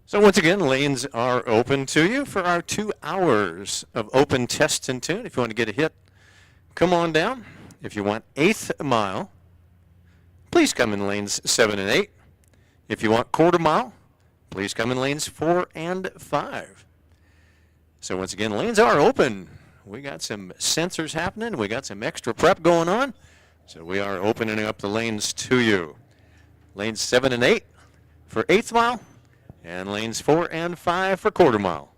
So once again, lanes are open to you for our 2 hours of open test and tune. If you want to get a hit, come on down. If you want 8th mile, please come in lanes 7 and 8. If you want quarter mile, please come in lanes 4 and 5. So once again, lanes are open. We got some sensors happening. We got some extra prep going on. So we are opening up the lanes to you. Lanes 7 and 8 for 8th mile, and lanes 4 and 5 for quarter mile.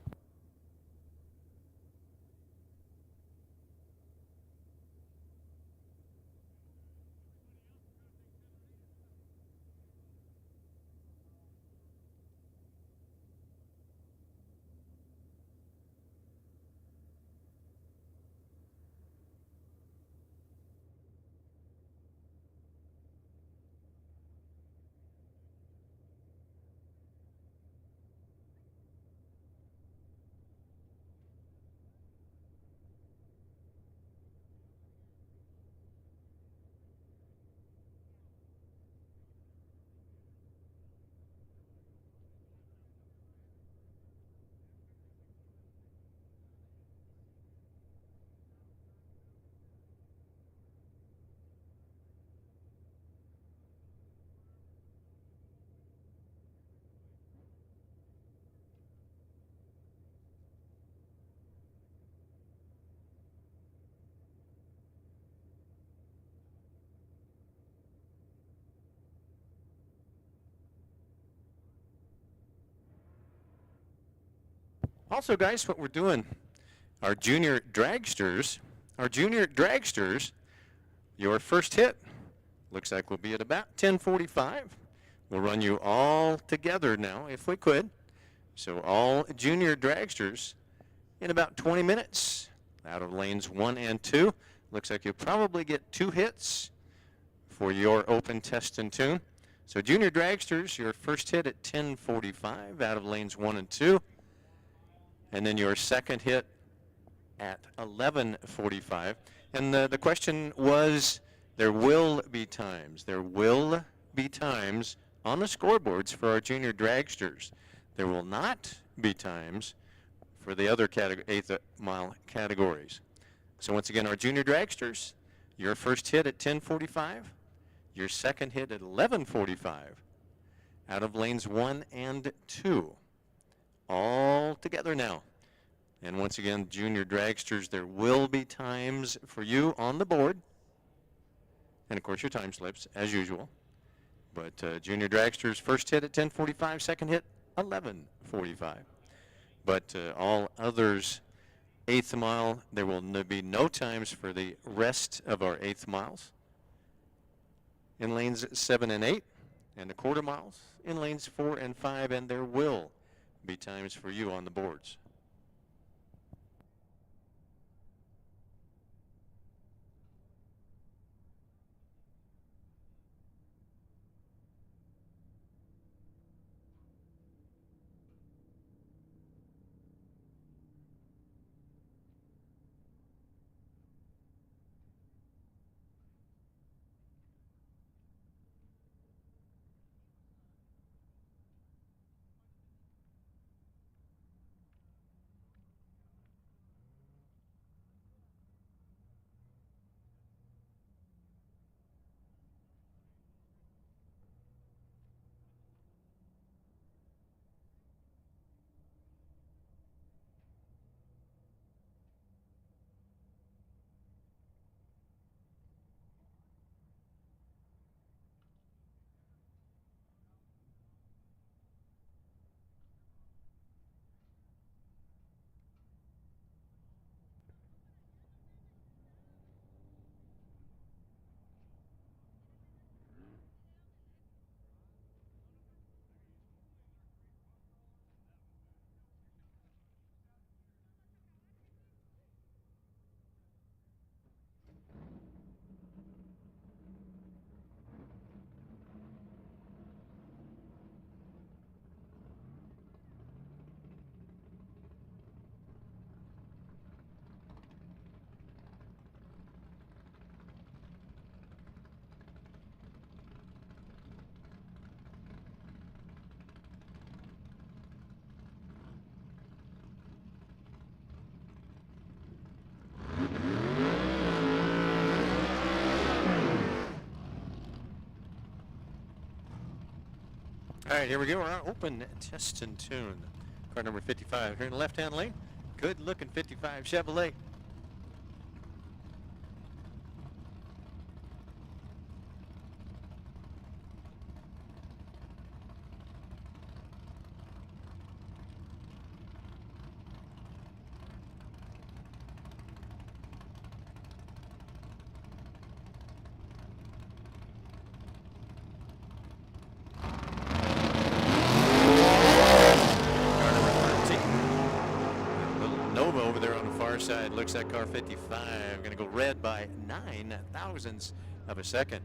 Also, guys, what we're doing, our junior dragsters, your first hit looks like we'll be at about 10:45. We'll run you all together now, if we could. So all junior dragsters in about 20 minutes out of lanes 1 and 2. Looks like you'll probably get 2 hits for your open test and tune. So junior dragsters, your first hit at 10:45 out of lanes 1 and 2. And then your second hit at 11:45. And the question was, there will be times on the scoreboards for our junior dragsters. There will not be times for the other 8th mile categories. So once again, our junior dragsters, your first hit at 10:45, your second hit at 11:45 out of lanes 1 and 2. All together now. And once again, junior dragsters, there will be times for you on the board. And of course, your time slips, as usual. But junior dragsters, first hit at 10:45, second hit 11:45. But all others, 8th mile, there will be no times for the rest of our 8th miles in lanes 7 and 8, and the quarter miles in lanes 4 and 5, and there will be times for you on the boards. All right, here we go. Our open test and tune. Car number 55 here in the left-hand lane. Good-looking 55 Chevrolet. Side looks like car 55 going to go red by 9 thousandths of a second.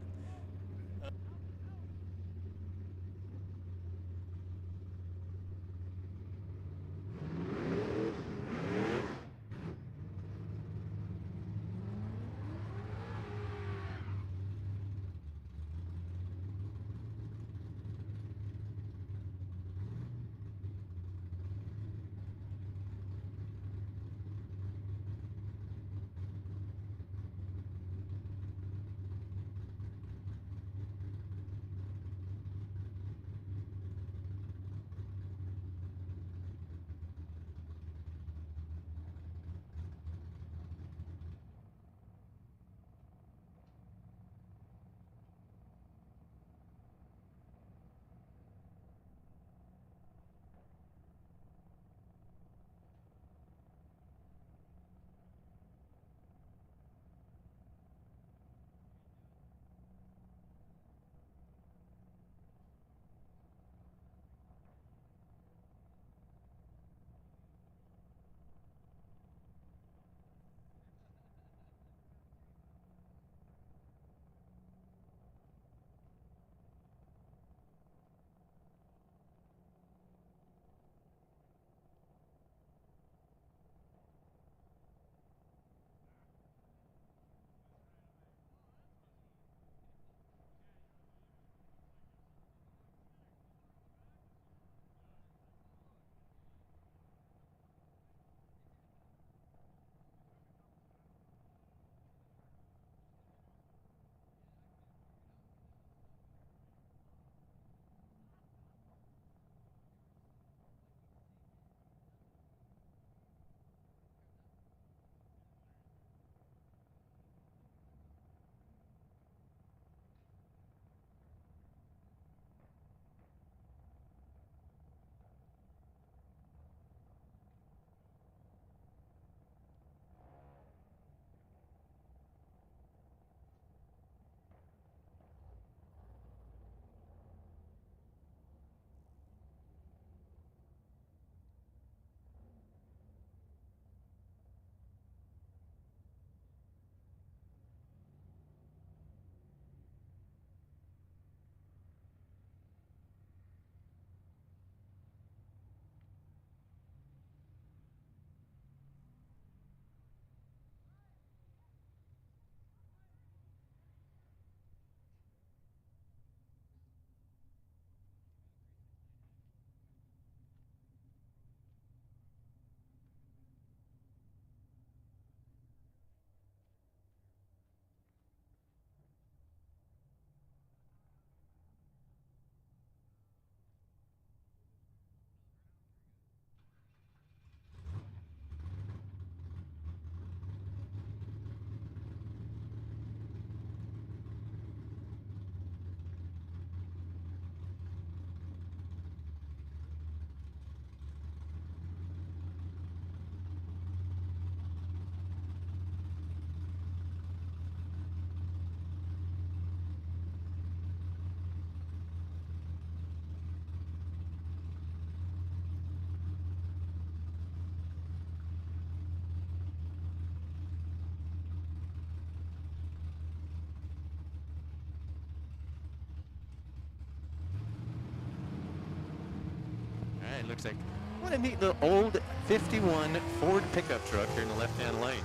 It looks like what a neat little old 51 Ford pickup truck here in the left-hand lane.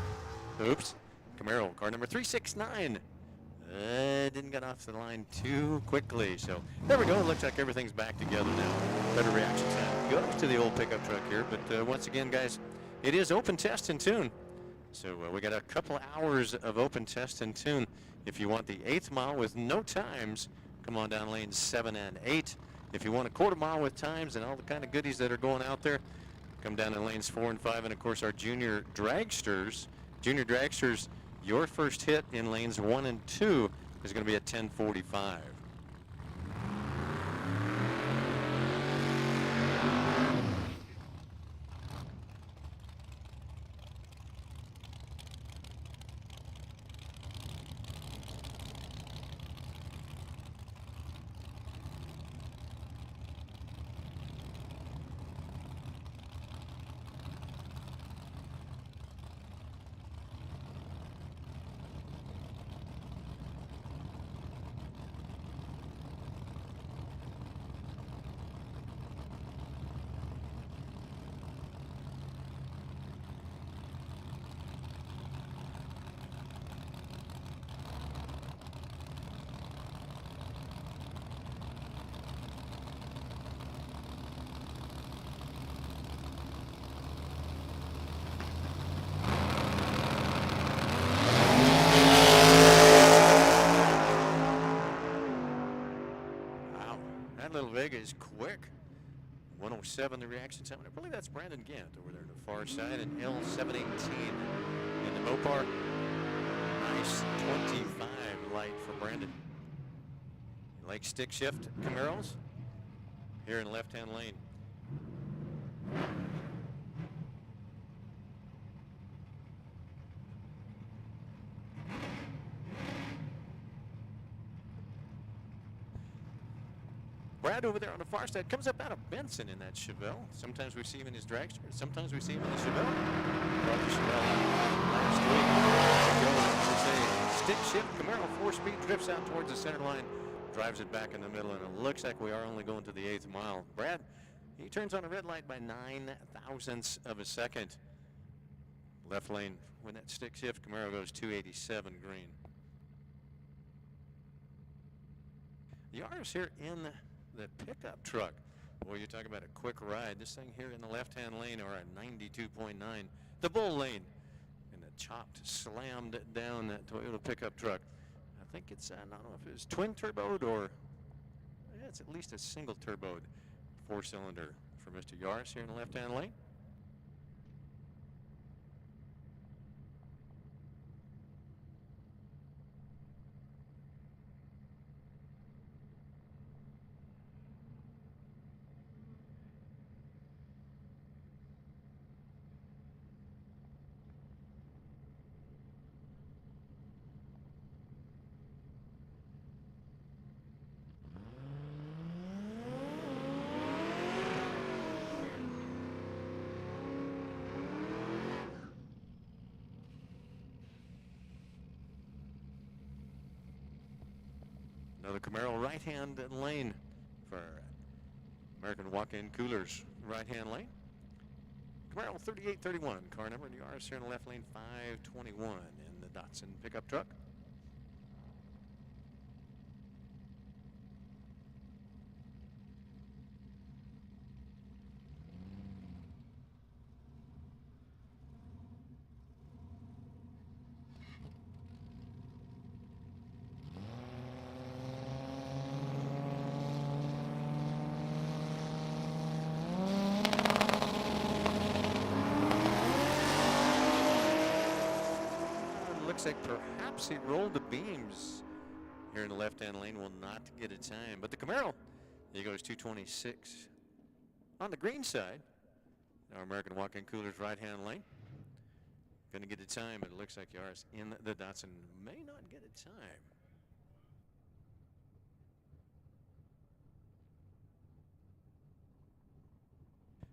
Oops, Camaro, car number 369. Didn't get off the line too quickly, so there we go. It looks like everything's back together now. Better reaction time goes to the old pickup truck here, but once again, guys, it is open test and tune. So we got a couple hours of open test and tune. If you want the 8th mile with no times, come on down lanes 7 and 8. If you want a quarter mile with times and all the kind of goodies that are going out there, come down in lanes 4 and 5. And of course our junior dragsters, your first hit in lanes 1 and 2 is going to be at 10:45. Little Vega is quick. 107 the reaction time. I believe that's Brandon Gant over there on the far side, and L718 in the Mopar. Nice 25 light for Brandon. You like stick shift Camaros here in the left-hand lane. Brad over there on the far side comes up out of Benson in that Chevelle. Sometimes we see him in his dragster. Sometimes we see him in the Chevelle. Brought the Chevelle last week. Stick shift Camaro 4-speed drifts out towards the center line, drives it back in the middle, and it looks like we are only going to the 8th mile. Brad, he turns on a red light by 9 thousandths of a second. Left lane when that stick shift Camaro goes 287 green. Yaris here in the pickup truck. Boy, you talk about a quick ride. This thing here in the left-hand lane are at 92.9. The bull lane. And the chopped, slammed down that Toyota pickup truck. I think it's, I don't know if it's twin turboed or, yeah, it's at least a single turboed 4-cylinder for Mr. Yaris here in the left-hand lane. Another Camaro right-hand lane for American walk-in coolers right-hand lane. Camaro 3831, car number in the Yaris here in the left lane, 521 in the Datsun pickup truck. Looks like perhaps he rolled the beams here in the left-hand lane, will not get a time. But the Camaro, he goes 226. On the green side, our American walk-in coolers right-hand lane. Going to get a time, but it looks like Yaris in the Datsun may not get a time.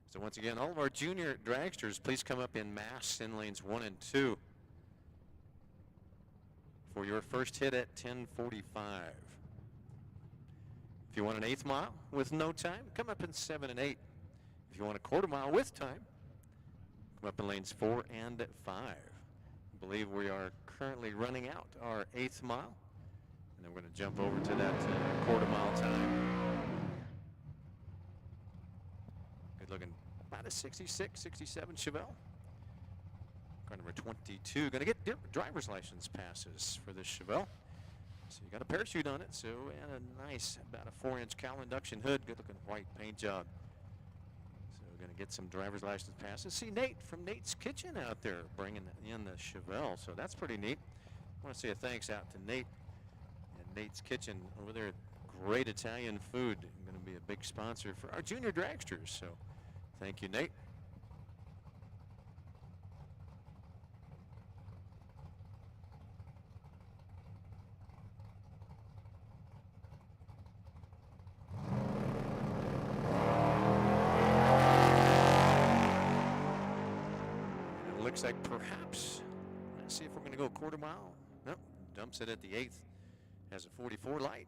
So once again, all of our junior dragsters, please come up in mass in lanes 1 and 2. For your first hit at 10:45. If you want an 1/8 mile with no time, come up in 7 and 8. If you want a quarter mile with time, come up in lanes 4 and 5. I believe we are currently running out our 1/8 mile, and then we're going to jump over to that quarter mile time. Good looking, about a 66, 67 Chevelle. Car number 22, going to get driver's license passes for this Chevelle. So you got a parachute on it, so and a nice, about a 4-inch cowl induction hood, good looking white paint job. So we're going to get some driver's license passes. See Nate from Nate's Kitchen out there bringing in the Chevelle, so that's pretty neat. I want to say a thanks out to Nate and Nate's Kitchen over there. Great Italian food. Going to be a big sponsor for our junior dragsters, so thank you, Nate. Looks like perhaps, let's see if we're going to go a quarter mile. Nope, dumps it at the 8th. Has a 44 light.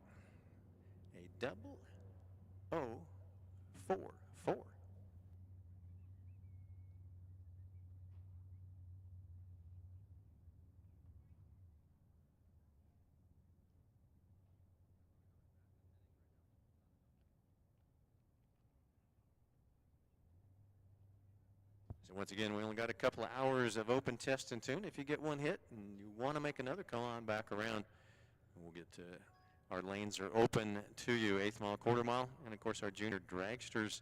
A 0044. So once again, we only got a couple of hours of open test and tune. If you get one hit and you want to make another, come on back around. We'll get to, our lanes are open to you, 8th mile, quarter mile, and of course our junior dragsters,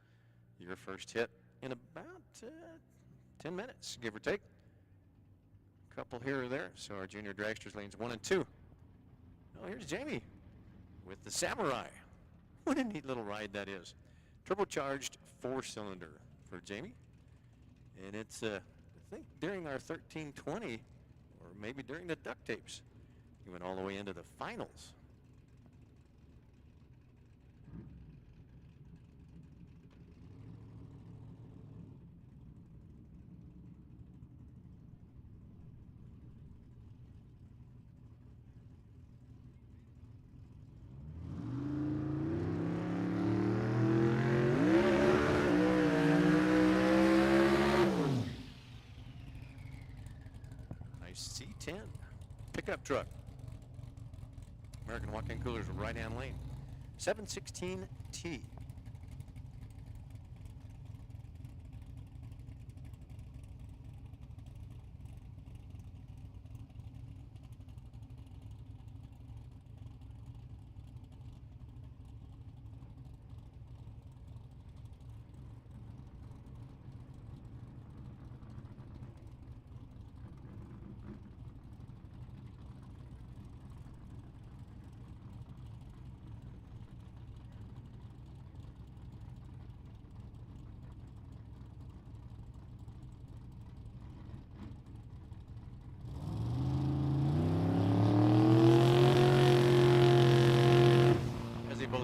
your first hit in about 10 minutes, give or take. A couple here or there. So our junior dragsters lanes 1 and 2. Oh, here's Jamie with the Samurai. What a neat little ride that is. Turbocharged 4-cylinder for Jamie. And it's, I think, during our 1320, or maybe during the duct tapes, he went all the way into the finals. C10 pickup truck. American walk-in coolers right-hand lane. 716T.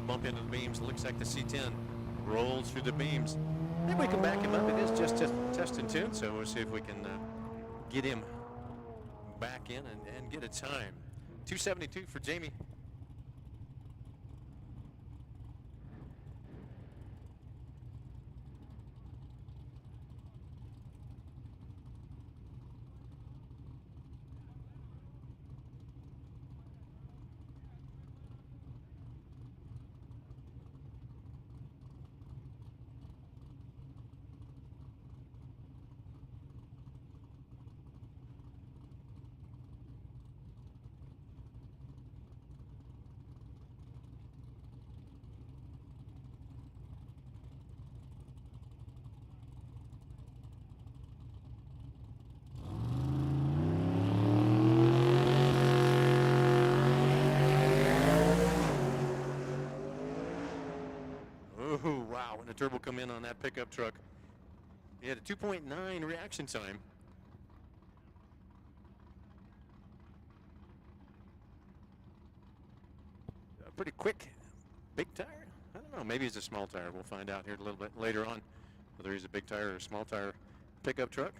Bump into the beams. Looks like the C10 rolls through the beams. Maybe we can back him up. It is just test and tune, so we'll see if we can get him back in and get a time. 2:72 for Jamie. Oh, wow, when the turbo come in on that pickup truck. He had a 2.9 reaction time. Pretty quick. Big tire? I don't know, maybe it's a small tire. We'll find out here a little bit later on whether he's a big tire or a small tire pickup truck.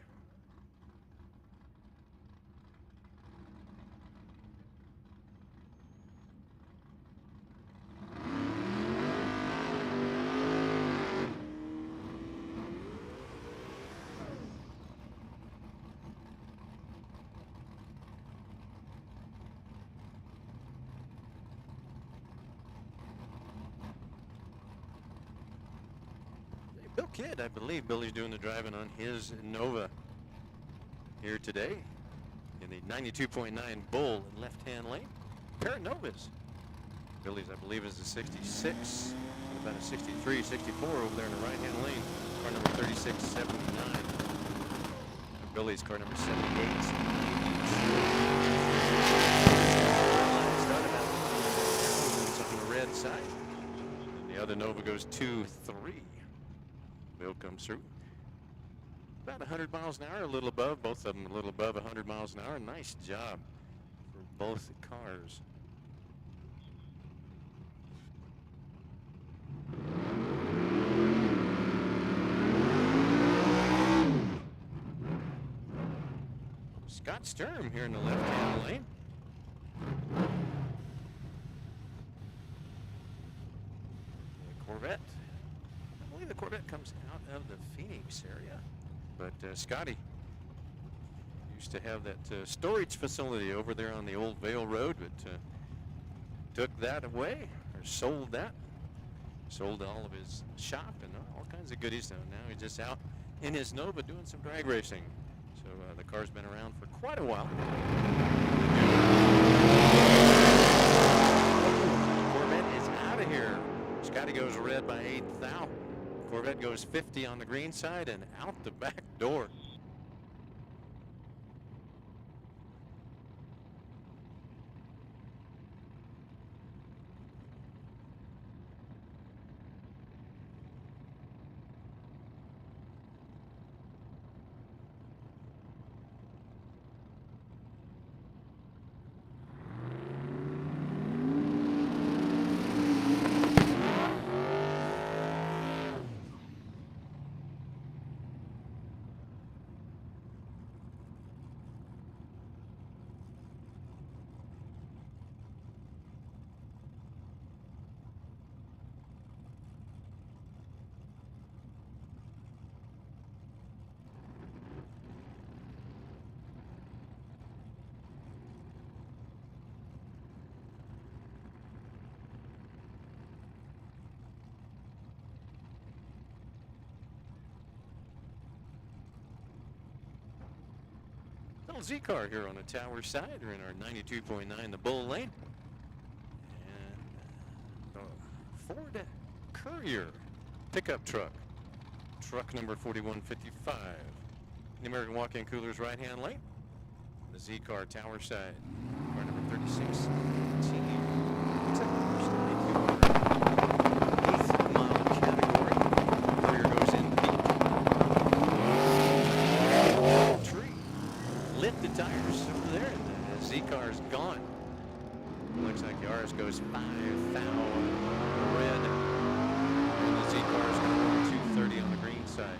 Bill Kidd, I believe Billy's doing the driving on his Nova here today in the 92.9 Bull in left-hand lane. Pair of Novas. Billy's, I believe, is a 66. About a 63, 64 over there in the right-hand lane. Car number 3679. Billy's car number 78. Started out on the red side. The other Nova goes 2-3. Bill comes through. About 100 miles an hour, a little above. Both of them a little above 100 miles an hour. Nice job for both cars. Scott Sturm here in the left-hand lane. The Corvette. I believe the Corvette comes out of the Phoenix area. But Scotty used to have that storage facility over there on the old Vale Road, but took that away, or sold that. Sold all of his shop and all kinds of goodies. Now he's just out in his Nova doing some drag racing. So the car's been around for quite a while. Corvette is out of here. Scotty goes red by 8th thou. Corvette goes 50 on the green side and out the back door. Little Z car here on the tower side. We're in our 92.9, the Bull Lane. And Ford Courier pickup truck. Truck number 4155. The American walk-in coolers right-hand lane. The Z car tower side. Car number 36. Looks like the first 8th mile category. Courier goes in deep. Tree. Lit the tires over there, and the Z car is gone. Looks like the RS goes 5 thou red, and the Z car is going to go 230 on the green side.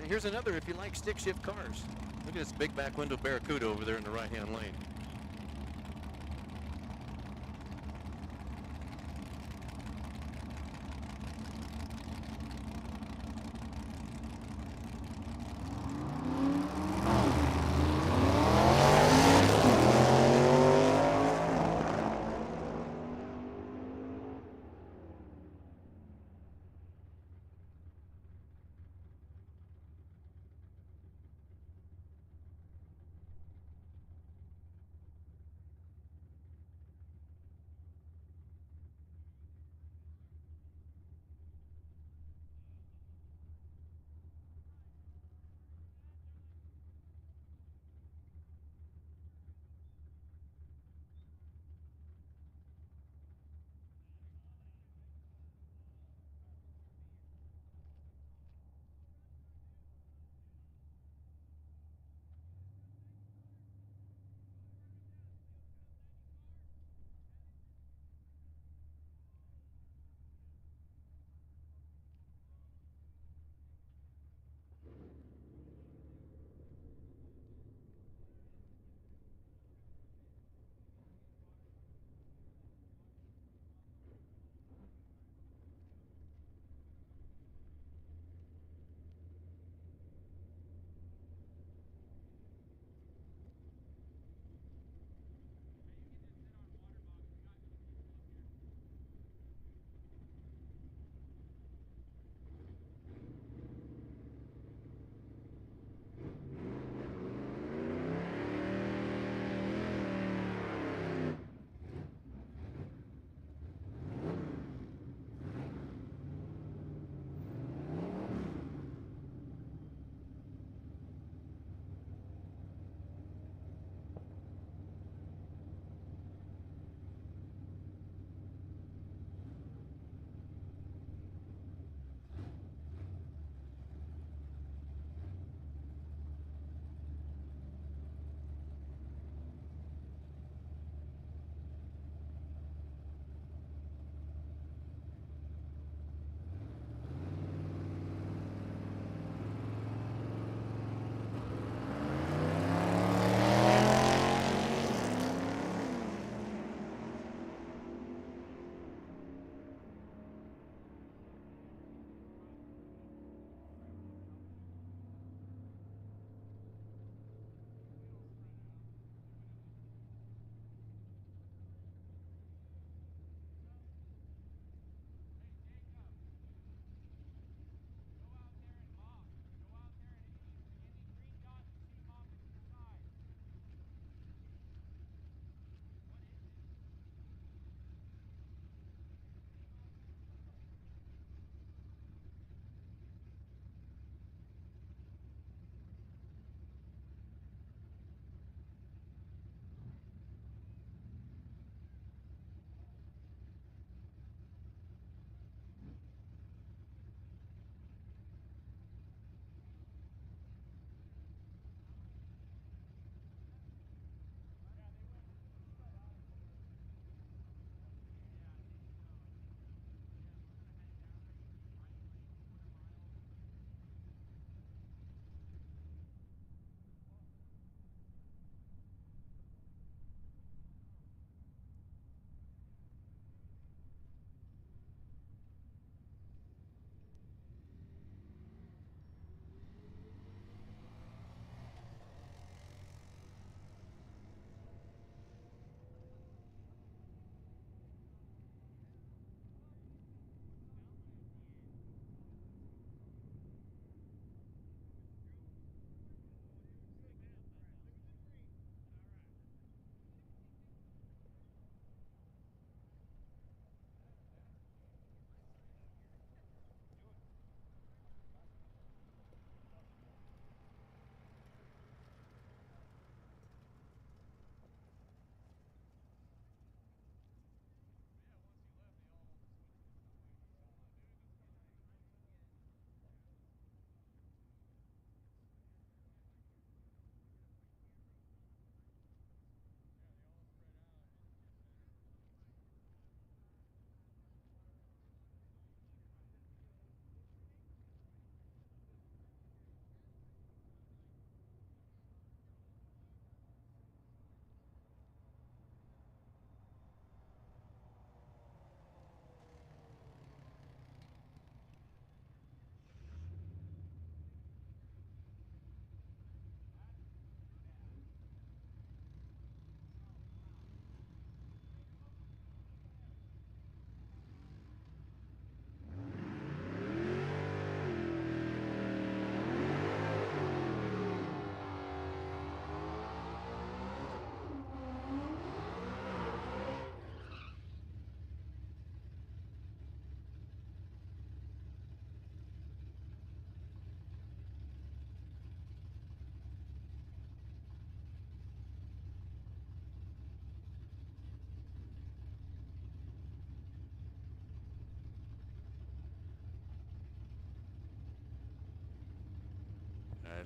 Here's another if you like stick shift cars. Look at this big back window Barracuda over there in the right-hand lane.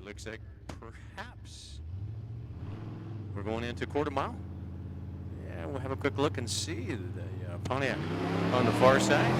it looks like perhaps we're going into quarter mile. Yeah, we'll have a quick look and see the Pontiac on the far side.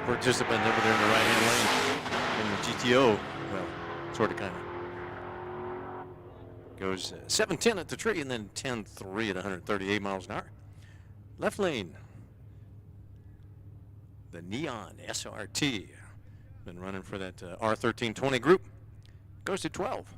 Participant over there in the right-hand lane in the GTO. Well, sort of, kind of. Goes 7:10 at the tree and then 10:3 at 138 miles an hour. Left lane. The Neon SRT. Been running for that R1320 group. Goes to 12.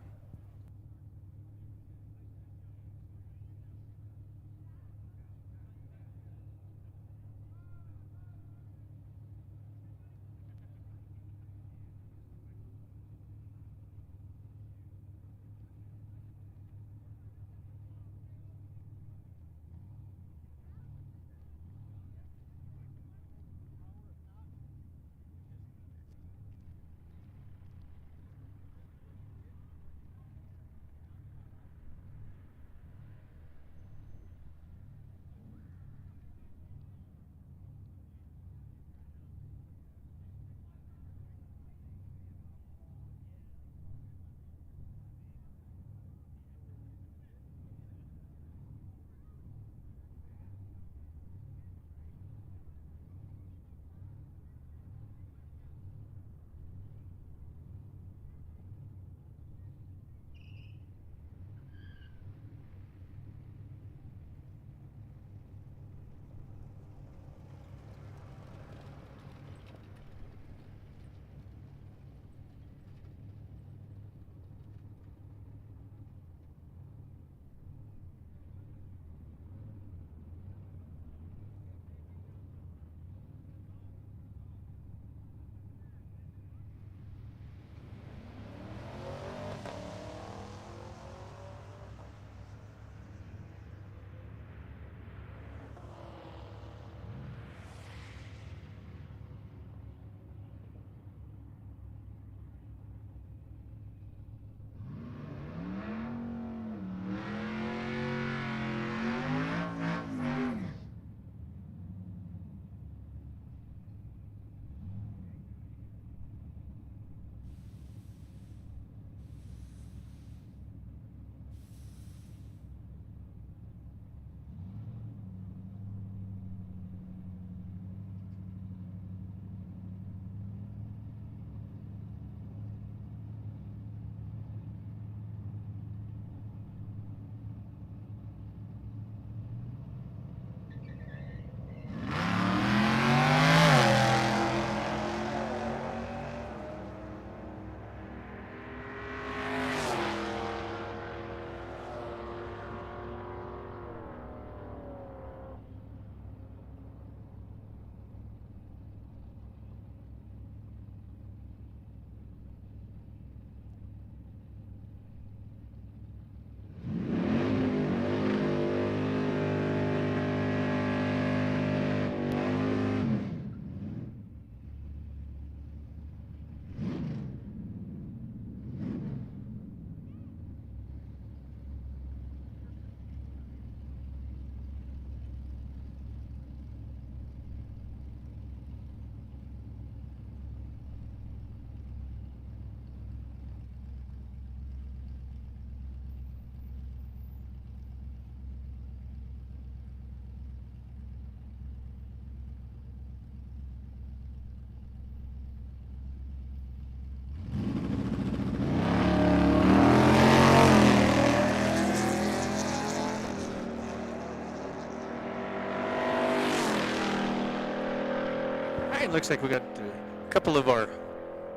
right, looks like we got a couple of our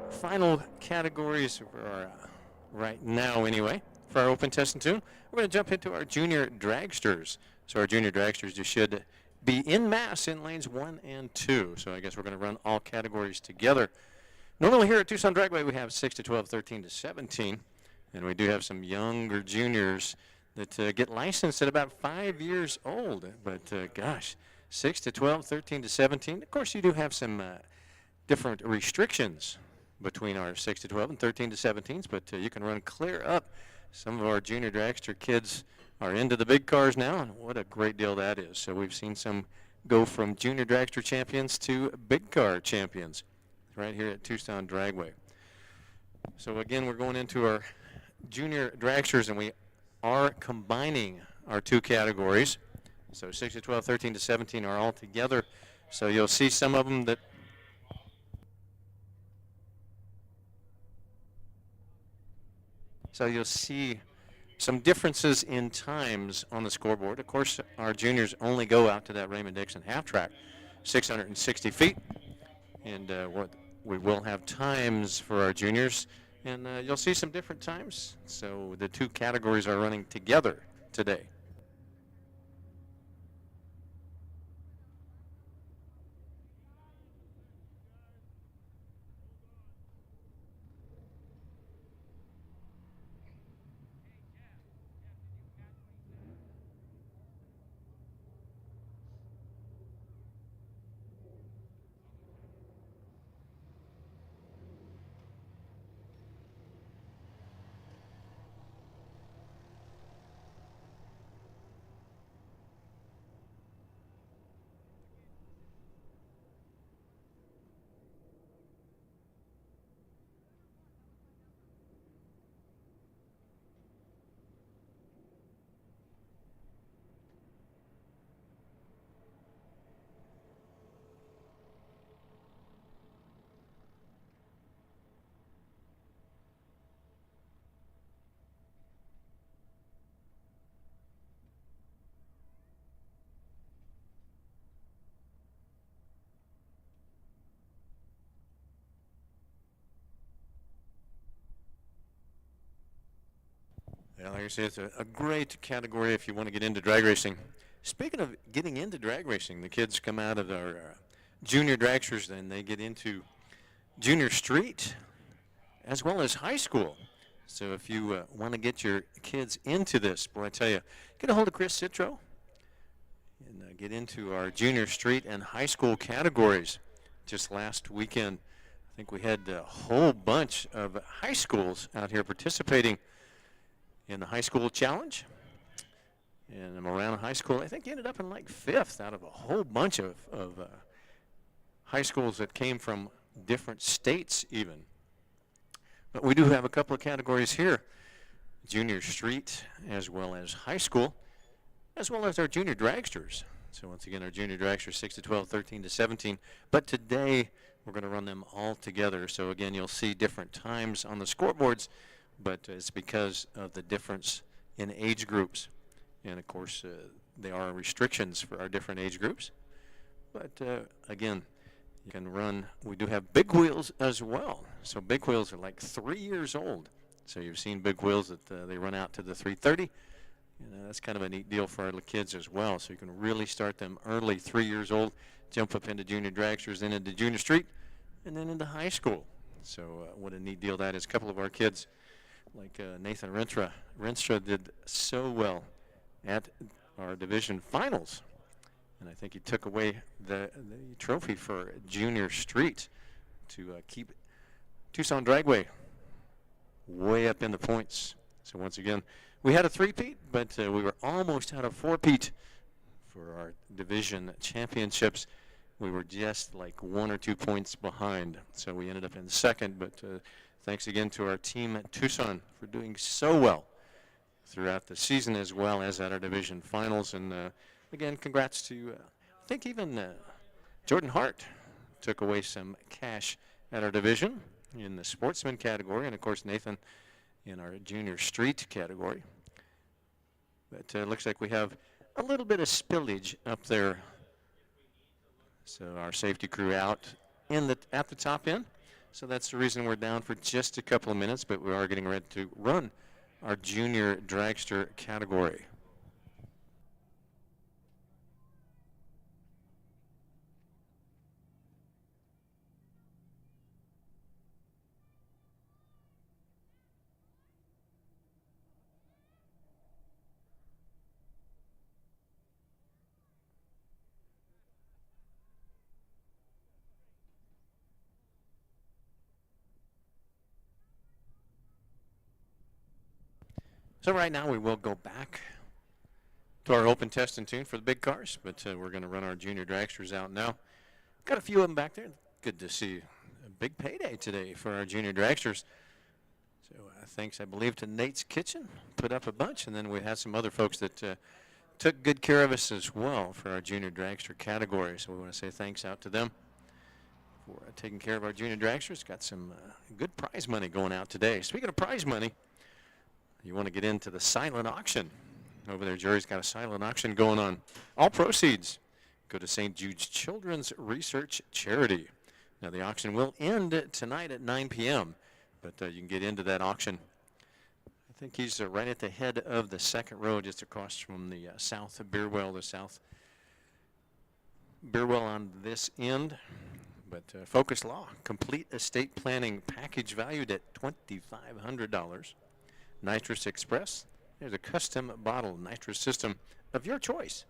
final categories for our, right now anyway, for our open test and tune. We're going to jump into our junior dragsters. So our junior dragsters just should be in mass in lanes 1 and 2. So I guess we're going to run all categories together. Normally here at Tucson Dragway we have 6 to 12, 13 to 17. And we do have some younger juniors that get licensed at about 5 years old. But gosh, 6 to 12, 13 to 17. Of course, you do have some different restrictions between our 6 to 12 and 13 to 17s, but you can run clear up. Some of our junior dragster kids are into the big cars now, and what a great deal that is. So we've seen some go from junior dragster champions to big car champions right here at Tucson Dragway. So again, we're going into our junior dragsters, and we are combining our two categories. So 6 to 12, 13 to 17 are all together. So you'll see some of them that So you'll see some differences in times on the scoreboard. Of course, our juniors only go out to that Raymond-Dixon half track, 660 feet. And what we will have times for our juniors. And you'll see some different times. So the two categories are running together today. Yeah, like I said, it's a great category if you want to get into drag racing. Speaking of getting into drag racing, the kids come out of our junior dragsters, then they get into junior street as well as high school. So if you want to get your kids into this, boy, I tell you, get a hold of Chris Citro and get into our junior street and high school categories. Just last weekend, I think we had a whole bunch of high schools out here participating in the high school challenge. And Marana High School, I think, ended up in like 5th out of a whole bunch of high schools that came from different states even. But we do have a couple of categories here, junior street as well as high school, as well as our junior dragsters. So once again, our junior dragsters 6 to 12, 13 to 17. But today we're going to run them all together. So again, you'll see different times on the scoreboards, but it's because of the difference in age groups. And of course, there are restrictions for our different age groups. But again, you can run, we do have big wheels as well. So big wheels are like 3 years old. So you've seen big wheels that they run out to the 330. You know, that's kind of a neat deal for our kids as well. So you can really start them early, 3 years old, jump up into junior dragsters, then into junior street, and then into high school. So what a neat deal that is. A couple of our kids, like Nathan Renstra did so well at our division finals. And I think he took away the trophy for junior street to keep Tucson Dragway way up in the points. So once again, we had a 3-peat, but we were almost out of 4-peat for our division championships. We were just like 1 or 2 points behind. So we ended up in 2nd, but thanks again to our team at Tucson for doing so well throughout the season as well as at our division finals. And again, congrats to, I think even Jordan Hart took away some cash at our division in the sportsman category, and of course Nathan in our junior street category. But it looks like we have a little bit of spillage up there. So our safety crew out at the top end. So that's the reason we're down for just a couple of minutes, but we are getting ready to run our junior dragster category. So right now we will go back to our open test and tune for the big cars, but we're going to run our junior dragsters out now. Got a few of them back there. Good to see a big payday today for our junior dragsters. So thanks, I believe, to Nate's Kitchen, put up a bunch, and then we had some other folks that took good care of us as well for our junior dragster category. So we want to say thanks out to them for taking care of our junior dragsters. Got some good prize money going out today. Speaking of prize money, you want to get into the silent auction. Over there, Jerry's got a silent auction going on. All proceeds go to St. Jude's Children's Research Charity. Now, the auction will end tonight at 9 p.m., but you can get into that auction. I think he's right at the head of the second row, just across from the south beer well, the south beer well on this end. But Focus Law, complete estate planning package valued at $2,500. Nitrous Express, there's a custom bottle nitrous system of your choice.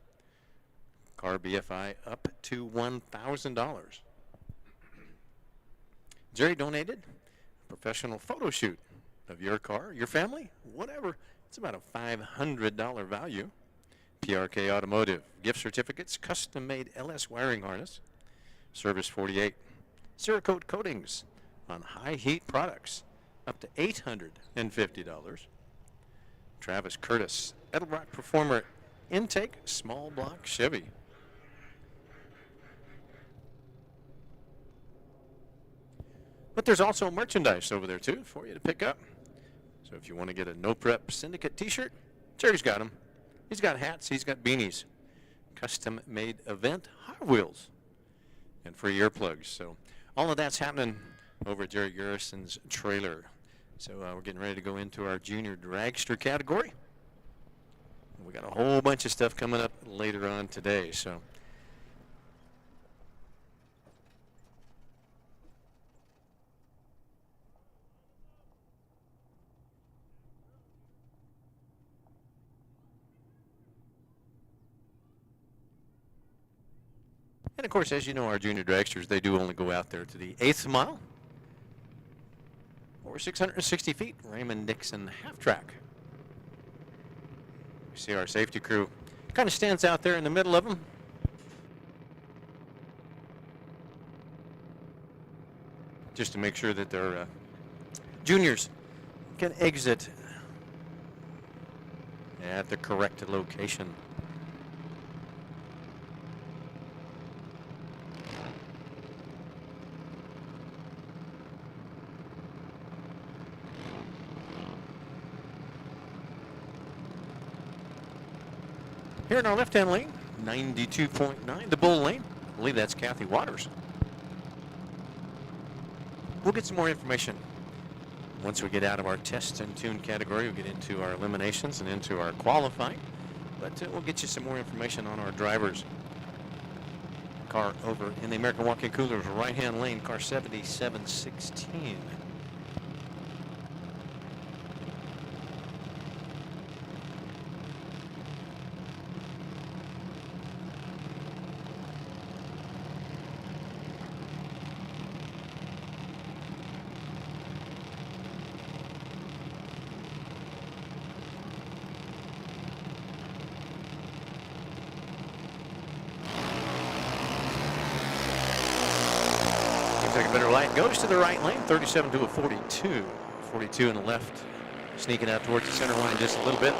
Car BFI up to $1,000. Jerry donated a professional photo shoot of your car, your family, whatever. It's about a $500 value. PRK Automotive, gift certificates, custom-made LS wiring harness. Service 48. Cerakote coatings on high heat products, up to $850. Travis Curtis, Edelbrock Performer intake, small block Chevy. But there's also merchandise over there too for you to pick up. So if you want to get a No Prep Syndicate t-shirt, Jerry's got them. He's got hats, he's got beanies. Custom made event Hot Wheels and free earplugs. So all of that's happening over at Jerry Garrison's trailer. So we're getting ready to go into our junior dragster category. We got a whole bunch of stuff coming up later on today. So and of course, as you know, our junior dragsters, they do only go out there to the 8th mile, or 660 feet, Raymond Nixon half track. You see our safety crew kind of stands out there in the middle of them. Just to make sure that their juniors can exit at the correct location. Here in our left-hand lane, 92.9, the bull lane. I believe that's Kathy Waters. We'll get some more information once we get out of our test and tune category. We'll get into our eliminations and into our qualifying. But we'll get you some more information on our drivers. Car over in the American Walk-In Coolers right-hand lane, car 7716. Take a better light, goes to the right lane, 37 to a 42. 42 in the left, sneaking out towards the center line just a little bit.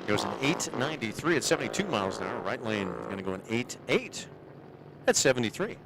Goes an 893 at 72 miles an hour. Right lane is going to go an 88 at 73.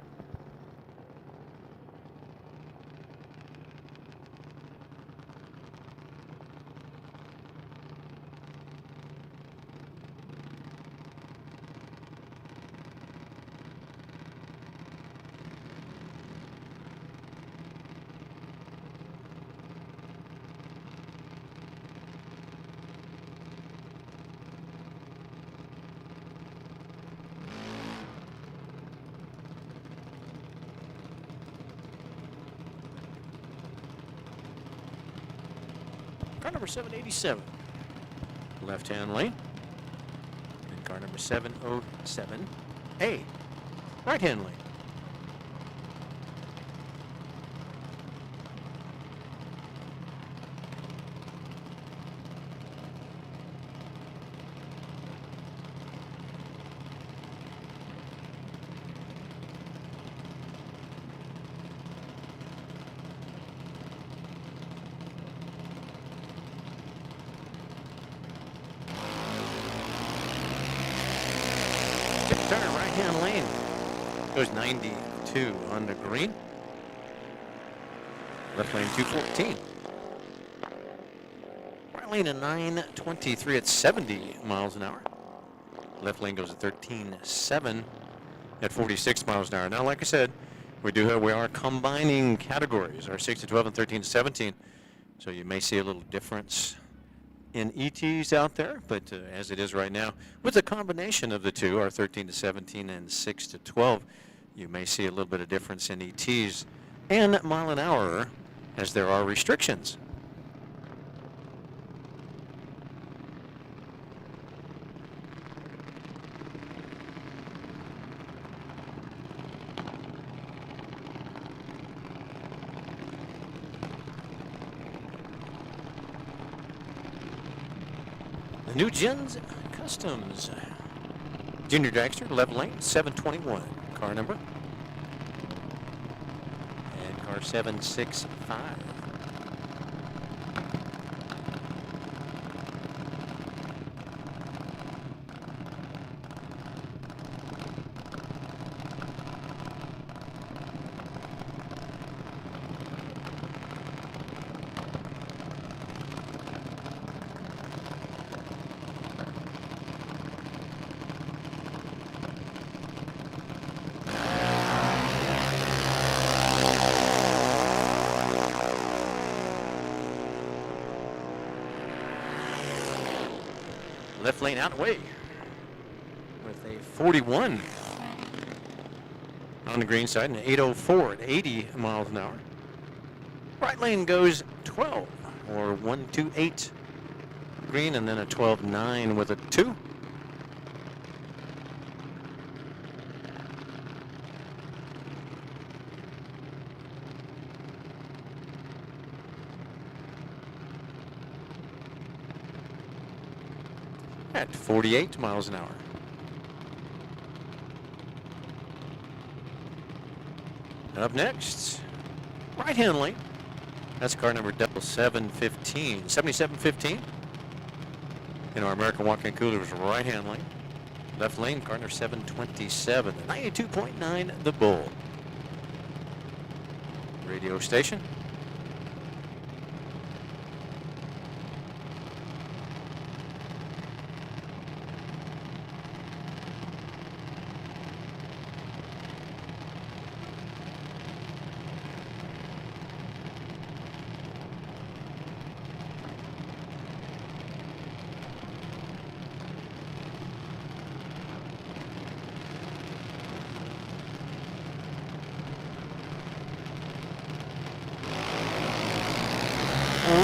number 787. Left-hand lane. And car number 707A. Right-hand lane. Turner, right-hand lane. Goes 92 on the green. Left lane 214. Right lane a 923 at 70 miles an hour. Left lane goes at 13.7 at 46 miles an hour. Now, like I said, we are combining categories, our 6 to 12 and 13 to 17. So you may see a little difference in ETs out there, but as it is right now, with a combination of the two, our 13 to 17 and 6 to 12, you may see a little bit of difference in ETs and mile an hour as there are restrictions. The new Gens Customs Junior Dragster, left lane, 721, car number. And car 765. Left lane out and away with a 41 on the green side and an 804 at 80 miles an hour. Right lane goes 12 or 128 green, and then a 12.9 with a 2. At 48 miles an hour. Up next, right-hand lane. That's car number 7715. 7715. In our American walk-in coolers, right-hand lane. Left lane, car number 727. 92.9, the Bull. Radio station.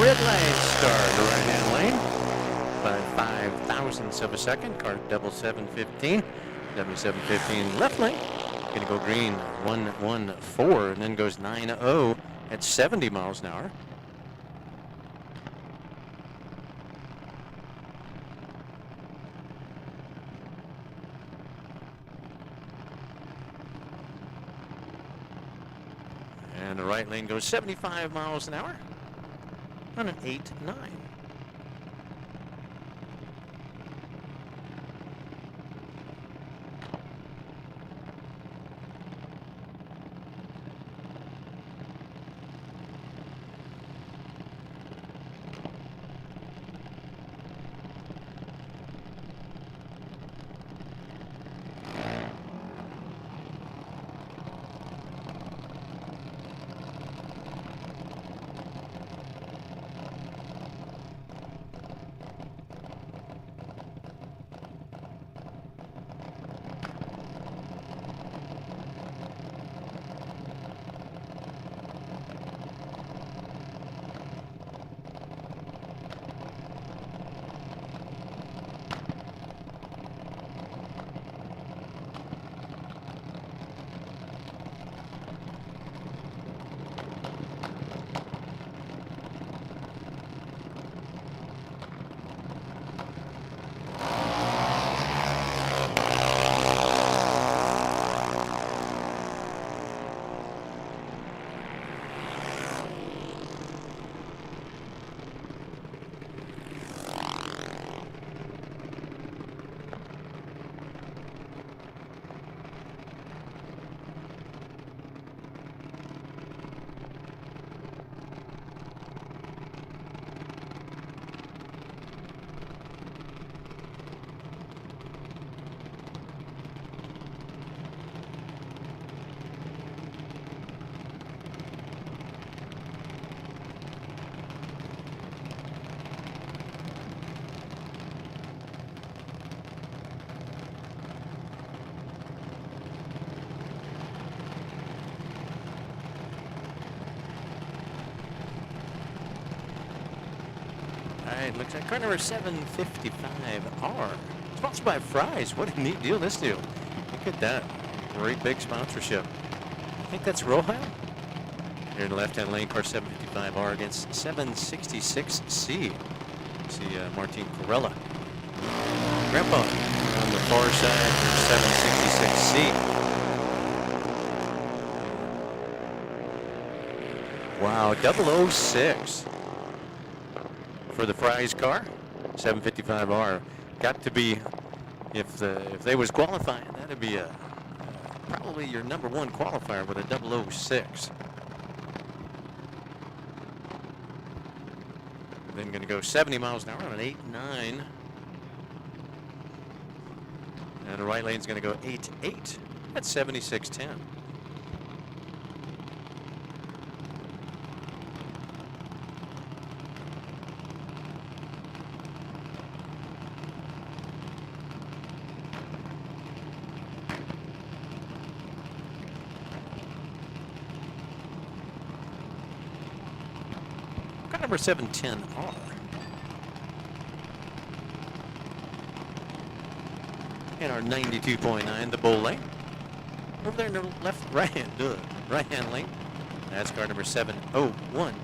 Red light start, right-hand lane by 5 thousandths of a second. Car 7715. 7715 left lane. Going to go green 114 and then goes 9-0 at 70 miles an hour. And the right lane goes 75 miles an hour on an 8-9. right, looks like car number 755R. Sponsored by Fry's. What a neat deal this deal. Look at that. Great big sponsorship. I think that's Rohan. Here in the left-hand lane, car 755R against 766C. See Martin Corella. Grandpa on the far side for 766C. Wow, 006 for the Fry's car, 755R. Got to be, if they was qualifying, that'd be probably your number one qualifier with a 006. Then going to go 70 miles an hour on an 8.9. And the right lane's going to go 8.8 at 76.10. Number 710R. And our 92.9, the bull lane. Over there in the right-hand lane. That's car number 7012. Might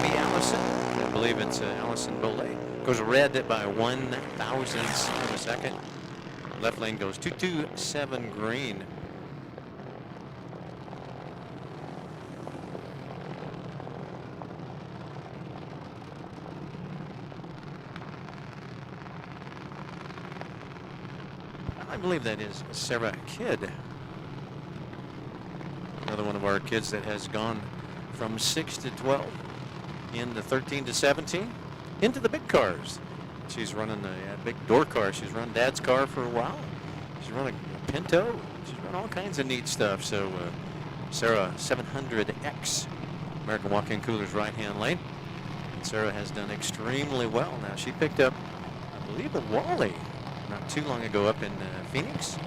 be Allison. I believe it's Allison Bolay. Goes red by 1 thousandths of a second. Left lane goes 227 green. I believe that is Sarah Kidd. Another one of our kids that has gone from 6 to 12 into 13 to 17 into the big cars. She's running a big door car. She's run Dad's car for a while. She's run a Pinto. She's run all kinds of neat stuff. So Sarah 700X, American Walk-In Coolers right-hand lane. And Sarah has done extremely well. Now she picked up, I believe, a Wally not too long ago up in Phoenix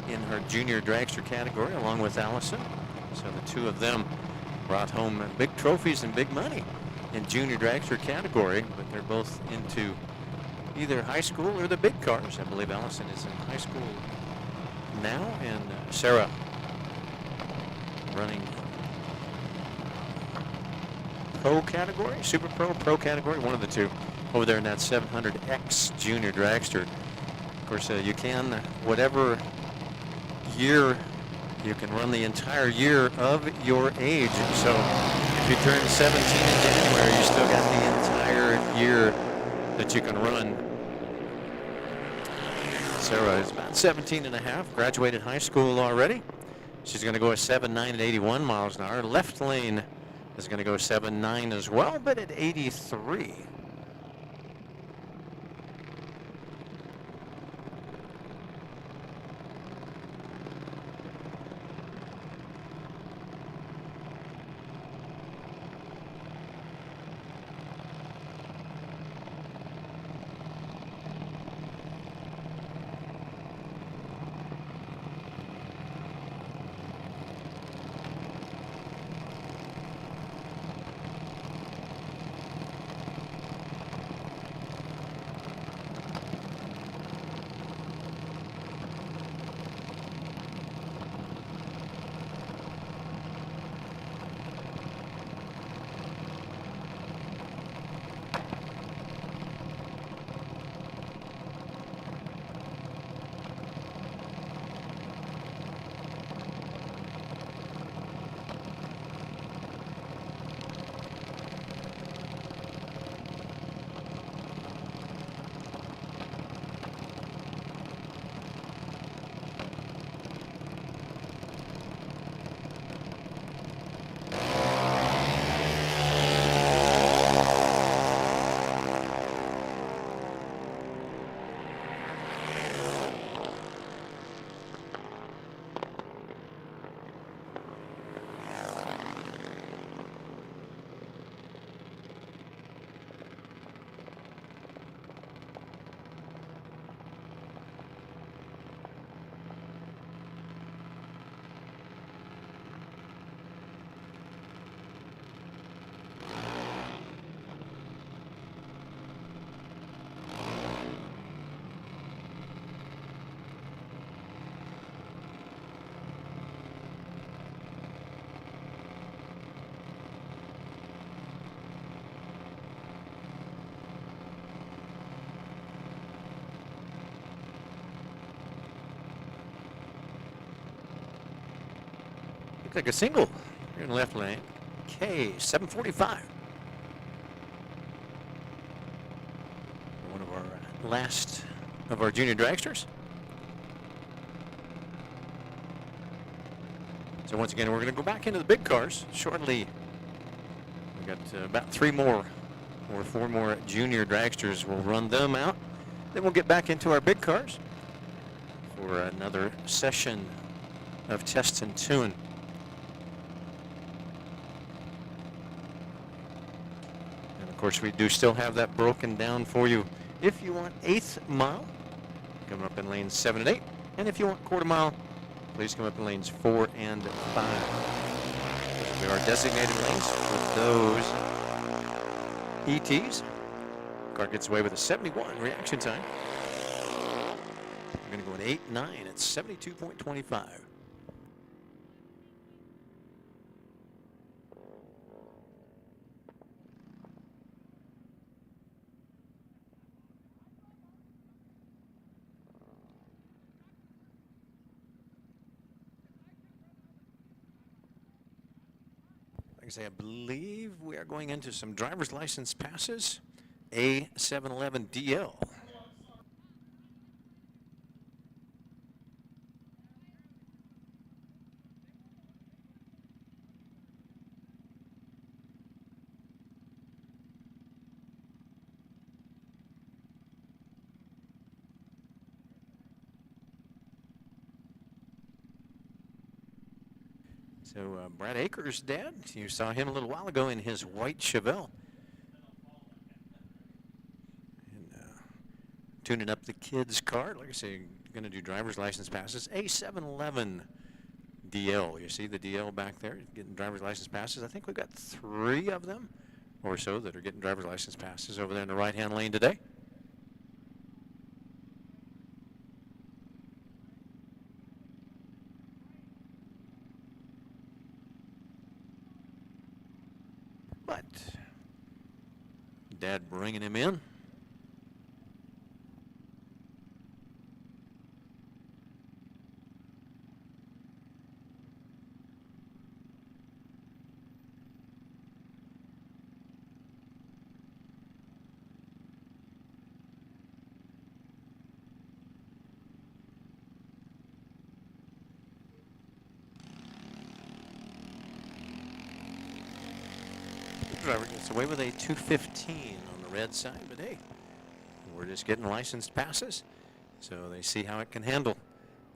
in her junior dragster category along with Allison. So the two of them brought home big trophies and big money in junior dragster category, but they're both into either high school or the big cars. I believe Allison is in high school now, and Sarah running pro category, super pro category, one of the two over there in that 700X junior dragster. Of course, you can, whatever year, you can run the entire year of your age. So if you turn 17 in January, you still got the entire year that you can run. Sarah is about 17 and a half, graduated high school already. She's going to go at 7.9 at 81 miles an hour. Left lane is going to go 7.9 as well, but at 83. Looks like a single in the left lane. K 745. One of our last of our junior dragsters. So once again, we're going to go back into the big cars shortly. We got about 3 more or 4 more junior dragsters. We'll run them out. Then we'll get back into our big cars for another session of test and tune. And of course, we do still have that broken down for you. If you want 8th mile, coming up in lanes 7 and 8. And if you want quarter mile, please come up in lanes 4 and 5. Those are our designated lanes for those ETs. Car gets away with a 71 reaction time. We're going to go at 8-9 at 72.25. Like I say, I believe we are going into some driver's license passes. A711DL. So Brad Akers' dad, you saw him a little while ago in his white Chevelle. Tuning up the kids' car. Like I say, going to do driver's license passes. A711 DL. You see the DL back there getting driver's license passes. I think we've got 3 of them or so that are getting driver's license passes over there in the right-hand lane today. But Dad bringing him in. Driver gets away with a 215 on the red side, but hey, we're just getting licensed passes, so they see how it can handle,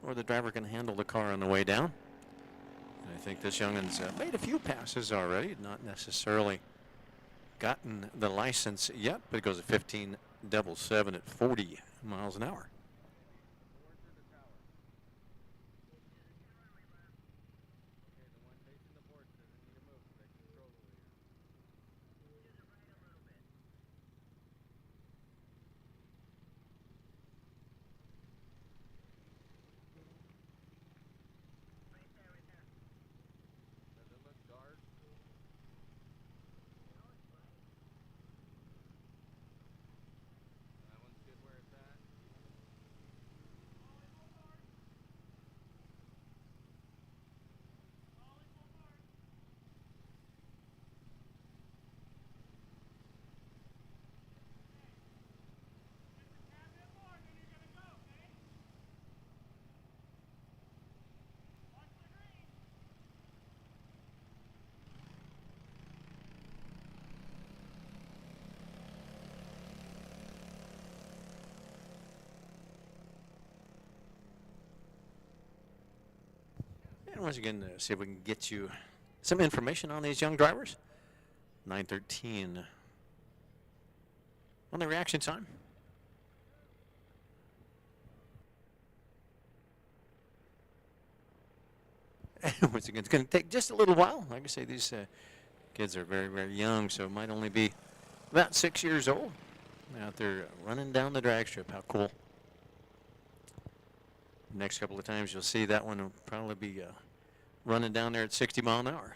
or the driver can handle the car on the way down. And I think this youngin's made a few passes already, not necessarily gotten the license yet, but it goes at 15.77 at 40 miles an hour. And once again, see if we can get you some information on these young drivers. 9:13 on the reaction time. And once again, it's going to take just a little while. Like I say, these kids are very, very young, so it might only be about 6 years old out there running down the drag strip. How cool. Next couple of times you'll see that one will probably be running down there at 60 mile an hour.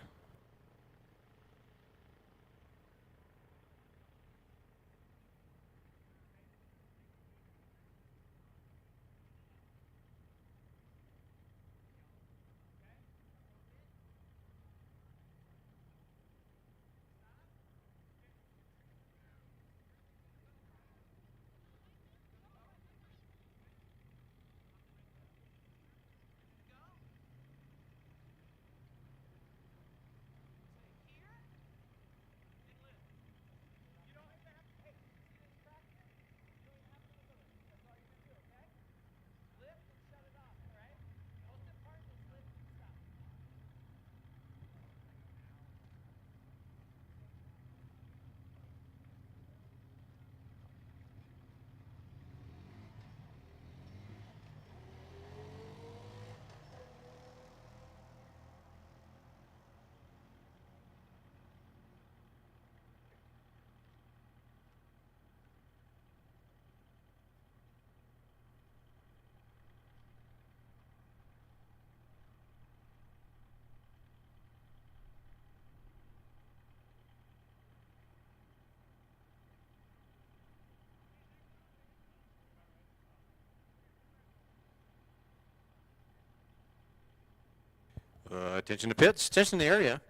Attention to pits, attention to the area.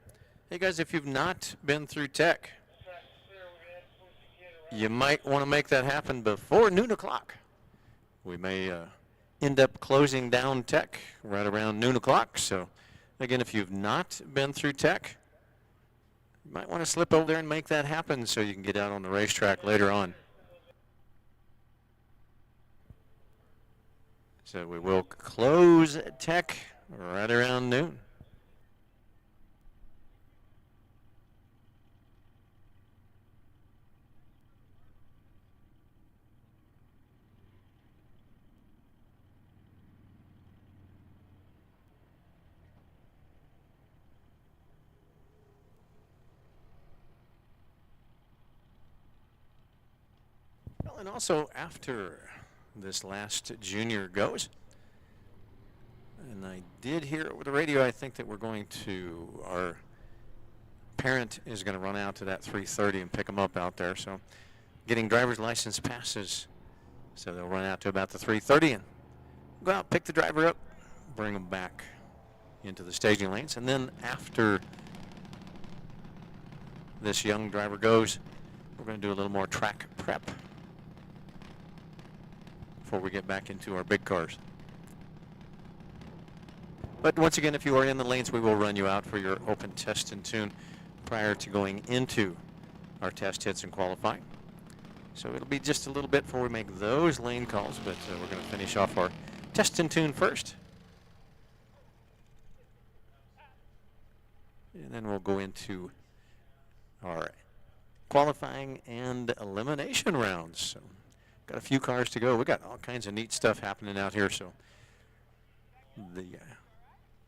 Hey guys, if you've not been through tech, you might want to make that happen before noon o'clock. We may end up closing down tech right around noon o'clock. So again, if you've not been through tech, you might want to slip over there and make that happen so you can get out on the racetrack later on. So we will close tech right around noon. Well, and also after this last junior goes, and I did hear over the radio, I think that we're going to, our parent is going to run out to that 3:30 and pick them up out there. So getting driver's license passes. So they'll run out to about the 3:30 and go out, pick the driver up, bring them back into the staging lanes. And then after this young driver goes, we're going to do a little more track prep before we get back into our big cars. But once again, if you are in the lanes, we will run you out for your open test and tune prior to going into our test hits and qualifying. So it'll be just a little bit before we make those lane calls, but we're going to finish off our test and tune first. And then we'll go into our qualifying and elimination rounds. So got a few cars to go. We got all kinds of neat stuff happening out here. So the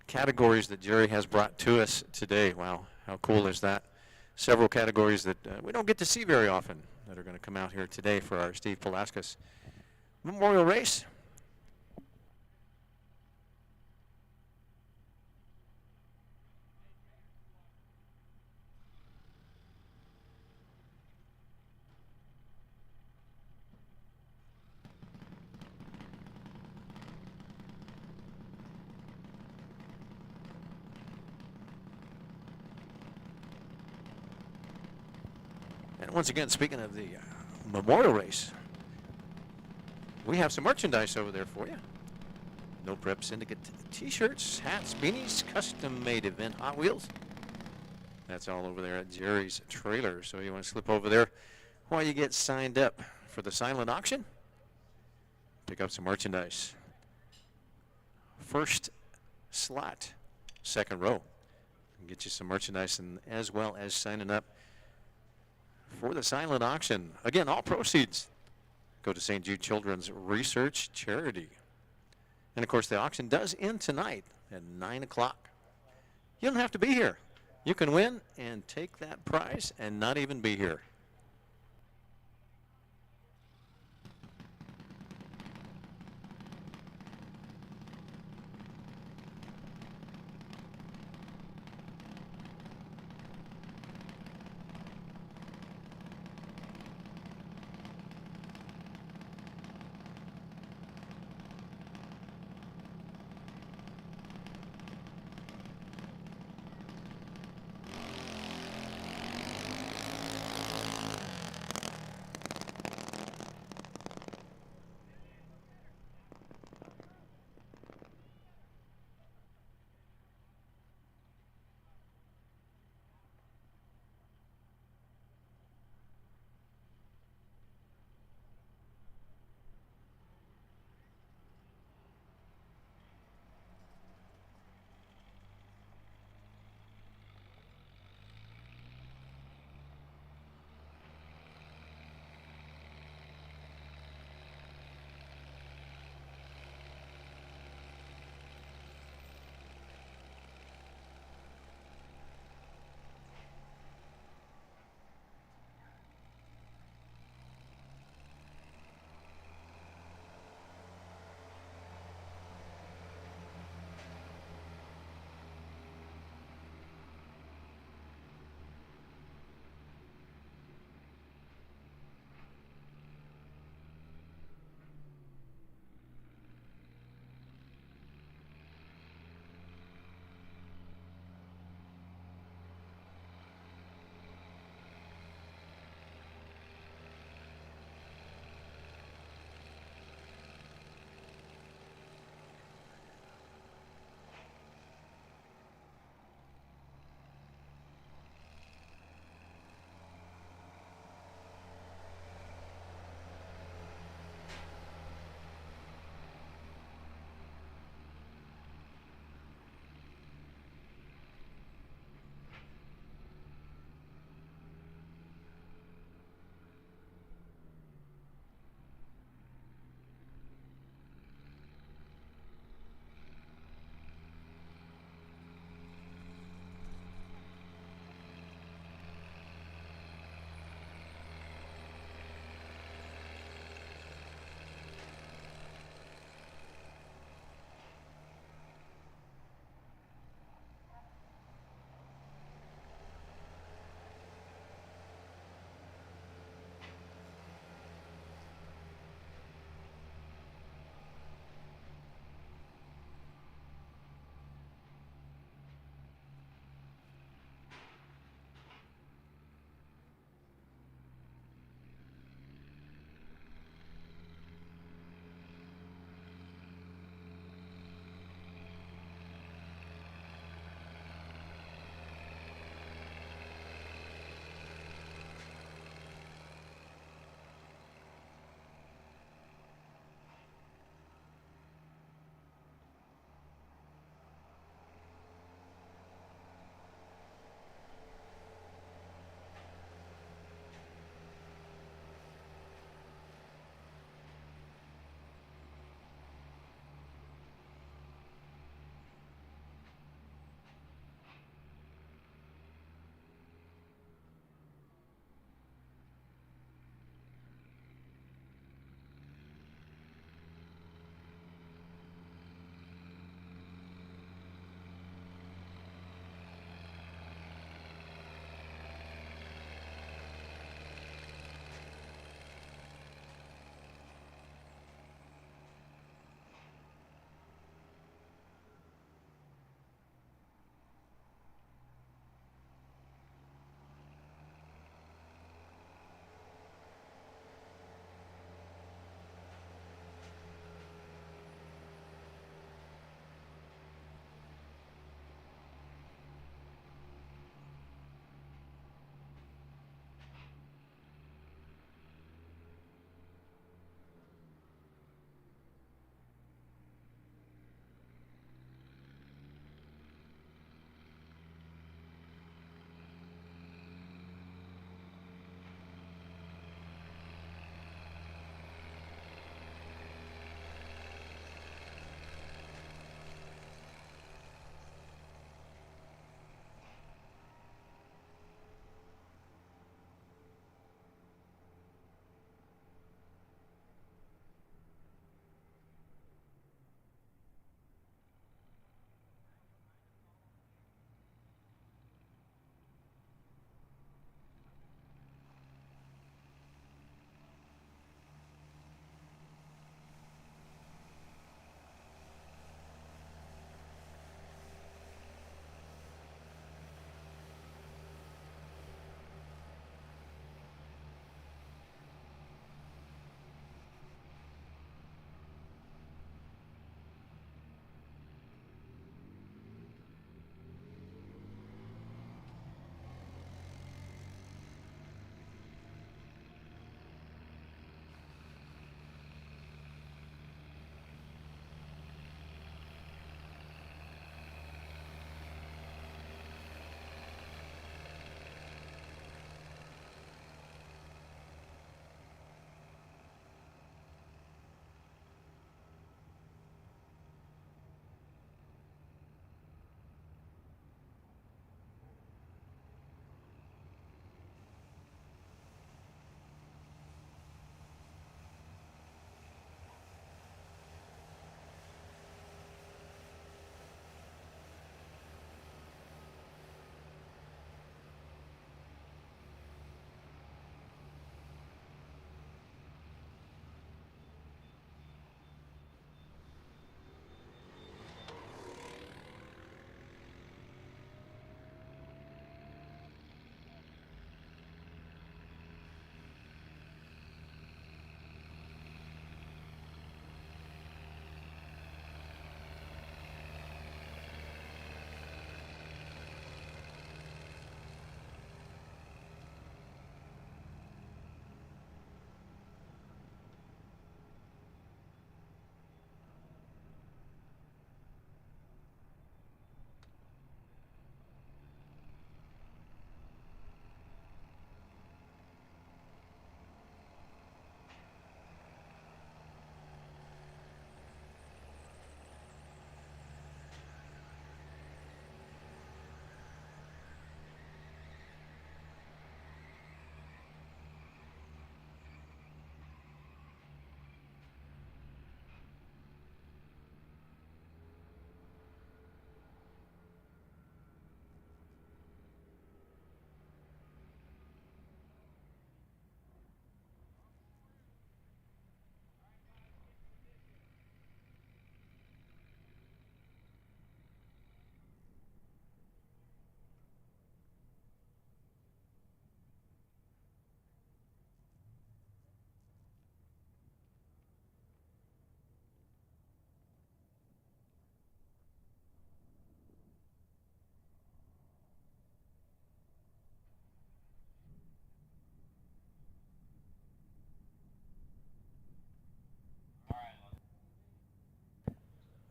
categories that Jerry has brought to us today, wow, how cool is that? Several categories that we don't get to see very often that are going to come out here today for our Steve Paulauskis Memorial Race. And once again, speaking of the Memorial Race, we have some merchandise over there for you. No Prep Syndicate t-shirts, hats, beanies, custom-made event Hot Wheels. That's all over there at Jerry's trailer. So you want to slip over there while you get signed up for the silent auction. Pick up some merchandise. First slot, second row. Get you some merchandise, and as well as signing up for the silent auction. Again, all proceeds go to St. Jude Children's Research Charity. And of course, the auction does end tonight at 9 o'clock. You don't have to be here. You can win and take that prize and not even be here.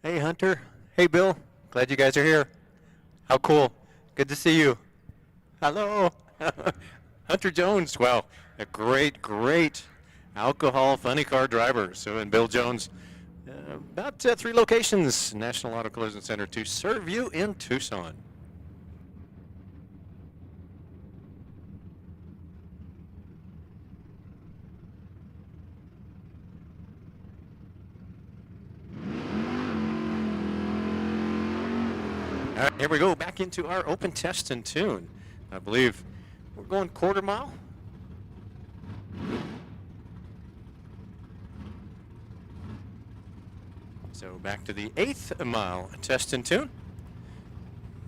Hey, Hunter. Hey, Bill. Glad you guys are here. How cool. Good to see you. Hello. Hunter Jones. Wow. A great, great alcohol funny car driver. So, and Bill Jones, about 3 locations, National Auto Collision Center, to serve you in Tucson. All right, here we go, back into our open test and tune. I believe we're going quarter mile. So back to the 8th mile test and tune.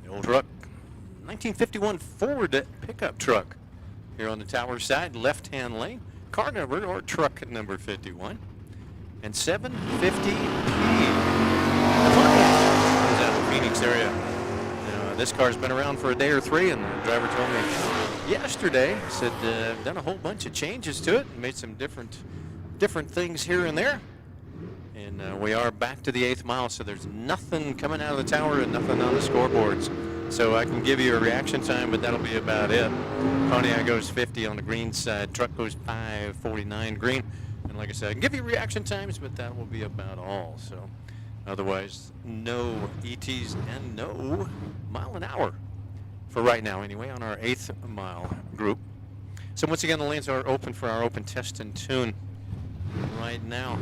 The old truck, 1951 Ford pickup truck. Here on the tower side, left-hand lane, car number or truck number 51. And 750P. Is out of the Phoenix area. This car's been around for a day or 3, and the driver told me yesterday, said done a whole bunch of changes to it, made some different things here and there. And we are back to the 8th mile, so there's nothing coming out of the tower and nothing on the scoreboards. So I can give you a reaction time, but that'll be about it. Pontiac goes 50 on the green side, truck goes 5:49 green. And like I said, I can give you reaction times, but that will be about all. So otherwise, no ETs and no mile an hour for right now anyway on our 8th mile group. So once again, the lanes are open for our open test and tune right now.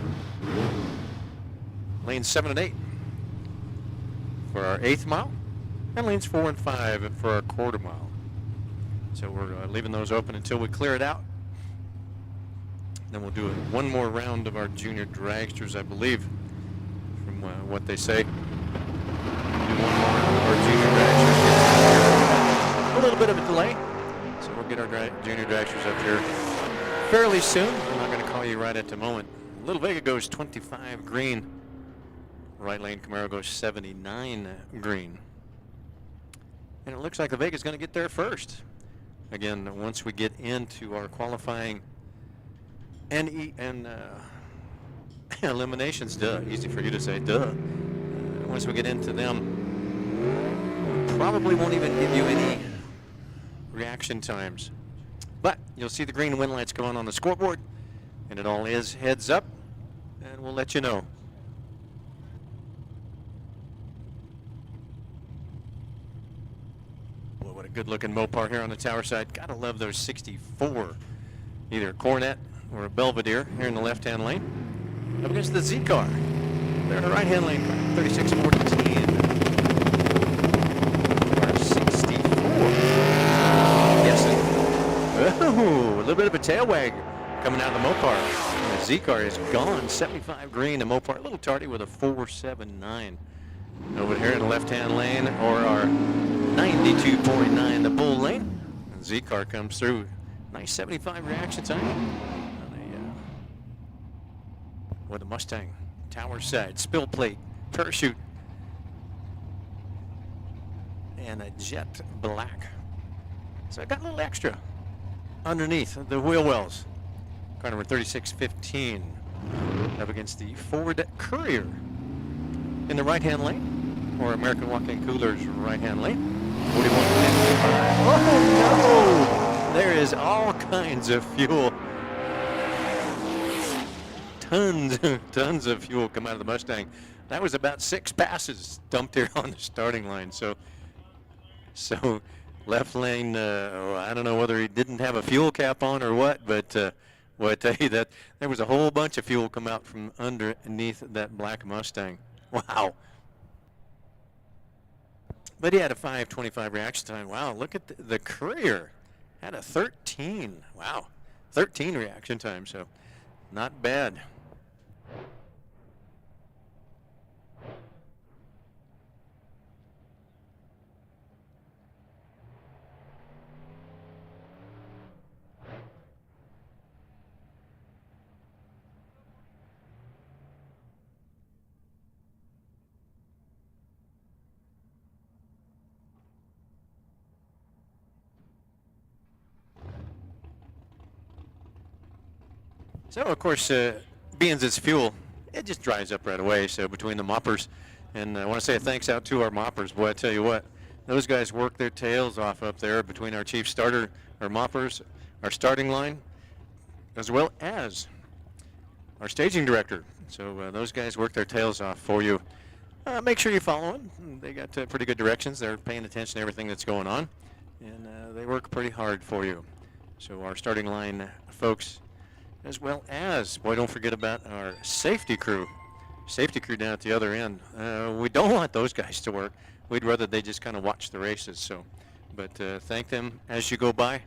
Lanes 7 and 8 for our 8th mile, and lanes 4 and 5 for our quarter mile. So we're leaving those open until we clear it out. Then we'll do one more round of our junior dragsters, I believe, from what they say. Do one more round of our junior dragsters. A little bit of a delay, so we'll get our junior dragsters up here fairly soon. I'm not going to call you right at the moment. Little Vega goes 25 green. Right lane Camaro goes 79 green. And it looks like the Vega's going to get there first. Again, once we get into our qualifying and eliminations, duh, easy for you to say, duh. Once we get into them, probably won't even give you any reaction times. But you'll see the green win lights going on the scoreboard, and it all is heads up, and we'll let you know. Well, what a good-looking Mopar here on the tower side. Gotta love those 64, either a Cornet or a Belvedere here in the left-hand lane. Up against the Z car. They're in the right-hand lane, 36-14. Or 64. Yes. Oh, a little bit of a tail wag coming out of the Mopar. And the Z car is gone, 75 green. The Mopar a little tardy with a 479. Over here in the left-hand lane, or our 92.9, the Bull lane. And Z car comes through. Nice 75 reaction time. With a Mustang, tower side, spill plate, parachute, and a jet black. So I got a little extra underneath the wheel wells. Car number 3615 up against the Ford Courier in the right-hand lane, or American Walk-In Cooler's right-hand lane. 4155. Oh no! There is all kinds of fuel. Tons of fuel come out of the Mustang. That was about 6 passes dumped here on the starting line. So left lane, I don't know whether he didn't have a fuel cap on or what, but well, I tell you that there was a whole bunch of fuel come out from underneath that black Mustang. Wow. But he had a 5:25 reaction time. Wow, look at the Courier. Had a 13. Wow, 13 reaction time, so not bad. So, of course, being it's fuel, it just dries up right away. So between the moppers And I want to say thanks out to our moppers. Boy, I tell you what, those guys work their tails off up there between our chief starter, our moppers, our starting line, as well as our staging director. So those guys work their tails off for you. Make sure you follow them. They got pretty good directions. They're paying attention to everything that's going on, and they work pretty hard for you. So our starting line folks, as well as, boy, don't forget about our safety crew. Safety crew down at the other end. We don't want those guys to work. We'd rather they just kind of watch the races. So, but thank them as you go by.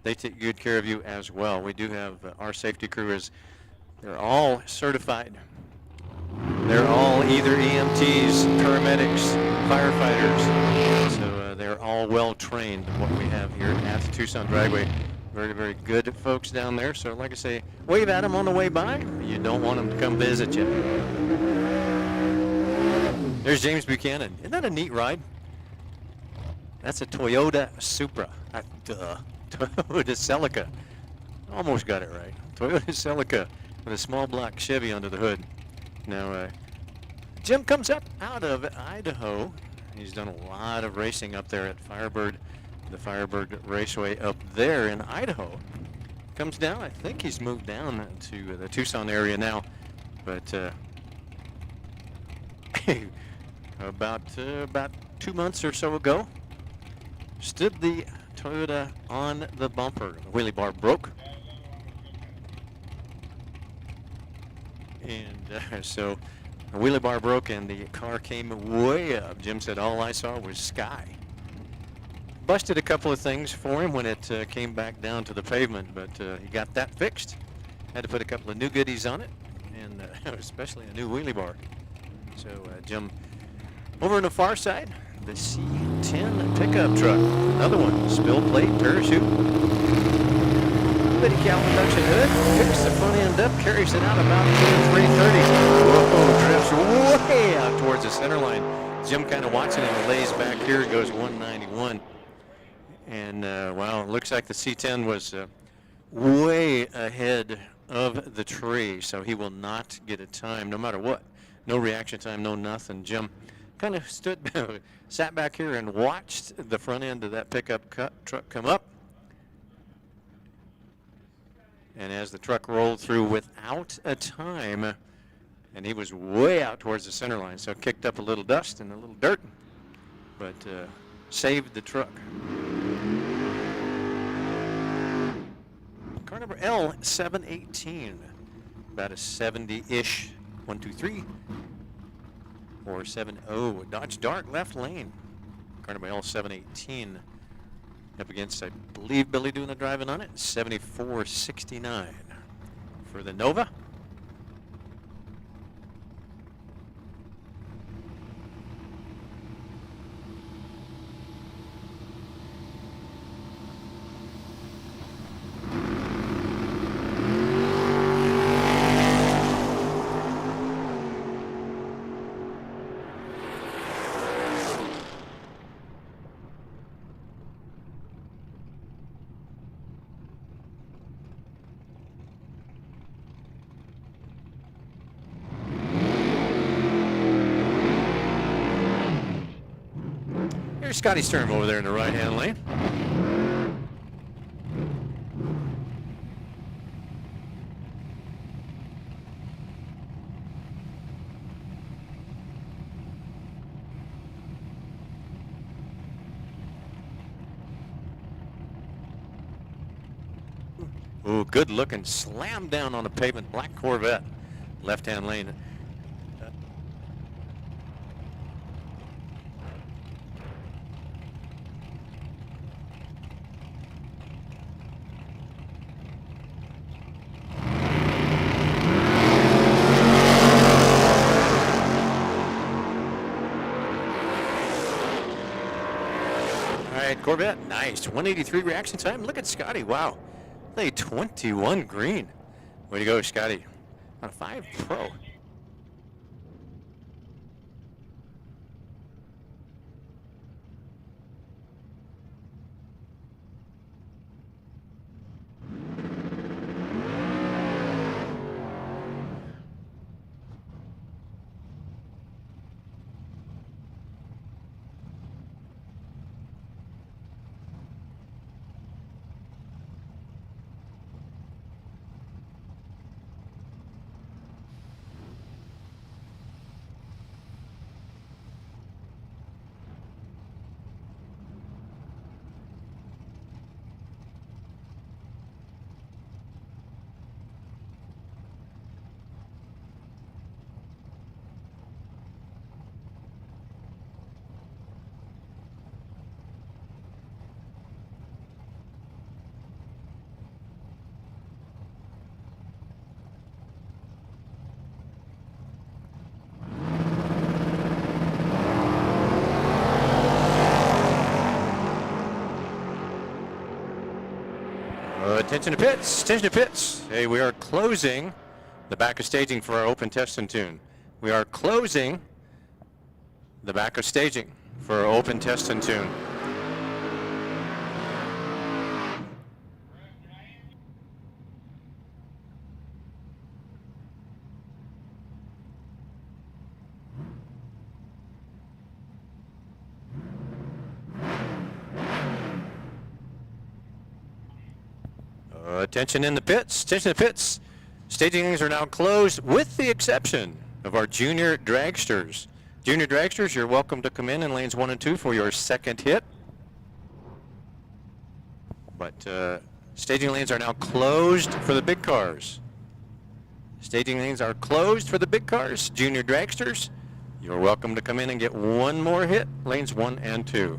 They take good care of you as well. We do have our safety crew they're all certified. They're all either EMTs, paramedics, firefighters. So they're all well trained. What we have here at the Tucson Dragway. Very, very good folks down there. So like I say, wave at them on the way by. You don't want them to come visit you. There's James Buchanan. Isn't that a neat ride? That's a Toyota Supra. Toyota Celica. Almost got it right. Toyota Celica with a small block Chevy under the hood. Now, Jim comes up out of Idaho. He's done a lot of racing up there at Firebird, the Firebird Raceway up there in Idaho. Comes down. I think he's moved down to the Tucson area now, but about 2 months or so ago, stood the Toyota on the bumper. The wheelie bar broke, and so the wheelie bar broke and the car came way up. Jim said all I saw was sky. Busted a couple of things for him when it came back down to the pavement, but he got that fixed. Had to put a couple of new goodies on it, and especially a new wheelie bar. So Jim, over on the far side, the C10 pickup truck. Another one, spill plate, parachute. Bitty cow induction hood, picks the front end up, carries it out about 330. Whoa, drifts way out towards the center line. Jim kind of watching it, lays back here, goes 191. And wow, it looks like the C10 was way ahead of the tree, so he will not get a time no matter what. No reaction time, no nothing. Jim kind of sat back here and watched the front end of that pickup truck come up. And as the truck rolled through without a time, and he was way out towards the center line, so kicked up a little dust and a little dirt, but saved the truck. Car number L718, about a 70-ish, 1, 2, 3, 4, 7, 0, Dodge Dart left lane. Car number L718, up against, I believe, Billy doing the driving on it, 7469 for the Nova. Here's Scotty Sturm over there in the right-hand lane. Ooh, good looking, slam down on the pavement, black Corvette, left-hand lane. Corvette, nice. 183 reaction time. Look at Scotty. Wow. Play 21 green. Way to go, Scotty. On a 5 Pro. Attention to pits, attention to pits. Hey, we are closing the back of staging for our open test and tune. We are closing the back of staging for our open test and tune. Attention in the pits, attention in the pits. Staging lanes are now closed with the exception of our junior dragsters. Junior dragsters, you're welcome to come in lanes 1 and 2 for your second hit. But staging lanes are now closed for the big cars. Staging lanes are closed for the big cars. Junior dragsters, you're welcome to come in and get one more hit, lanes 1 and 2.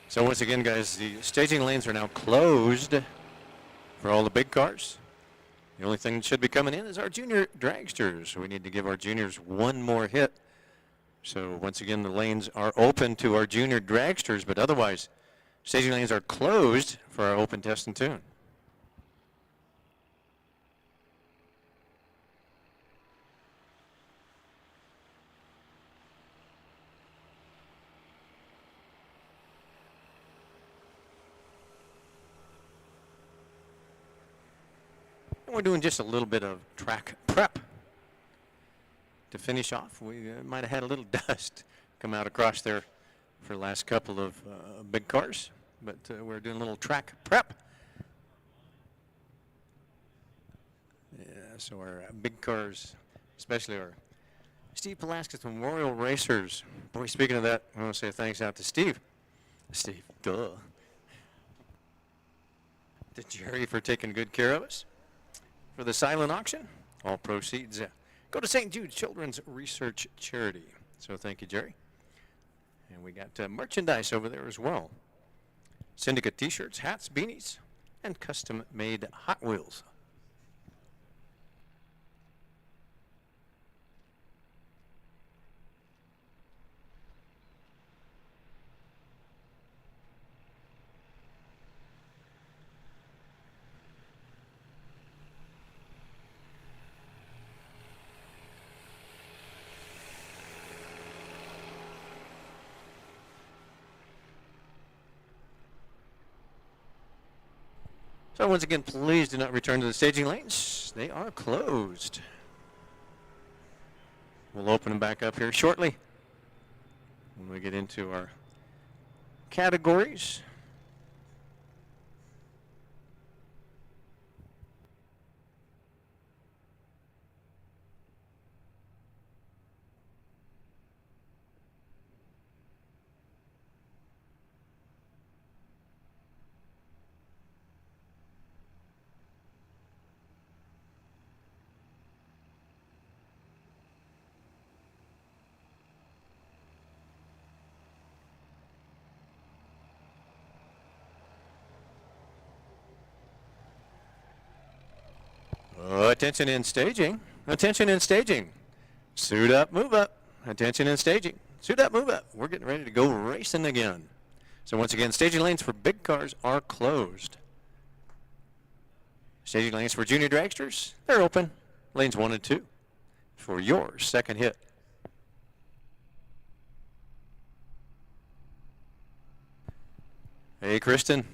So once again, guys, the staging lanes are now closed for all the big cars. The only thing that should be coming in is our junior dragsters. We need to give our juniors one more hit. So once again, the lanes are open to our junior dragsters, but otherwise, staging lanes are closed for our open test and tune. We're doing just a little bit of track prep to finish off. We might have had a little dust come out across there for the last couple of big cars, but we're doing a little track prep. Yeah, so our big cars, especially our Steve Paulauskis Memorial Racers. Boy, speaking of that, I want to say thanks out to Steve. Steve, duh. To Jerry for taking good care of us. For the silent auction, all proceeds go to St. Jude Children's Research Charity. So thank you, Jerry. And we got merchandise over there as well. Syndicate t-shirts, hats, beanies, and custom-made Hot Wheels. So once again, please do not return to the staging lanes. They are closed. We'll open them back up here shortly when we get into our categories. Attention in staging. Attention in staging. Suit up, move up. Attention in staging. Suit up, move up. We're getting ready to go racing again. So once again, staging lanes for big cars are closed. Staging lanes for junior dragsters, they're open. Lanes 1 and 2 for your second hit. Hey, Kristen.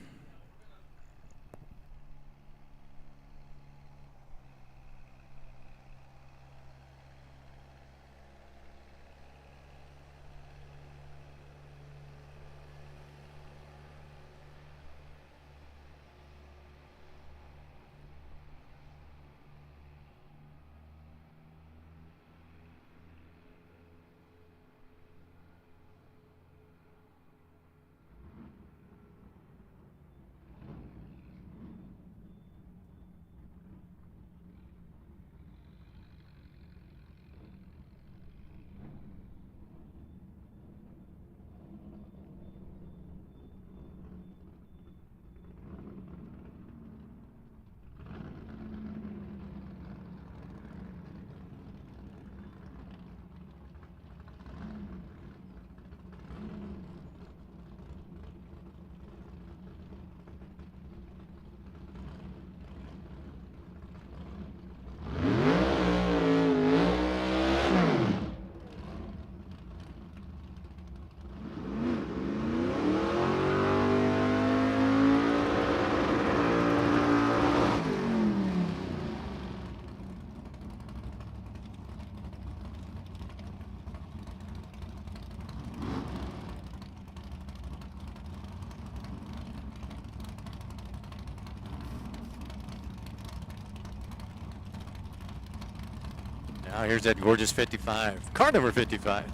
Now here's that gorgeous 55, car number 55.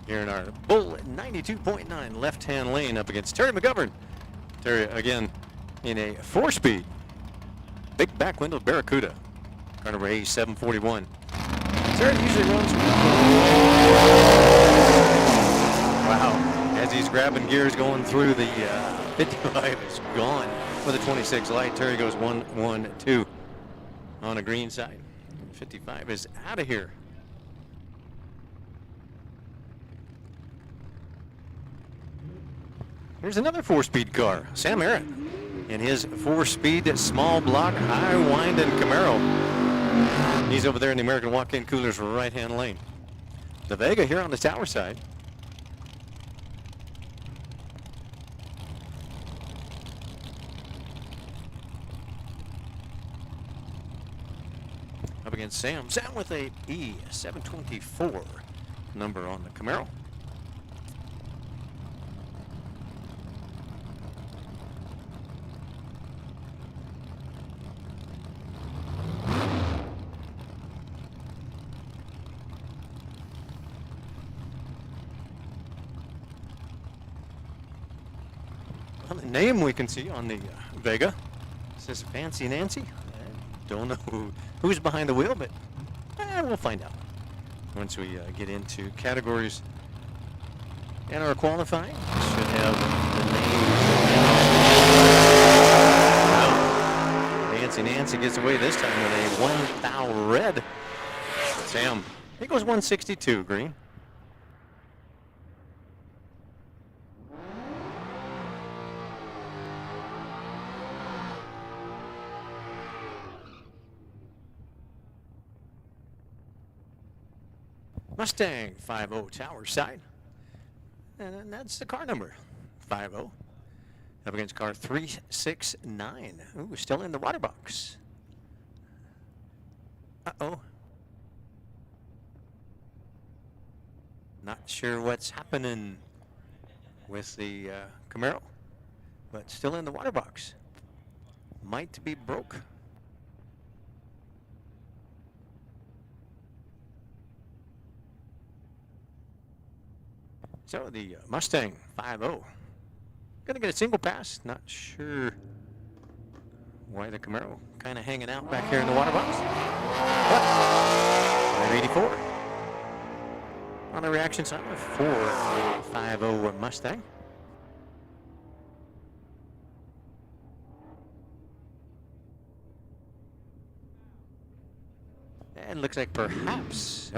Here in our Bull 92.9 left-hand lane up against Terry McGovern. Terry, again, in a 4-speed, big back window Barracuda. Car number A741. Terry usually runs. Wow, as he's grabbing gears going through the 55 is gone with a 26 light. Terry goes 1-1-2 on a green side. 55 is out of here. Here's another 4-speed car, Sam Arrett, in his 4-speed small block high winding Camaro. He's over there in the American walk-in coolers right-hand lane. The Vega here on the tower side. Up against Sam. Sam with a E724 number on the Camaro. name we can see on the Vega. It says Fancy Nancy. I don't know who's behind the wheel, but we'll find out once we get into categories and our qualifying. Should have the names. Fancy Nancy gets away this time with a 1 thou red. Sam, he goes 162 green. Mustang 50 Tower side. And that's the car number, 50. Up against car 369. Ooh, still in the water box. Uh-oh. Not sure what's happening with the Camaro, but still in the water box. Might be broke. So the Mustang 50 gonna get a single pass. Not sure why the Camaro kind of hanging out back here in the water box. But 584 on the reaction side for 50 Mustang. And looks like perhaps,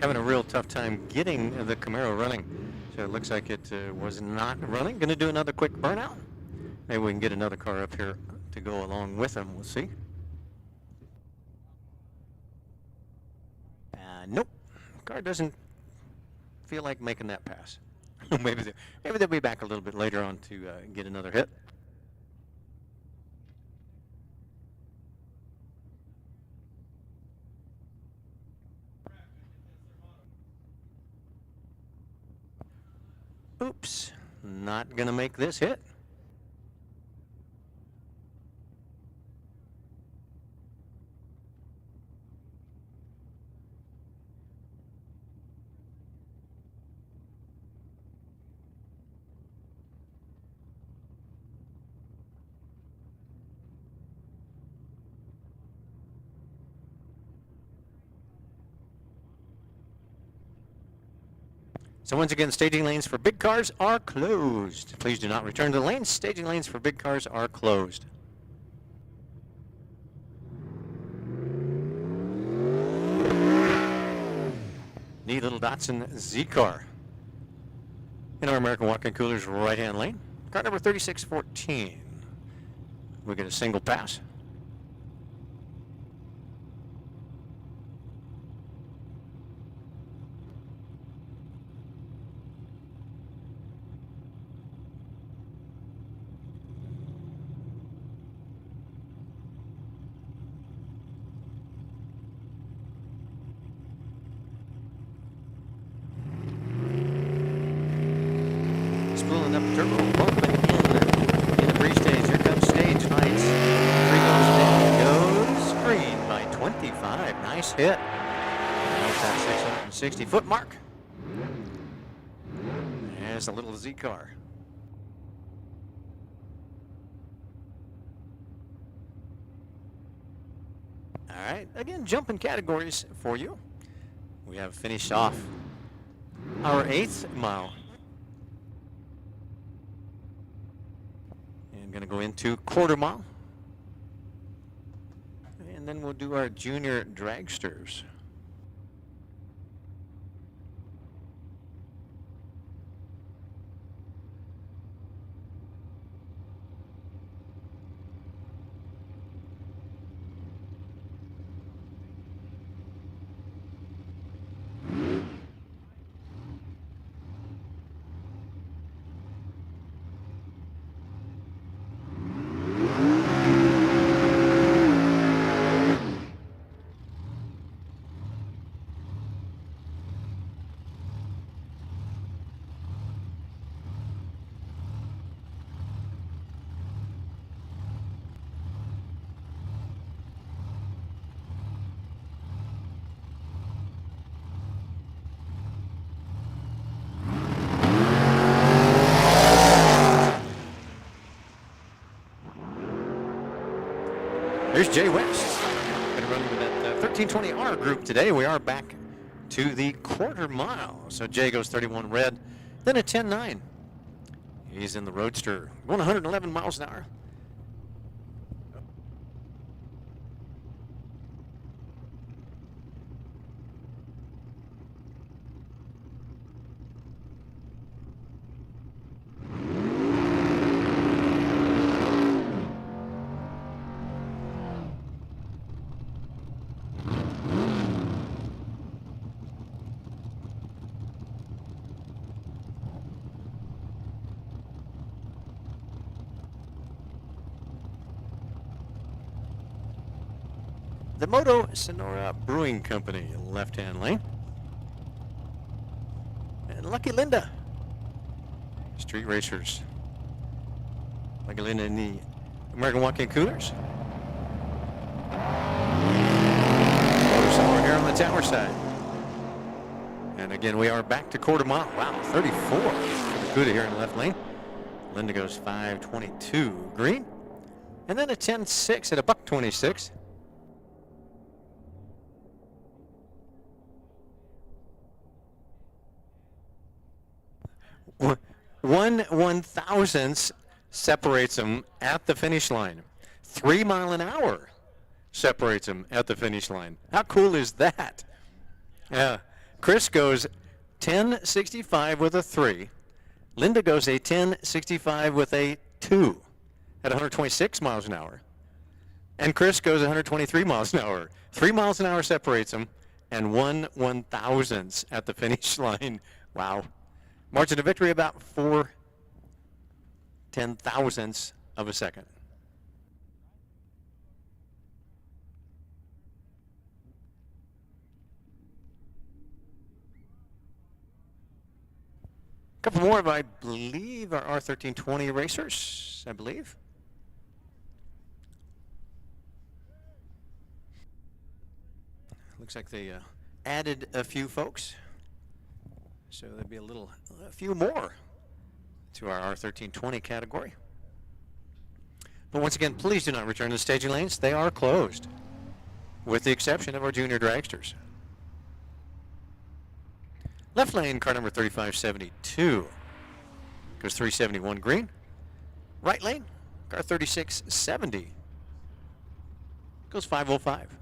having a real tough time getting the Camaro running. So it looks like it was not running. Going to do another quick burnout. Maybe we can get another car up here to go along with him. We'll see. Nope. Car doesn't feel like making that pass. maybe they'll be back a little bit later on to get another hit. Oops, not gonna make this hit. So once again, staging lanes for big cars are closed. Please do not return to the lanes. Staging lanes for big cars are closed. Neat little Datsun Z-Car in our American Walk-In Coolers right-hand lane. Car number 3614. We get a single pass. Spooling up turbo, bumping in the pre-stage. Here comes stage lights. 3 goes down, goes green by 25. Nice hit. That's that 660-foot mark. There's a little Z-Car. All right, again, jumping categories for you. We have finished off our 8th mile. And going to go into quarter mile. And then we'll do our junior dragsters. Jay West. Going to run with that 1320R group today. We are back to the quarter mile. So Jay goes 31 red, then a 10-9. He's in the Roadster, going 111 miles an hour. The Moto Sonora Brewing Company, left-hand lane. And Lucky Linda, street racers. Lucky Linda in the American Walk-In Coolers. Moto Sonora here on the tower side. And again, we are back to quarter mile. Wow, 34 for the Cuda here in the left lane. Linda goes 5:22 green. And then a 10-6 at a $1.26. One 1/1000th separates them at the finish line. 3 mile an hour separates them at the finish line. How cool is that? Chris goes 10.65 with a 3. Linda goes a 10.65 with a 2 at 126 miles an hour. And Chris goes 123 miles an hour. 3 miles an hour separates them, and 1 1/1000th at the finish line. Wow. Margin of victory about 4 10,000ths of a second. A couple more of, I believe, our R1320 racers, I believe. Looks like they added a few folks. So there'll be a few more to our R1320 category. But once again, please do not return to the staging lanes. They are closed, with the exception of our junior dragsters. Left lane, car number 3572, goes 371 green. Right lane, car 3670, goes 505.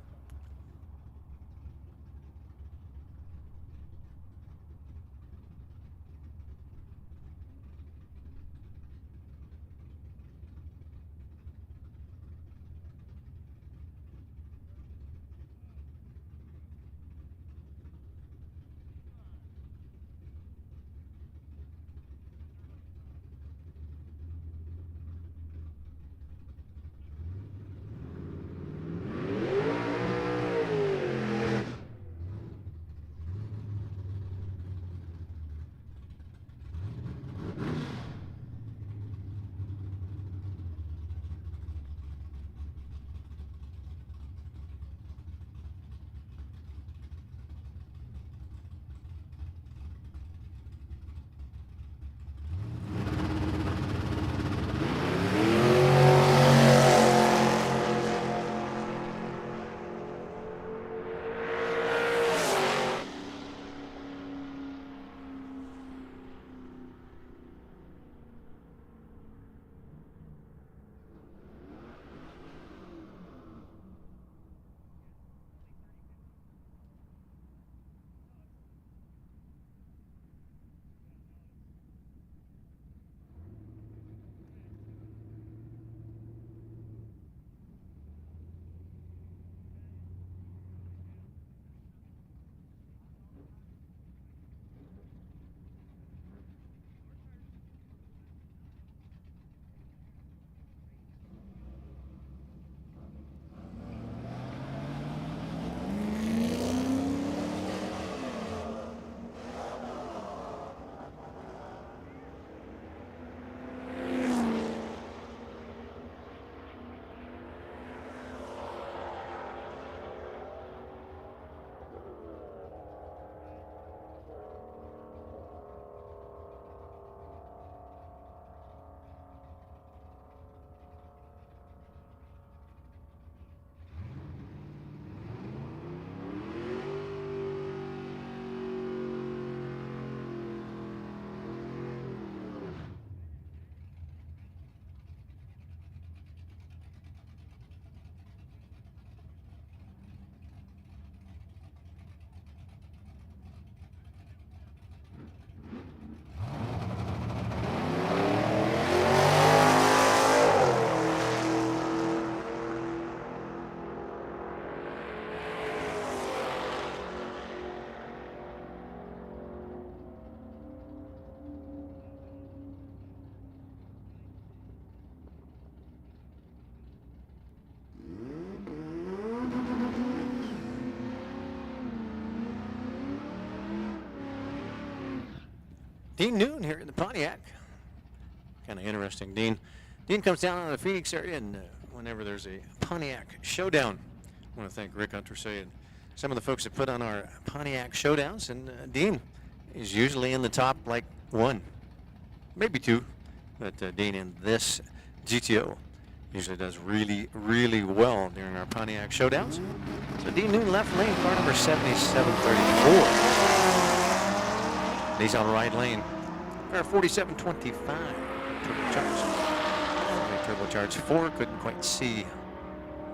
Dean Noon here in the Pontiac. Kind of interesting. Dean comes down on the Phoenix area, and whenever there's a Pontiac showdown, I want to thank Rick Untersey and some of the folks that put on our Pontiac showdowns, and Dean is usually in the top like 1, maybe 2, but Dean in this GTO usually does really, really well during our Pontiac showdowns. So Dean Noon left lane, car number 7734. He's on right lane, car 4725, turbocharged. Turbocharged 4, couldn't quite see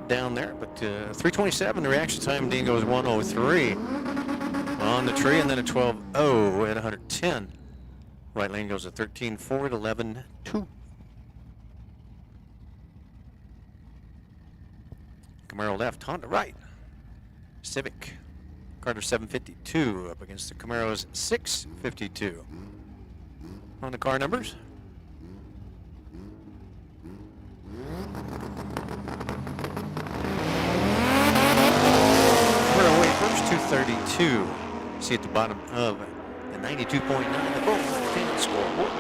down there, but 327 the reaction time. Dean goes 103 on the tree, and then a 12.0 at 110. Right lane goes a 13.4 at 11.2. Camaro left, Honda right. Civic, Carter 752 up against the Camaro's 652. On the car numbers. Camaro away first, 232. See at the bottom of the 92.9, the full left-hand scoreboard.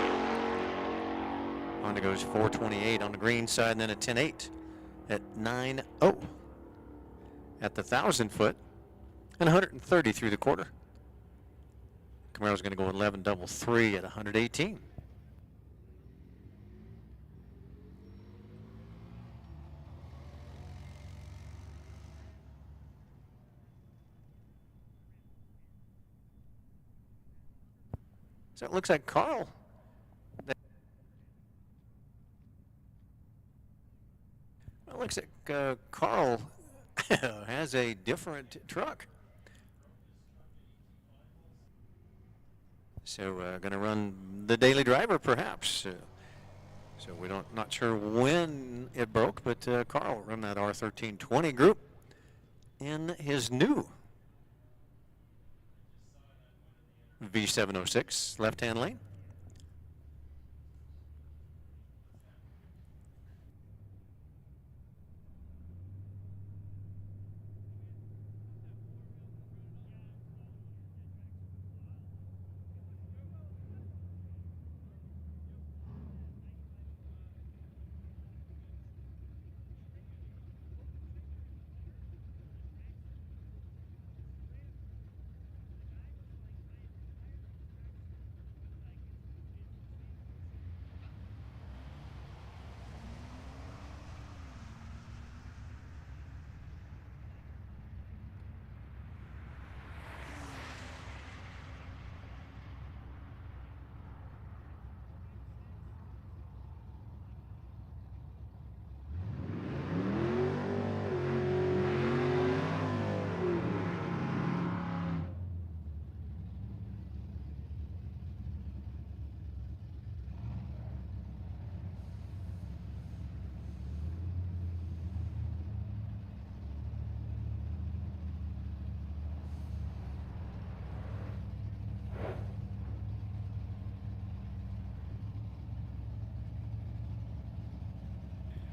Honda goes 428 on the green side, and then a 10.8 at 9.0. At the 1,000 foot, and 130 through the quarter. Camaro's going to go 11.33 at 118. So it looks like Carl. It looks like Carl has a different truck. So going to run the daily driver perhaps. So we not sure when it broke, but Carl run that R1320 group in his new V706 left-hand lane.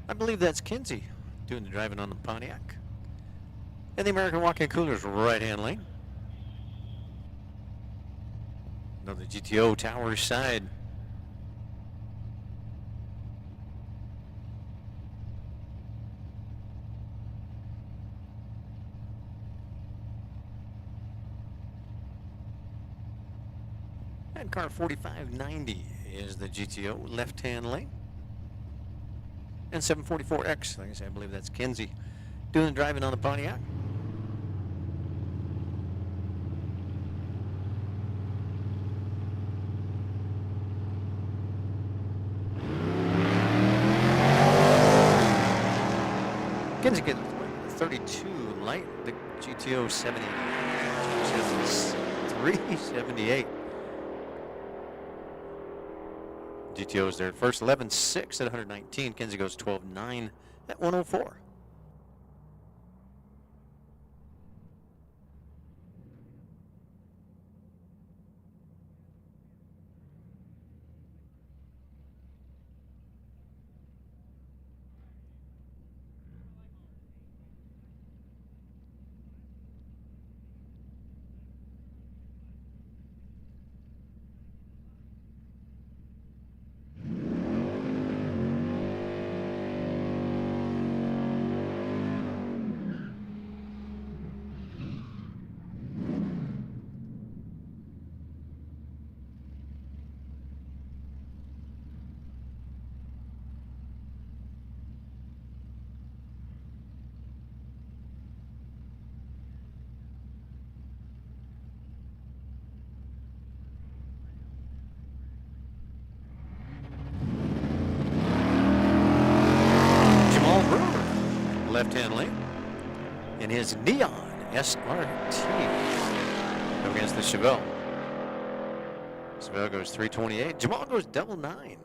I believe that's Kinsey doing the driving on the Pontiac. And the American Walk-In Cooler's right-hand lane. Another GTO tower side. And car 4590 is the GTO left-hand lane. And 744X, like I said, I believe that's Kinsey doing the driving on the Pontiac. Kinsey gets 32 light, the GTO 378. GTO's there first, 11.6 at 119. Kinsey goes 12.9 at 104. in his Neon SRT against the Chevelle. Chevelle goes 328. Jamal goes double 9.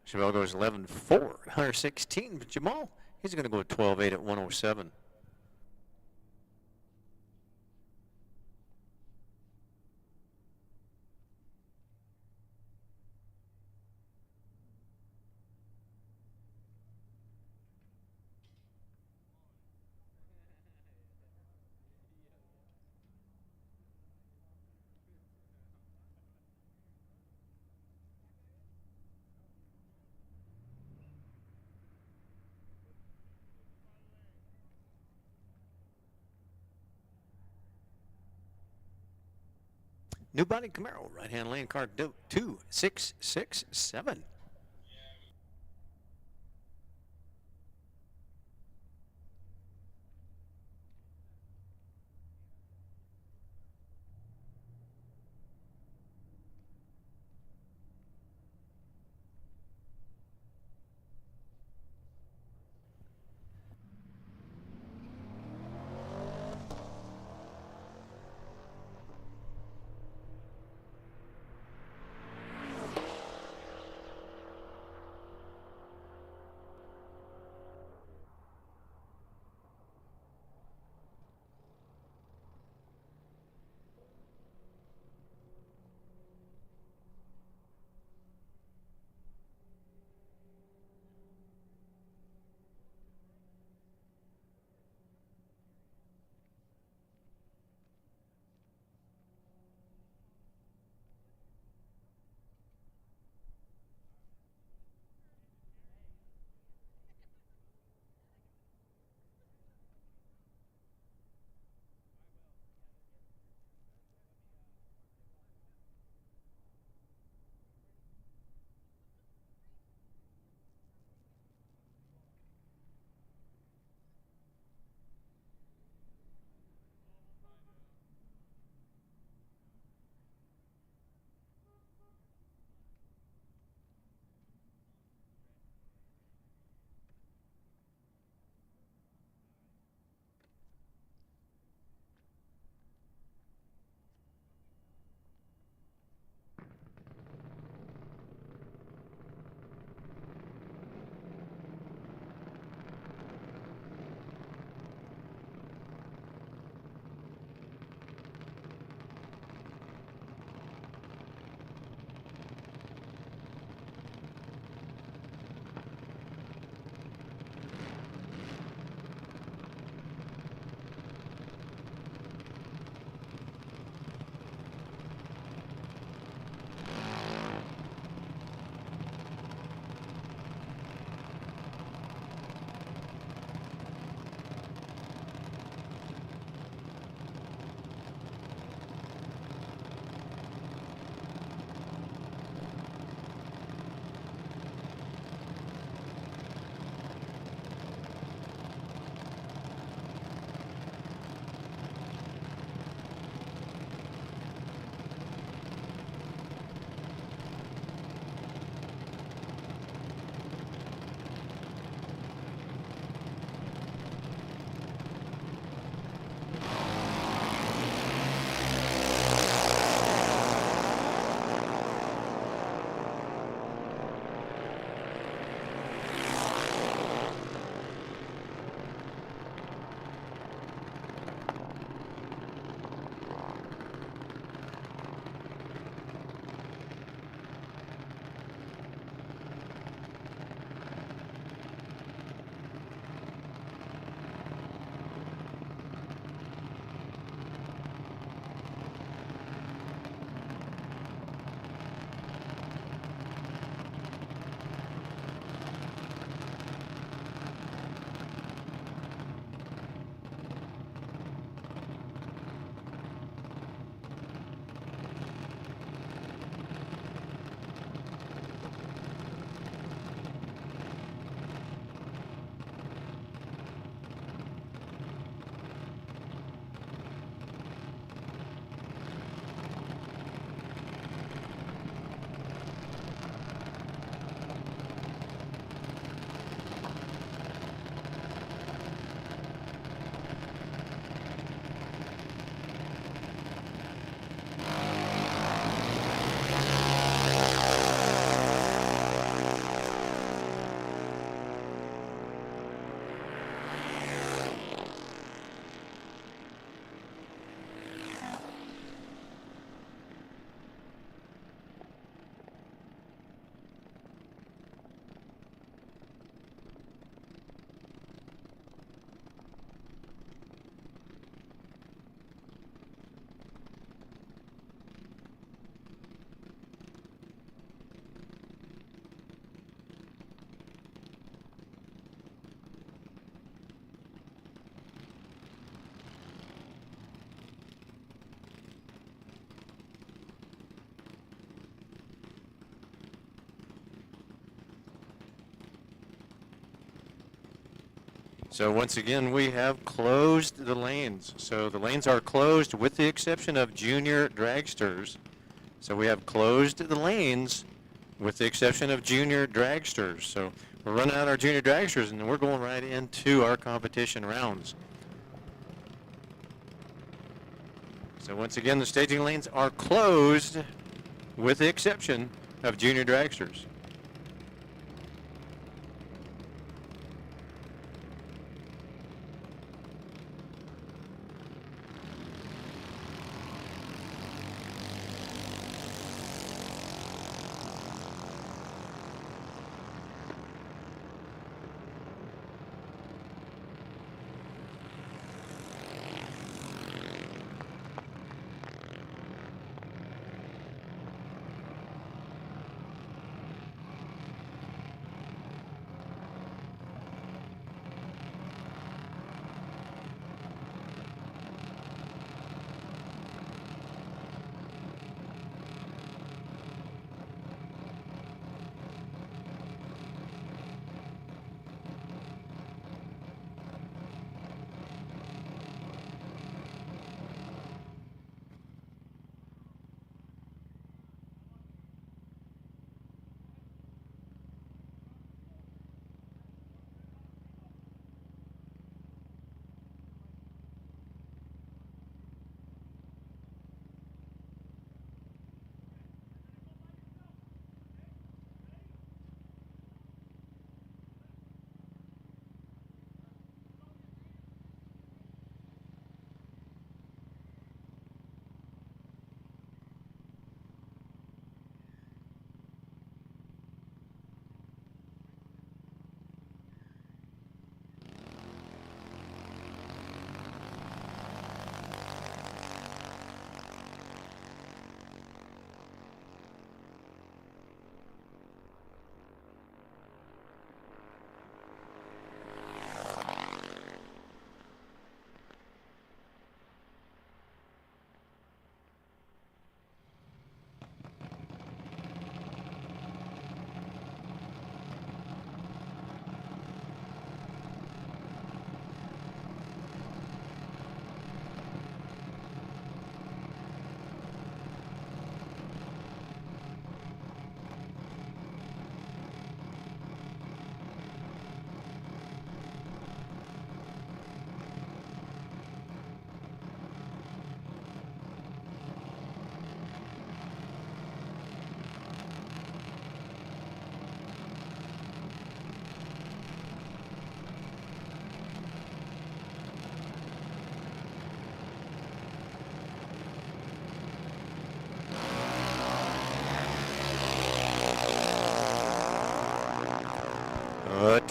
Chevelle goes 11.4 at 116, but Jamal, he's going to go 12.8 at 107. New body Camaro, right-hand lane car 2667. So once again, we have closed the lanes. So the lanes are closed with the exception of junior dragsters. So we have closed the lanes with the exception of junior dragsters. So we're running out our junior dragsters, and we're going right into our competition rounds. So once again, the staging lanes are closed with the exception of junior dragsters.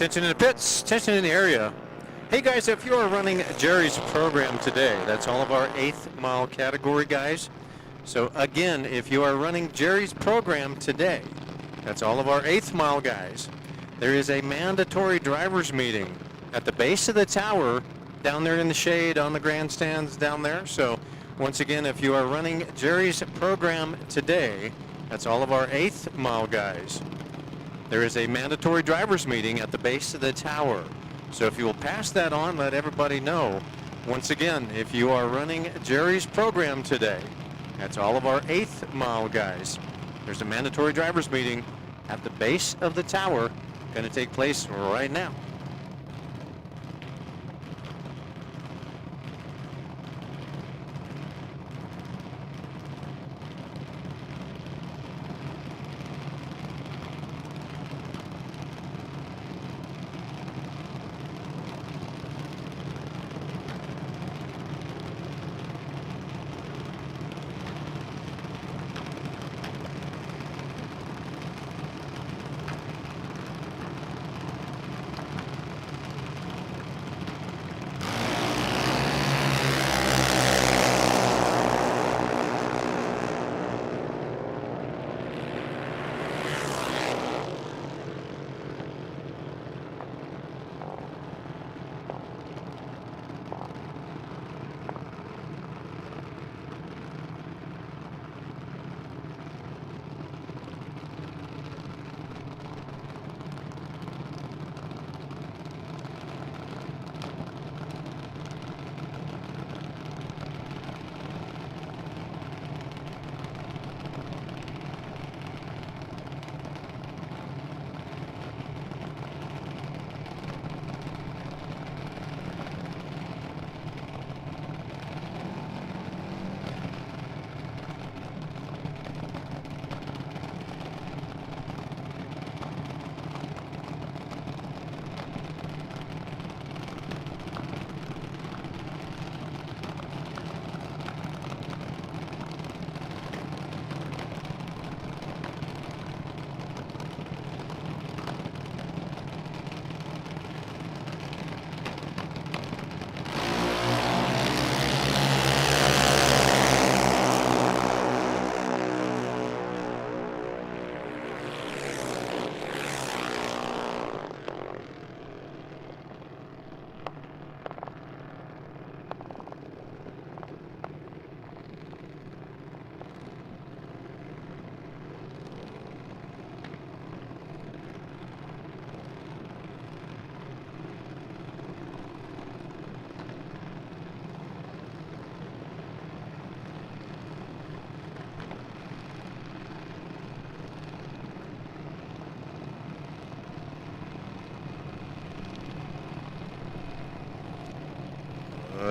Attention in the pits, attention in the area. Hey guys, if you are running Jerry's program today, that's all of our 8th mile category guys. So again, if you are running Jerry's program today, that's all of our 8th mile guys, there is a mandatory driver's meeting at the base of the tower down there in the shade on the grandstands down there. So once again, if you are running Jerry's program today, that's all of our 8th mile guys. There is a mandatory driver's meeting at the base of the tower. So if you will pass that on, let everybody know. Once again, if you are running Jerry's program today, that's all of our 8th mile guys. There's a mandatory driver's meeting at the base of the tower, going to take place right now.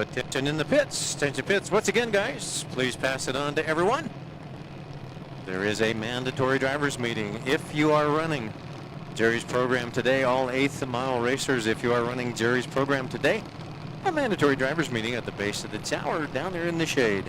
Attention in the pits. Attention pits. Once again, guys, please pass it on to everyone. There is a mandatory drivers meeting. If you are running Jerry's program today, all 8th mile racers, if you are running Jerry's program today, a mandatory drivers meeting at the base of the tower down there in the shade.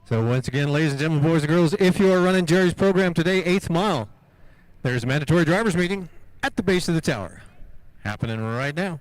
So once again, ladies and gentlemen, boys and girls, if you are running Jerry's program today, 8th mile, there's a mandatory drivers meeting at the base of the tower, happening right now.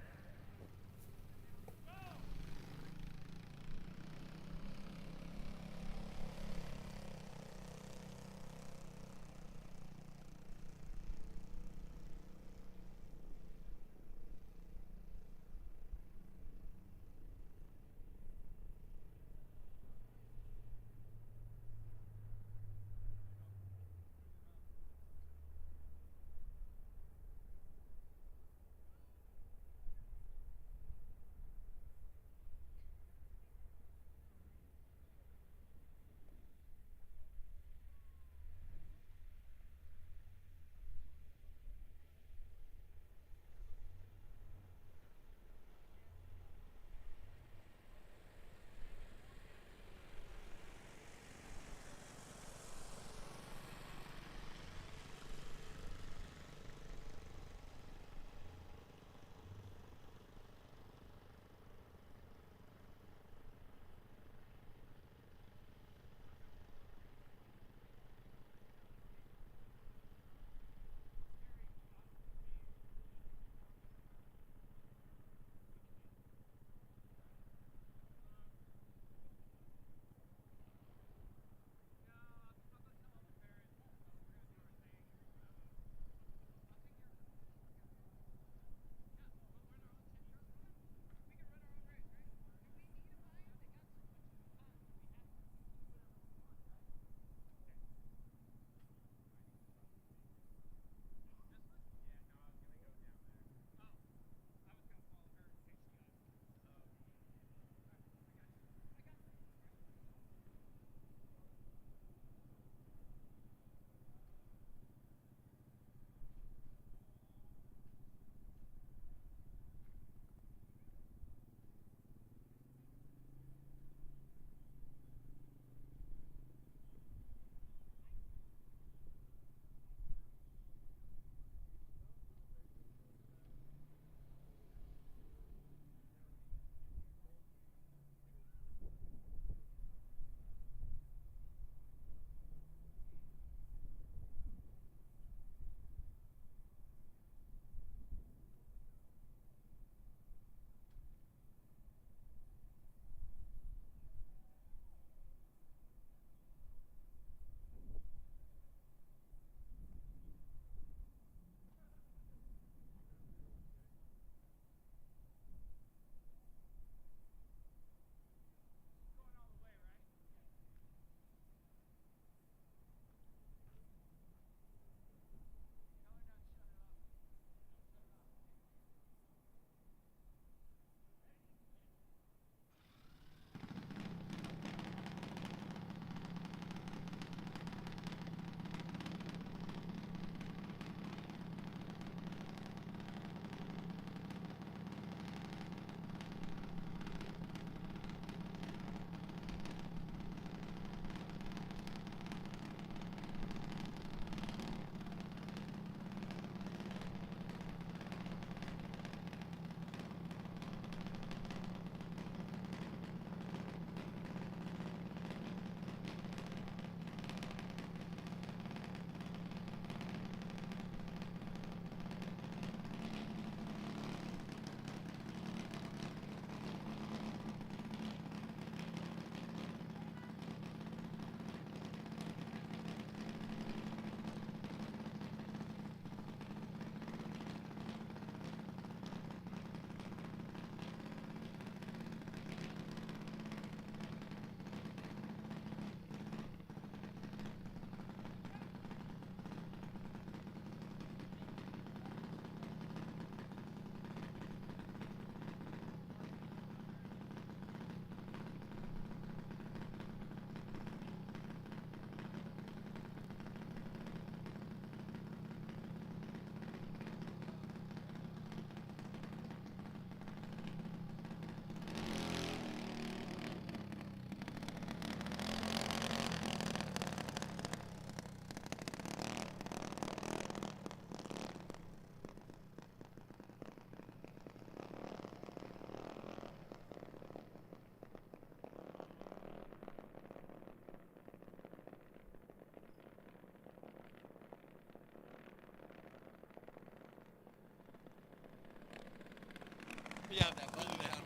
Yeah, that button down.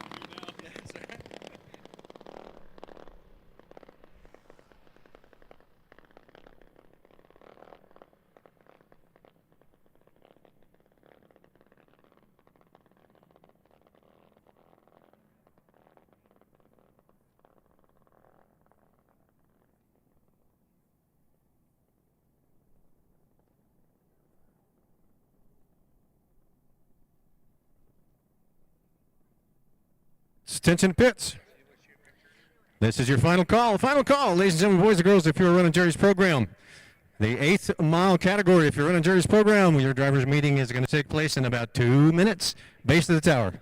That's right. Attention pits. This is your final call. Final call, ladies and gentlemen, boys and girls, if you're running Jerry's program. The 8th mile category, if you're running Jerry's program, your driver's meeting is going to take place in about 2 minutes. Base of the tower.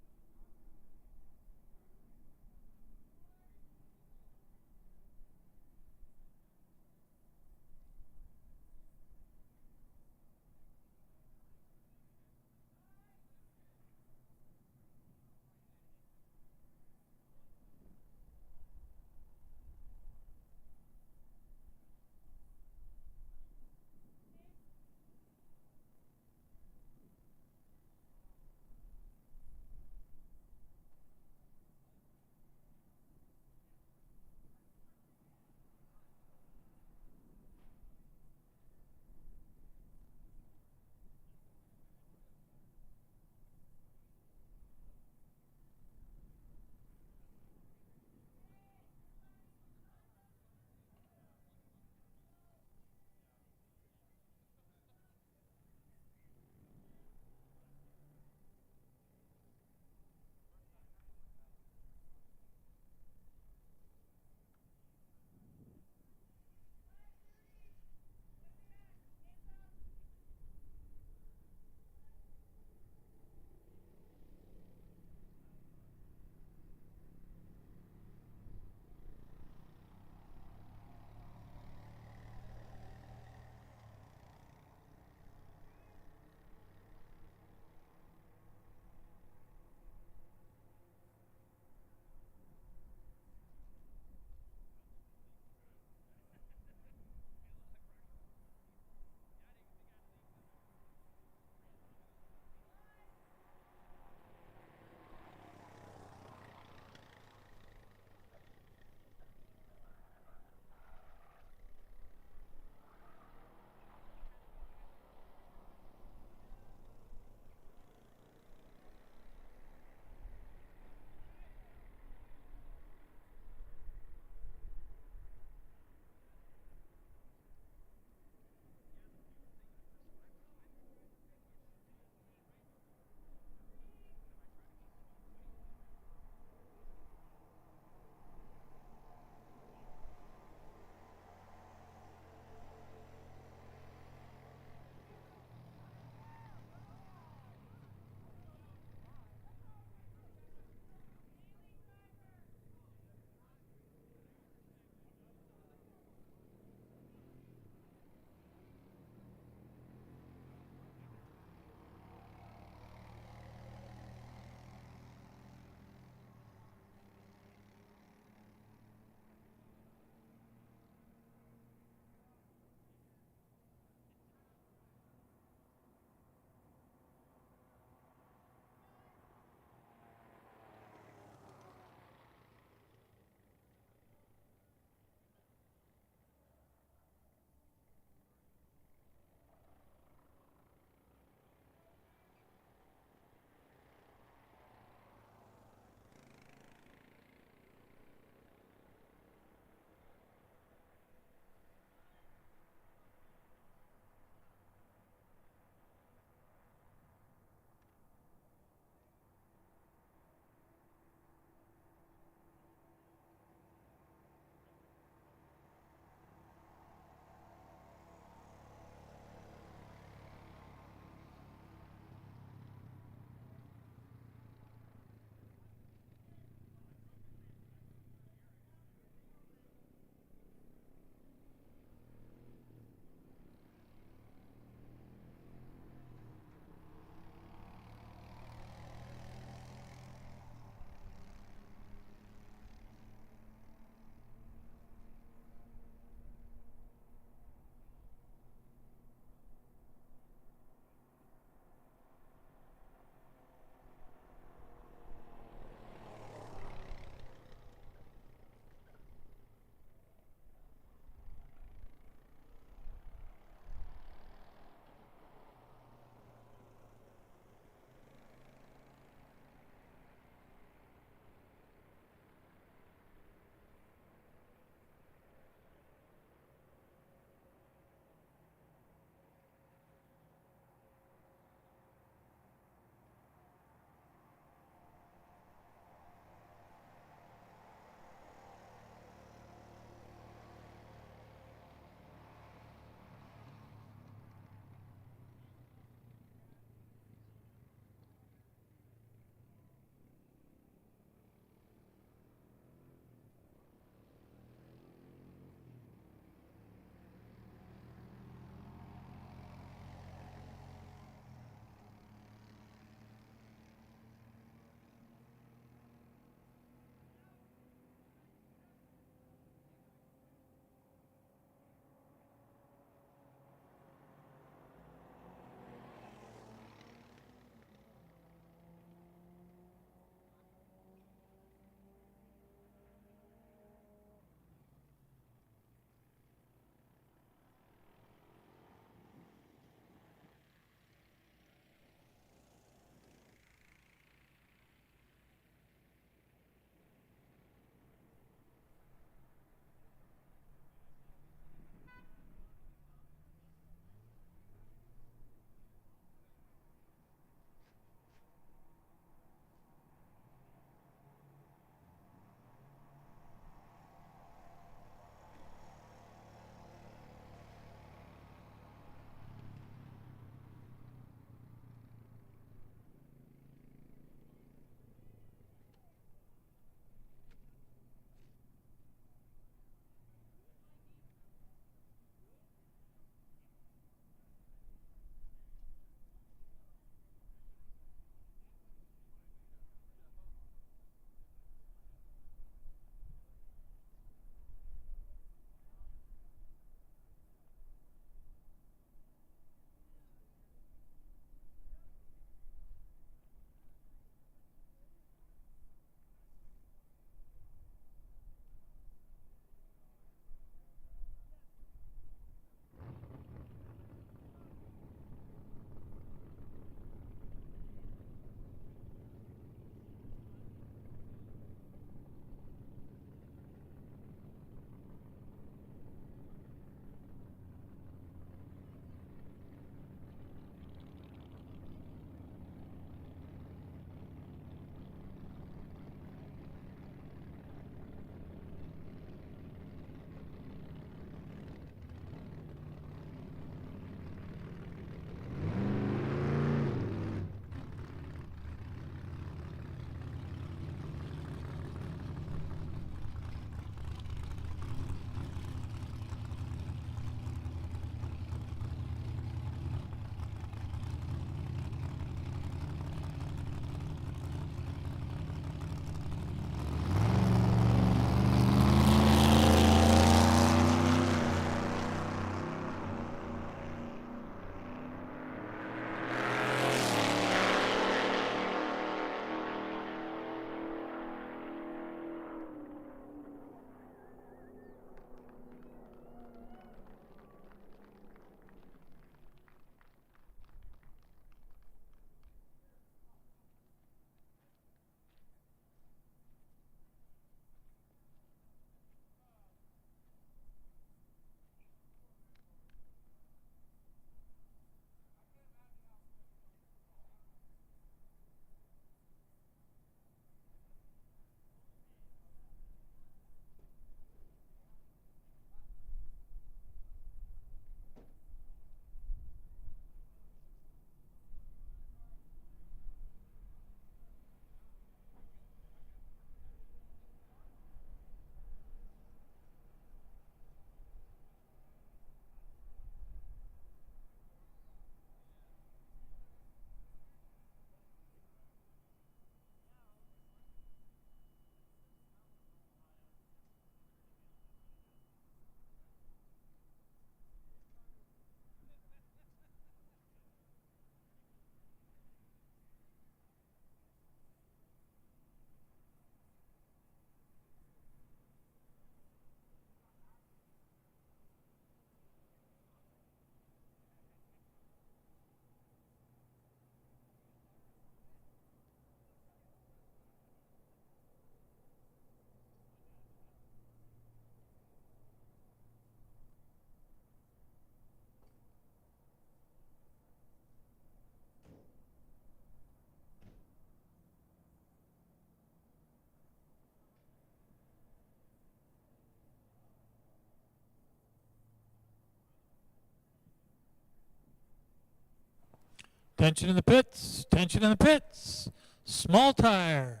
Tension in the pits. Tension in the pits. Small tire.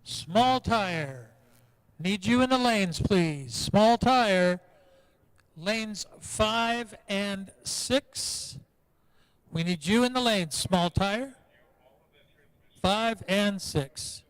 Small tire. Need you in the lanes, please. Small tire. Lanes 5 and 6. We need you in the lanes. Small tire. 5 and 6.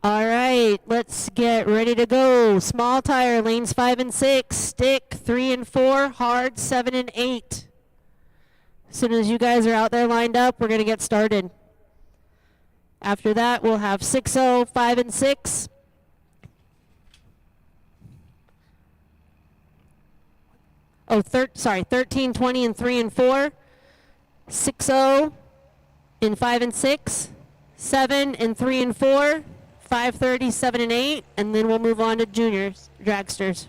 All right, let's get ready to go. Small tire, lanes 5 and 6, stick 3 and 4, hard 7 and 8. As soon as you guys are out there lined up, we're going to get started. After that, we'll have 6-0, 5 and 6. Oh, 13, 20 and 3 and 4. 6-0 in 5 and 6. 7 and 3 and 4. 5:30, 7 and 8, and then we'll move on to juniors, dragsters.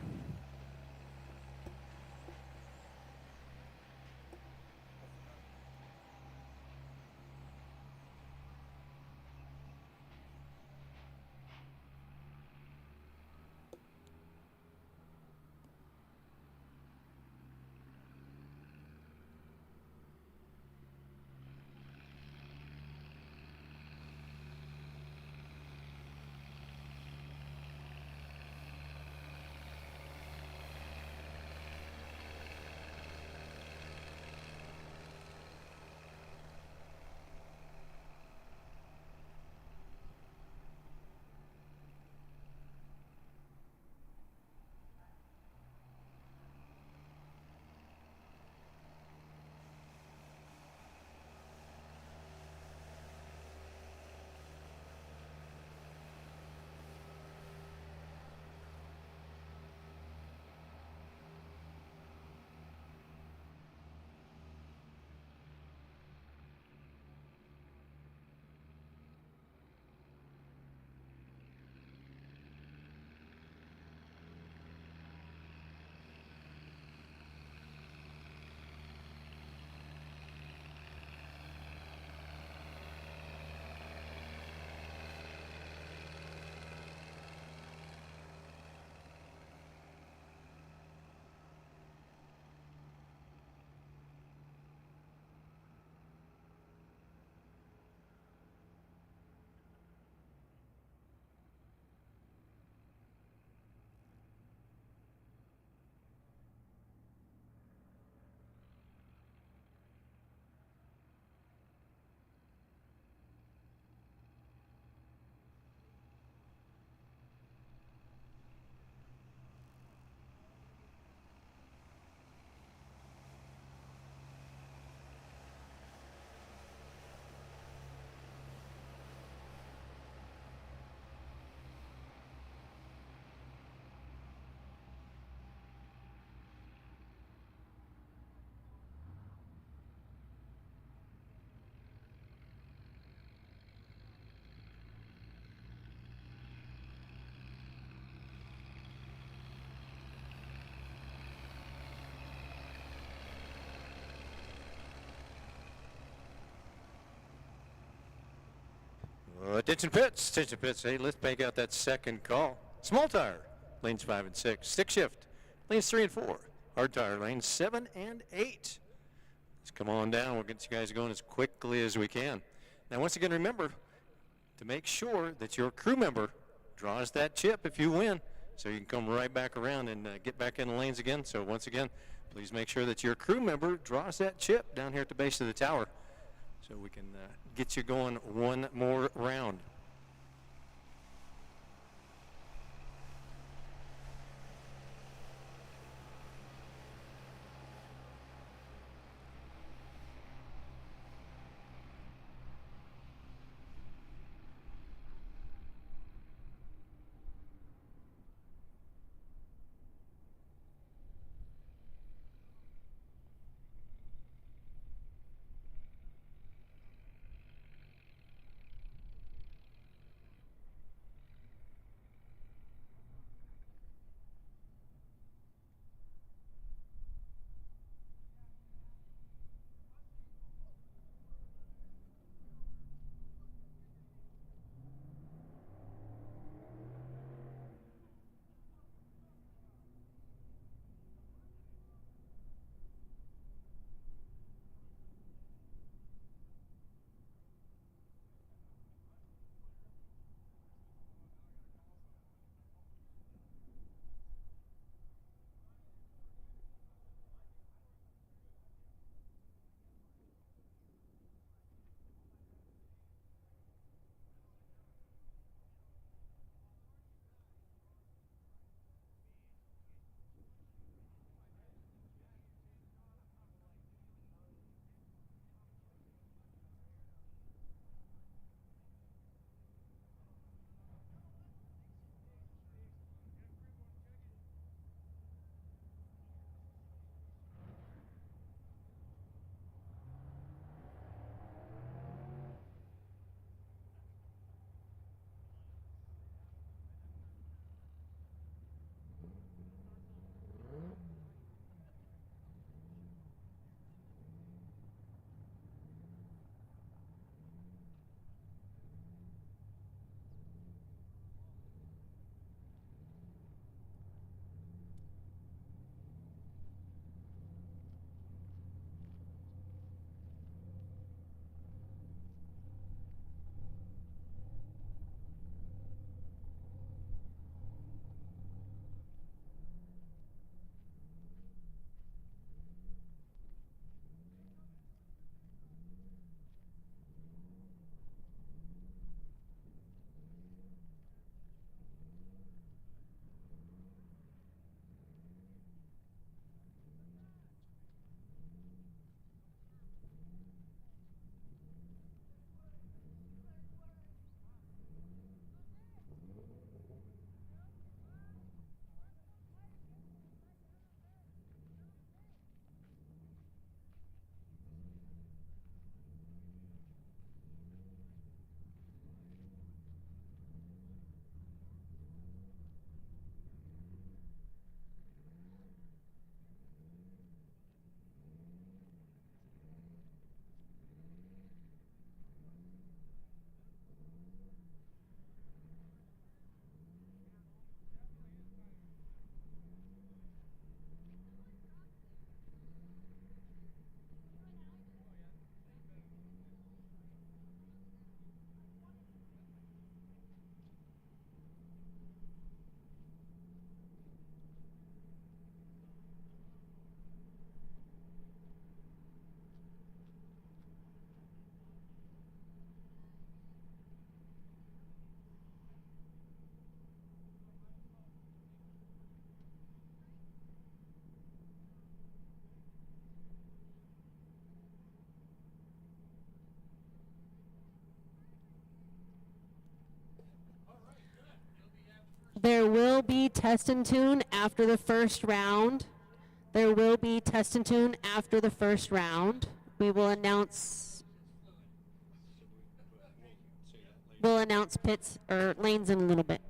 Attention pits, attention pits. Hey, let's make out that second call. Small tire, lanes 5 and 6. Stick shift, lanes 3 and 4. Hard tire, lanes 7 and 8. Let's come on down. We'll get you guys going as quickly as we can. Now, once again, remember to make sure that your crew member draws that chip if you win, so you can come right back around and get back in the lanes again. So once again, please make sure that your crew member draws that chip down here at the base of the tower, so we can get you going one more round. There will be test and tune after the first round. There will be test and tune after the first round. We will announce pits or lanes in a little bit.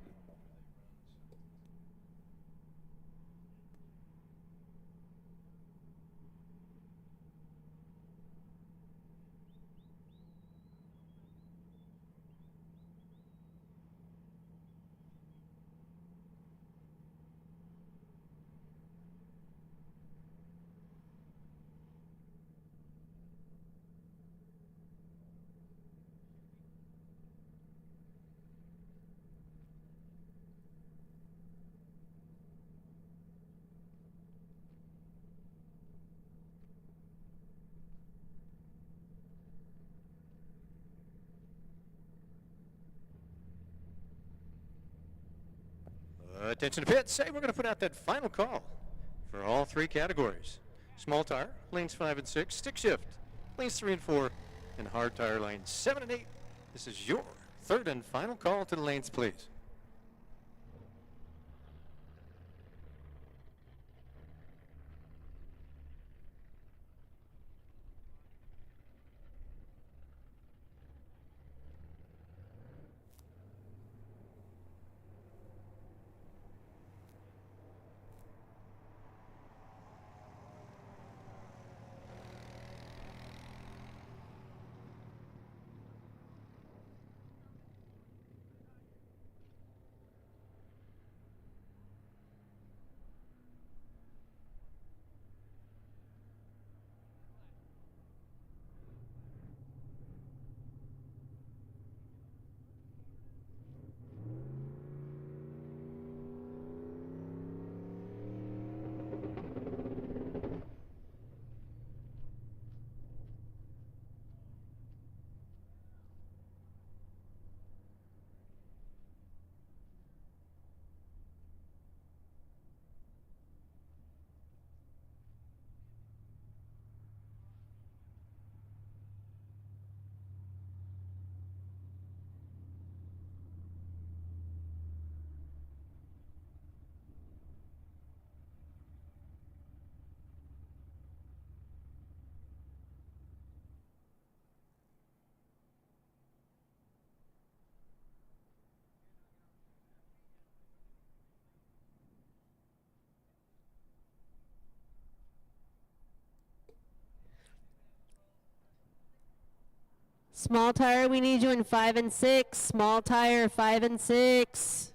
Attention to pits. Hey, we're going to put out that final call for all 3 categories. Small tire, lanes 5 and 6. Stick shift, lanes 3 and 4. And hard tire, lanes 7 and 8. This is your 3rd and final call to the lanes, please. Small tire, we need you in 5 and 6. Small tire, 5 and 6.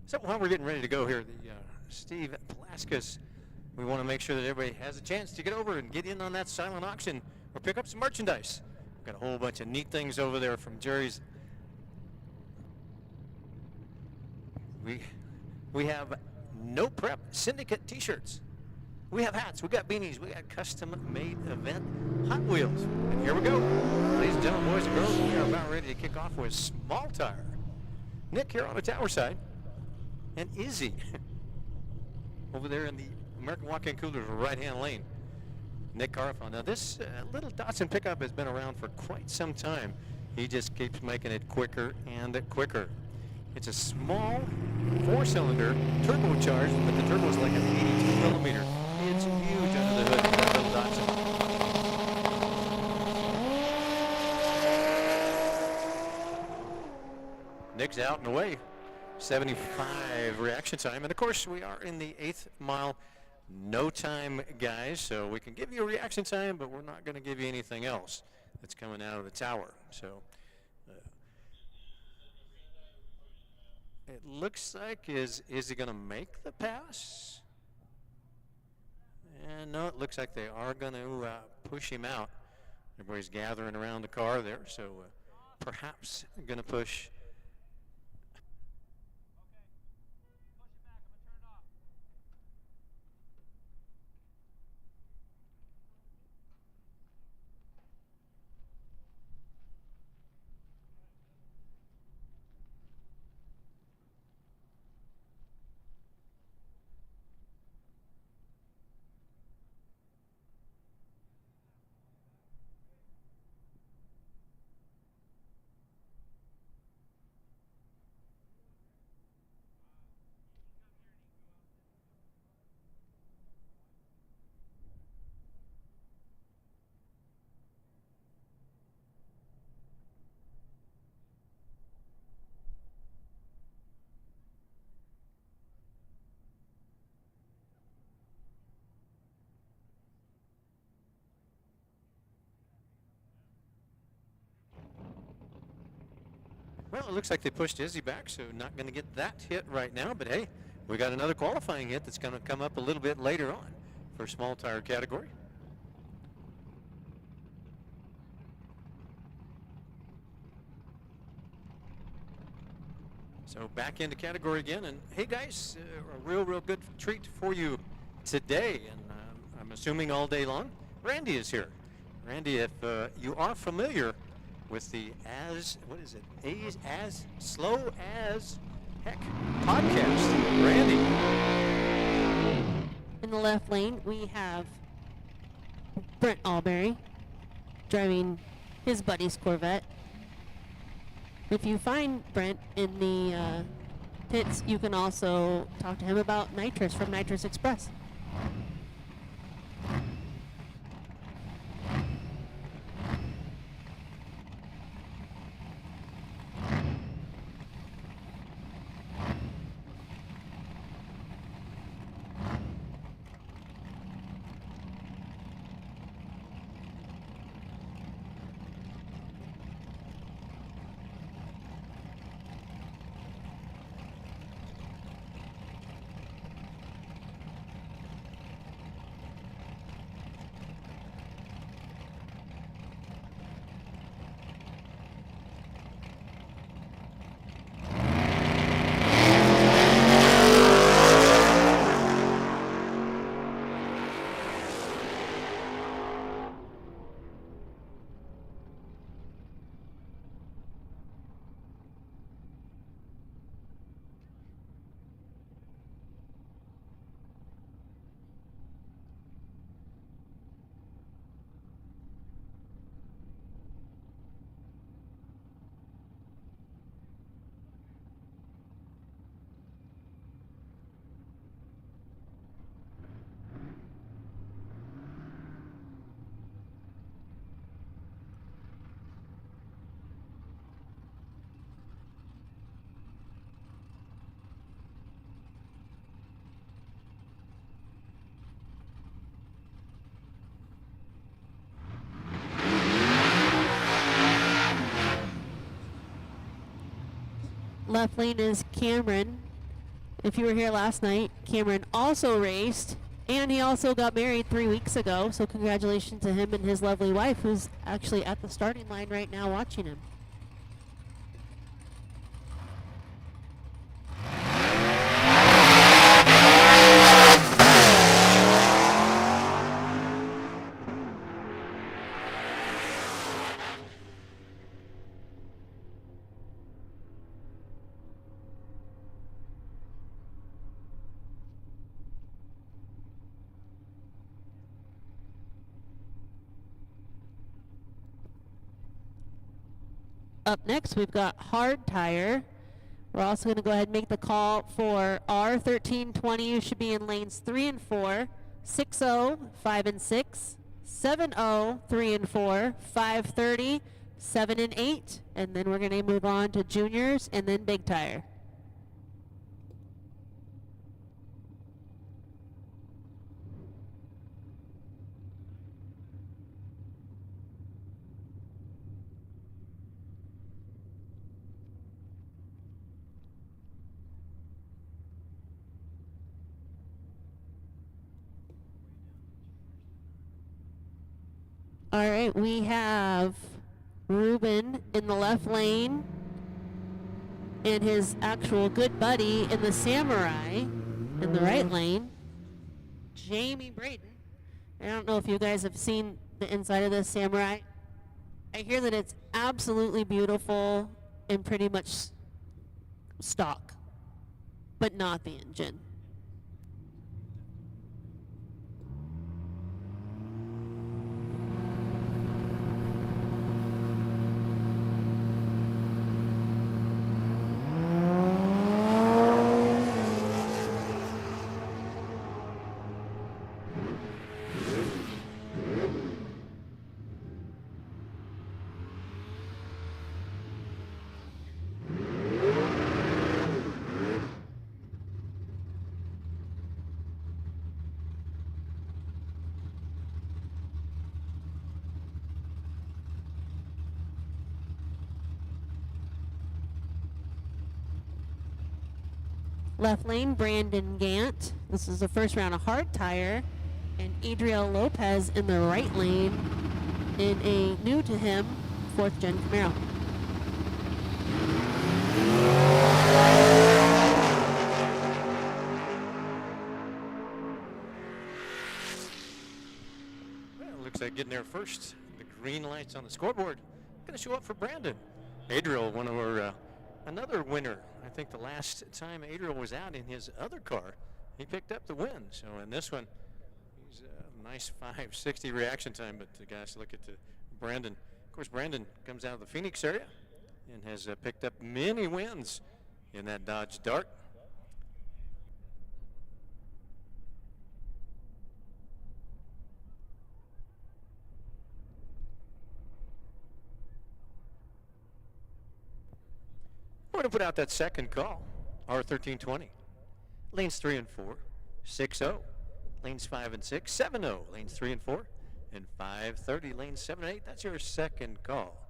So while we're getting ready to go here, the Steve Paulauskis, we want to make sure that everybody has a chance to get over and get in on that silent auction or pick up some merchandise. We've got a whole bunch of neat things over there from Jerry's. We have No Prep Syndicate t-shirts. We have hats, we got beanies, we got custom-made event Hot Wheels. And here we go. Ladies and gentlemen, boys and girls, we are about ready to kick off with Small Tire. Nick here on the tower side, and Izzy over there in the American Walk-In Coolers right-hand lane. Nick Carfon. Now this little Datsun pickup has been around for quite some time. He just keeps making it quicker and quicker. It's a small 4-cylinder turbocharged, but the turbo is like an 82 millimeter. It's huge under the hood of that little Datsun. Nick's out and away. 75 reaction time. And of course, we are in the 8th mile. No time, guys, so we can give you a reaction time, but we're not going to give you anything else that's coming out of the tower. So it looks like, is he going to make the pass? And no, it looks like they are going to push him out. Everybody's gathering around the car there, so perhaps going to push. Well, it looks like they pushed Izzy back, so not going to get that hit right now. But hey, we got another qualifying hit that's going to come up a little bit later on for small tire category. So back into category again. And hey, guys, a real good treat for you today. And I'm assuming all day long, Randy is here. Randy, if you are familiar with the as slow as heck podcast, Randy. In the left lane, we have Brent Alberry driving his buddy's Corvette. If you find Brent in the pits, you can also talk to him about Nitrous from Nitrous Express. Left lane is Cameron If you were here last night, Cameron also raced, and he also got married 3 weeks ago, so congratulations to him and his lovely wife, who's actually at the starting line right now watching him. Up next, we've got hard tire. We're also going to go ahead and make the call for R1320, who should be in lanes 3 and 4, 6-0, 5 and 6, 7-0, 3 and 4, 530, 7 and 8, and then we're going to move on to juniors and then big tire. All right, we have Ruben in the left lane and his actual good buddy in the Samurai in the right lane, Jamie Braden. I don't know if you guys have seen the inside of this Samurai. I hear that it's absolutely beautiful and pretty much stock, but not the engine. Left lane, Brandon Gant. This is the first round of hard tire. And Adriel Lopez in the right lane in a new to him 4th gen Camaro. Well, looks like getting there first. The green lights on the scoreboard. Going to show up for Brandon. Adriel, one of our another winner. I think the last time Adriel was out in his other car, he picked up the win. So in this one, he's a nice 560 reaction time. But guys, look at Brandon. Of course, Brandon comes out of the Phoenix area and has picked up many wins in that Dodge Dart. We're going to put out that second call, R1320. Lanes 3 and 4, 6-0. Lanes 5 and 6, 7-0. Lanes 3 and 4, and 530. Lanes 7 and 8. That's your second call.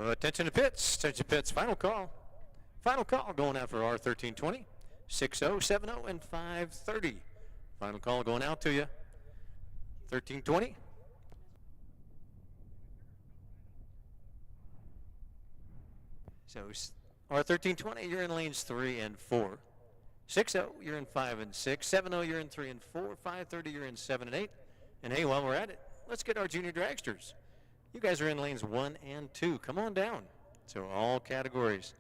Attention to pits. Attention pits. Final call. Final call going out for R1320. 6-0, 7-0, and 530. Final call going out to you. 1320. So R1320, you're in lanes 3 and 4. 6-0, you're in 5 and 6. 7-0, you're in 3 and 4. 5-30, you're in 7 and 8. And hey, while we're at it, let's get our junior dragsters. You guys are in lanes 1 and 2. Come on down. So all categories.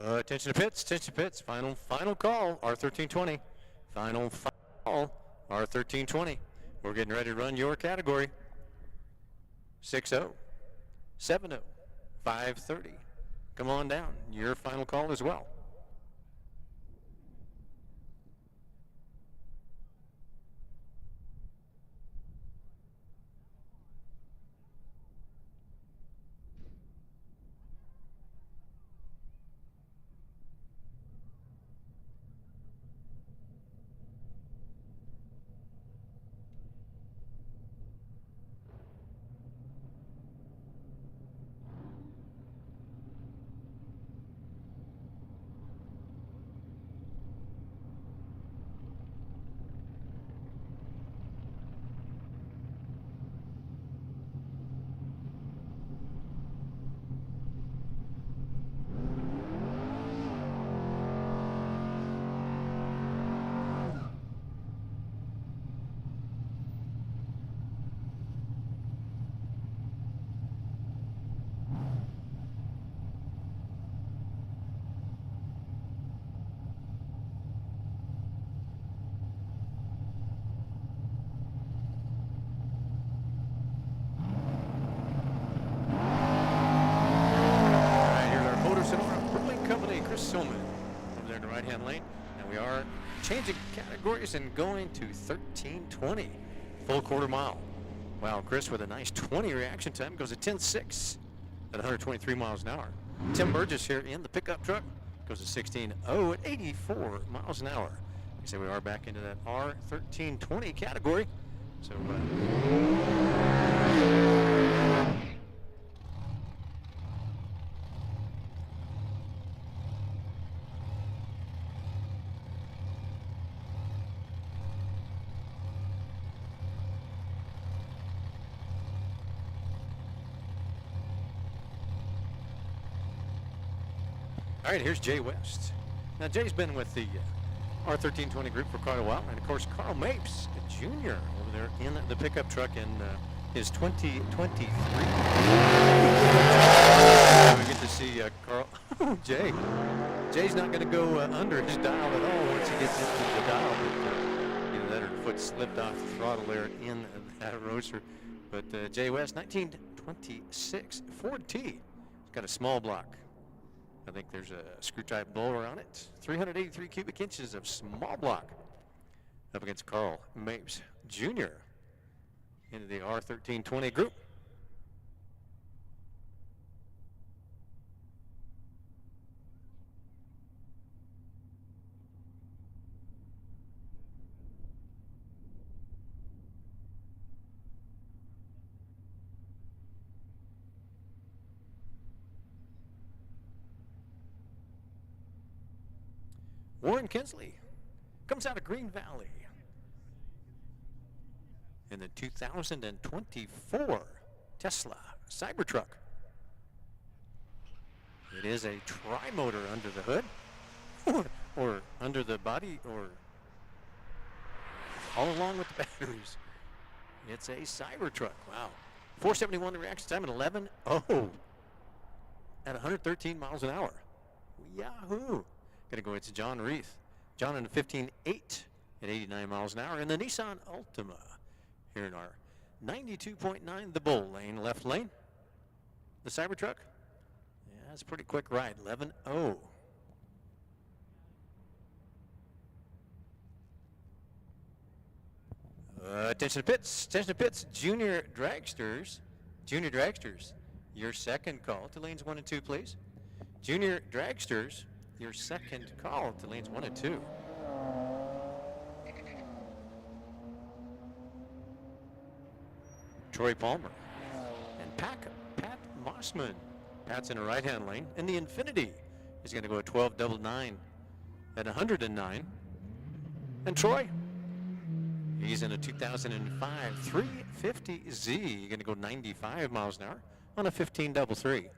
Attention to pits, attention to pits. Final call, R1320. Final call, R1320. We're getting ready to run your category. 6-0, 7-0, 5-30. Come on down. Your final call as well. Musselman over there in the right-hand lane. And we are changing categories and going to 13:20, full quarter mile. Wow, Chris with a nice 20 reaction time goes at 10:06 at 123 miles an hour. Tim Burgess here in the pickup truck goes to 16:0 at 84 miles an hour. Like I said, we are back into that R1320 category. So all right, here's Jay West. Now, Jay's been with the R1320 group for quite a while. And, of course, Carl Mapes, Jr. over there in the pickup truck in his 2023. We get to see Carl. Jay. Jay's not going to go under his dial at all once he gets into the dial. But, either that or the foot slipped off the throttle there in that roadster. But Jay West, 1926 Ford T. He's got a small block. I think there's a screw-type blower on it. 383 cubic inches of small block up against Carl Mapes Jr. into the R1320 group. Warren Kinsley comes out of Green Valley in the 2024 Tesla Cybertruck. It is a tri-motor under the hood, or under the body, or all along with the batteries. It's a Cybertruck. Wow. 471 the reaction time at 11:0 at 113 miles an hour. Yahoo! Gonna go into John Reith. John in a 15.8 at 89 miles an hour. And the Nissan Altima here in our 92.9, the Bull lane, left lane. The Cybertruck. Yeah, it's a pretty quick ride. 11:0. Attention to pits. Attention to pits. Junior dragsters. Junior dragsters. Your second call to lanes 1 and 2, please. Junior dragsters. Your second call to lanes 1 and 2. Troy Palmer and Pat Mossman. Pat's in a right-hand lane, and the Infinity is going to go at 12.99 at 109. And Troy, he's in a 2005 350Z, going to go 95 miles an hour on a 15.33.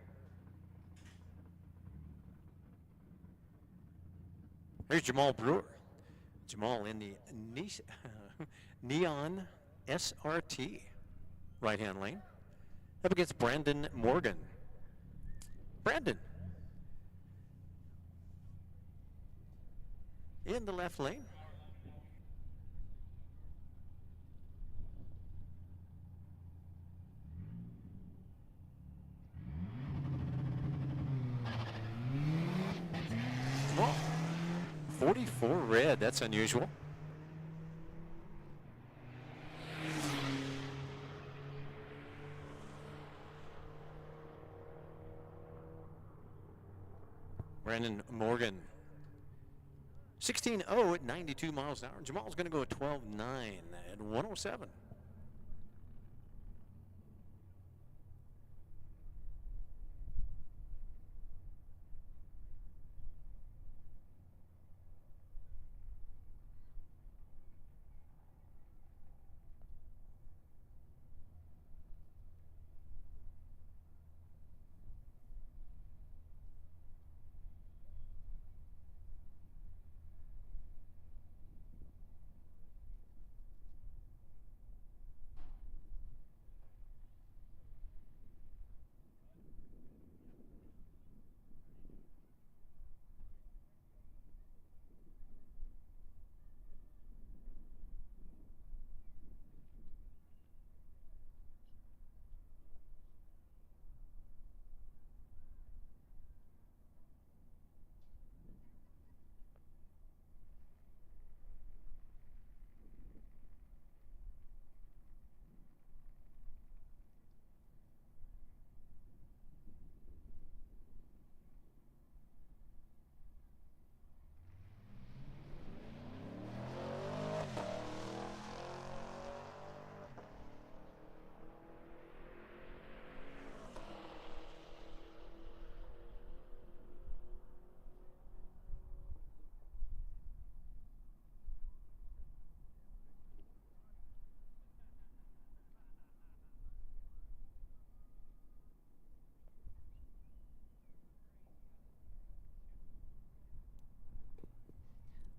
Here's Jamal Brewer. Jamal in the Neon SRT right-hand lane up against Brandon Morgan. Brandon in the left lane. Jamal. 44 red, that's unusual. Brandon Morgan. 16.0 at 92 miles an hour. Jamal's going to go at 12.9 at 107.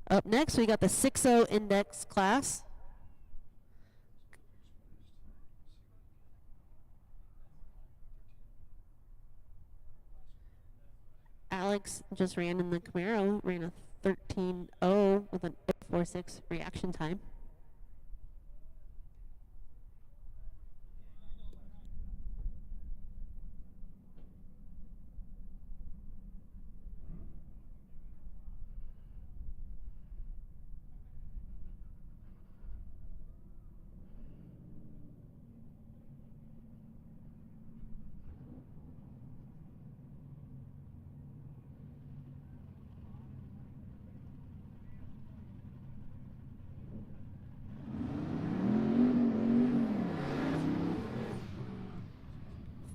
Up next, we got the 6-0 index class. Alex just ran in the Camaro, ran a 13.0 with an 0.46 reaction time.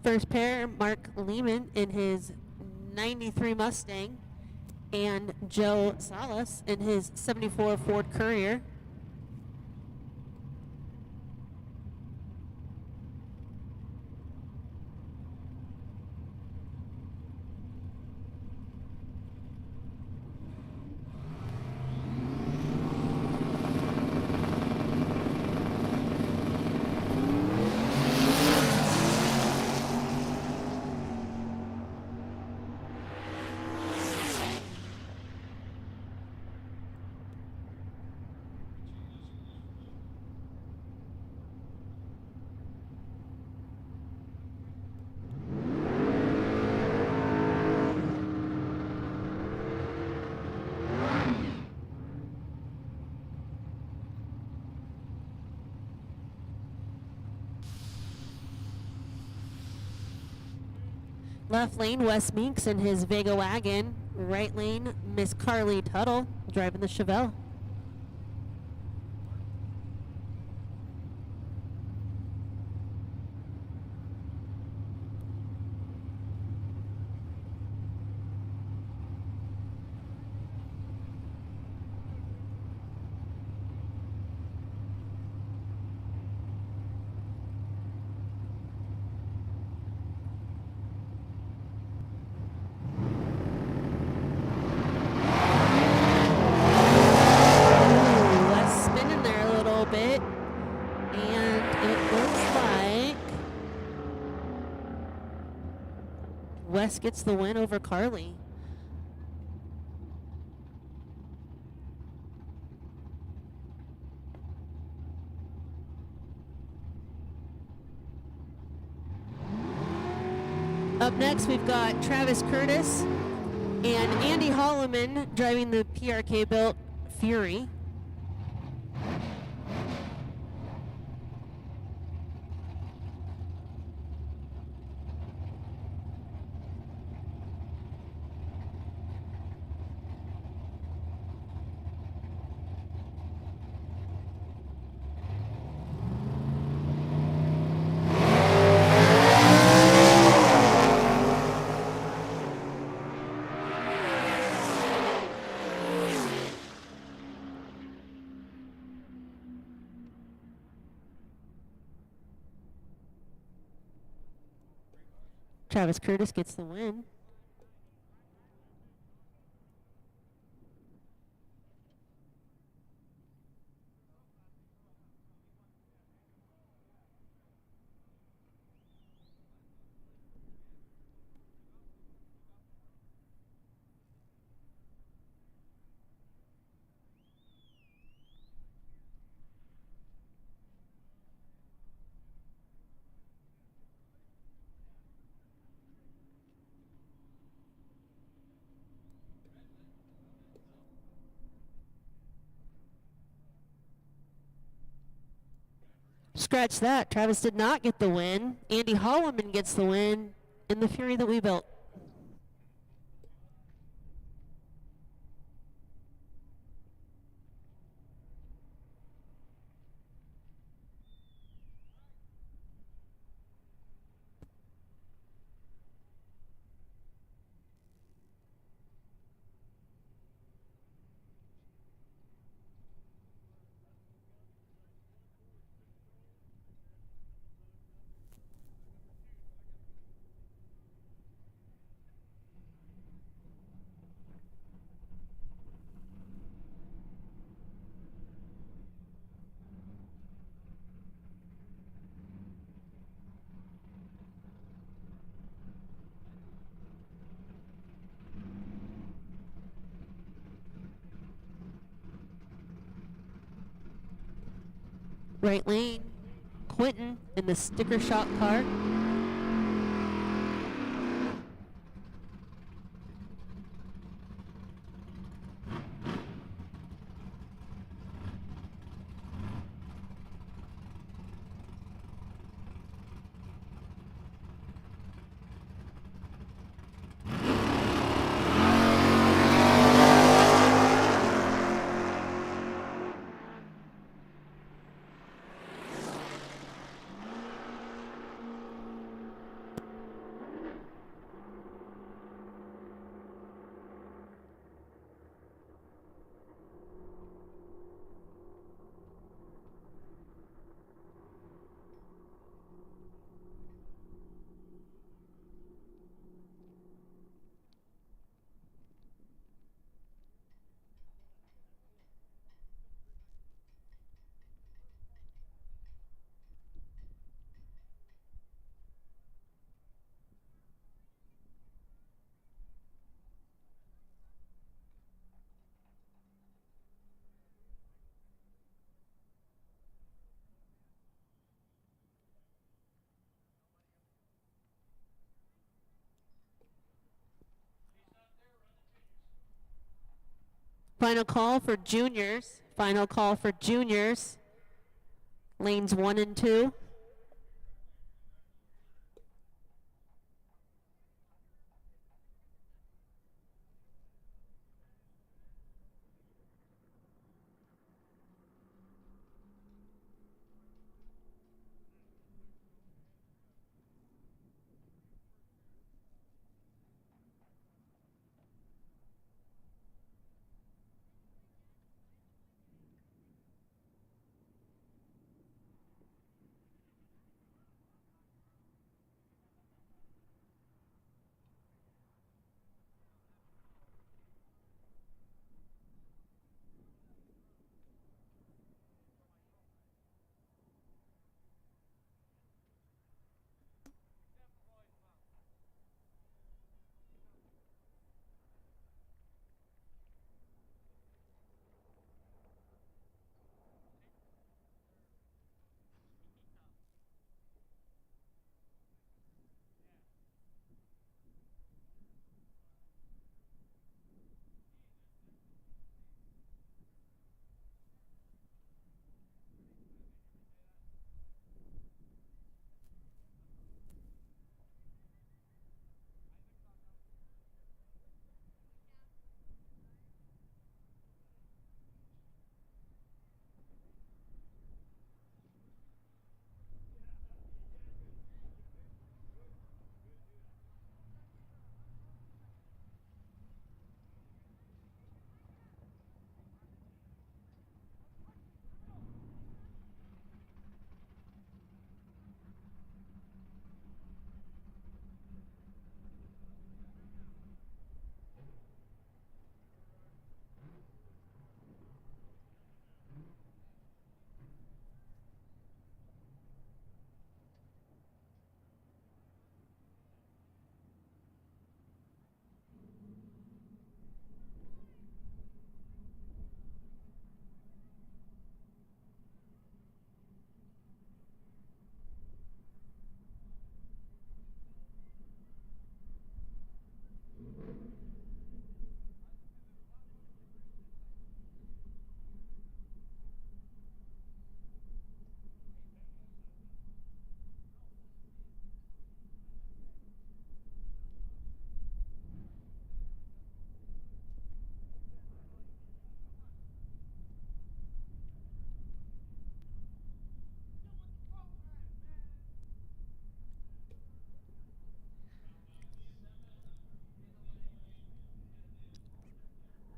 First pair, Mark Lehman in his 93 Mustang and Joe Salas in his 74 Ford Courier. Left lane, Wes Meeks in his Vega wagon. Right lane, Miss Carly Tuttle driving the Chevelle. Wes gets the win over Carly. Up next, we've got Travis Curtis and Andy Holloman driving the PRK built Fury. Travis Curtis gets the win. Scratch that. Travis did not get the win. Andy Holloman gets the win in the Fury that we built. Right lane, Quentin in the sticker shock car. Final call for juniors. Final call for juniors. Lanes 1 and 2.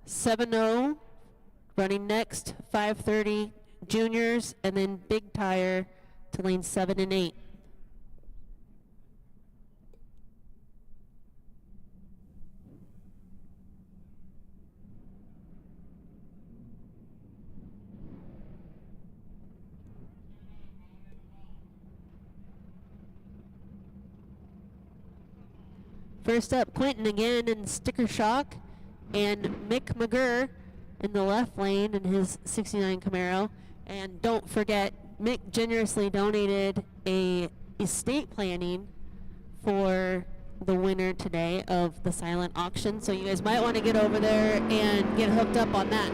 (7-0) running next, 5:30 juniors, and then big tire to lanes 7 and 8. First up, Quentin again in sticker shock, and Mick McGurr in the left lane in his '69 Camaro. And don't forget Mick generously donated a estate planning for the winner today of the silent auction, so you guys might want to get over there and get hooked up on that.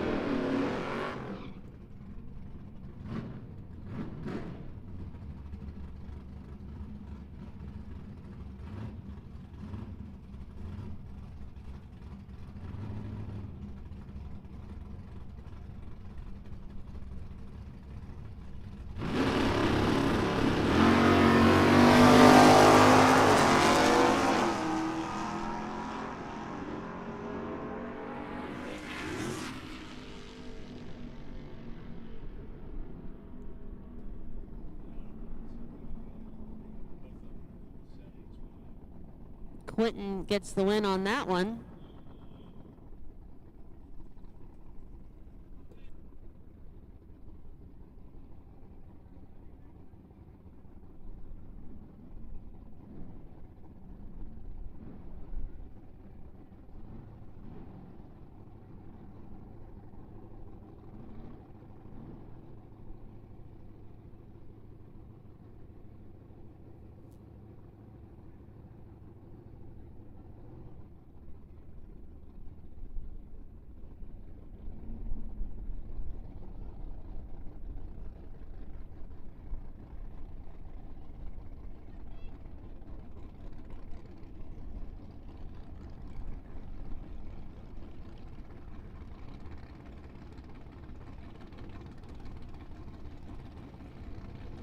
Quentin gets the win on that one.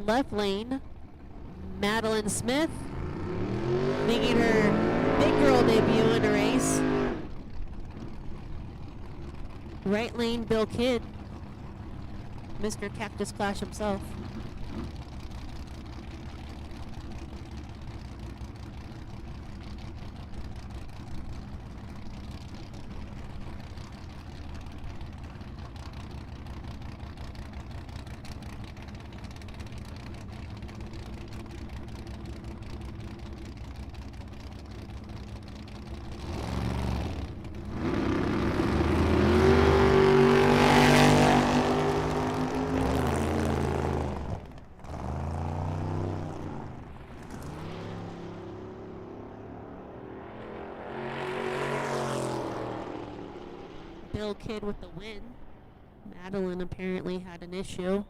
Left lane, Madeline Smith making her big girl debut in a race. Right lane, Bill Kidd, Mr. Cactus Clash himself. Bill Kidd with the win. Madeline apparently had an issue.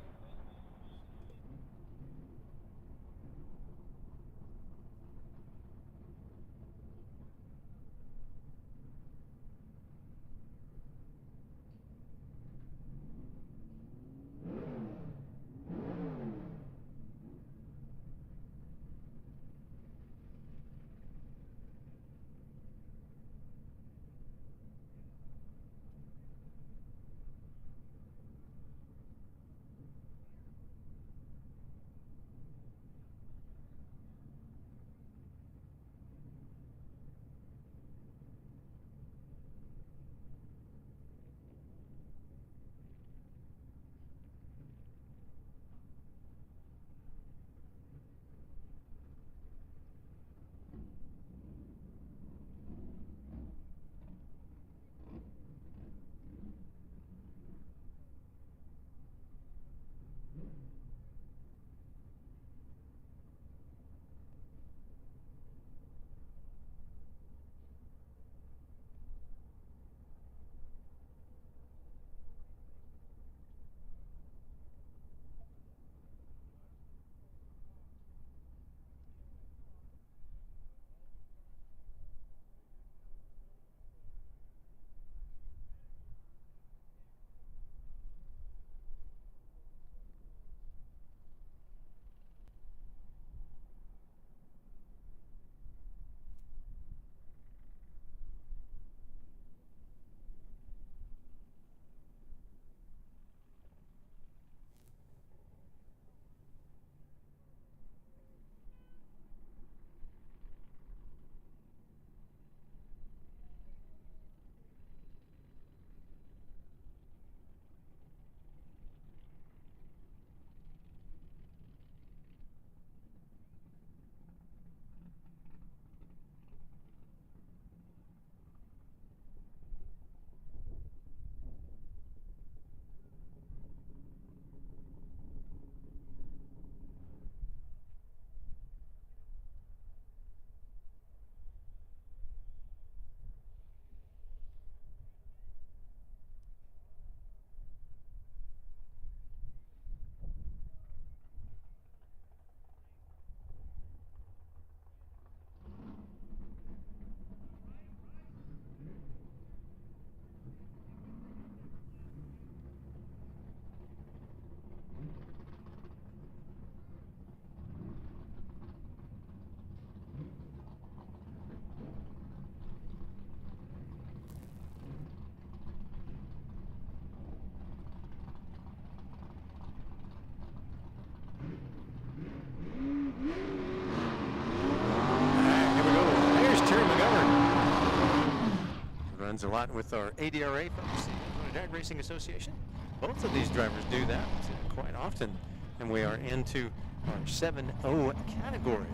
runs a lot with our ADRA folks, the Arizona Drag Racing Association. Both of these drivers do that quite often, and we are into our 7-0 category.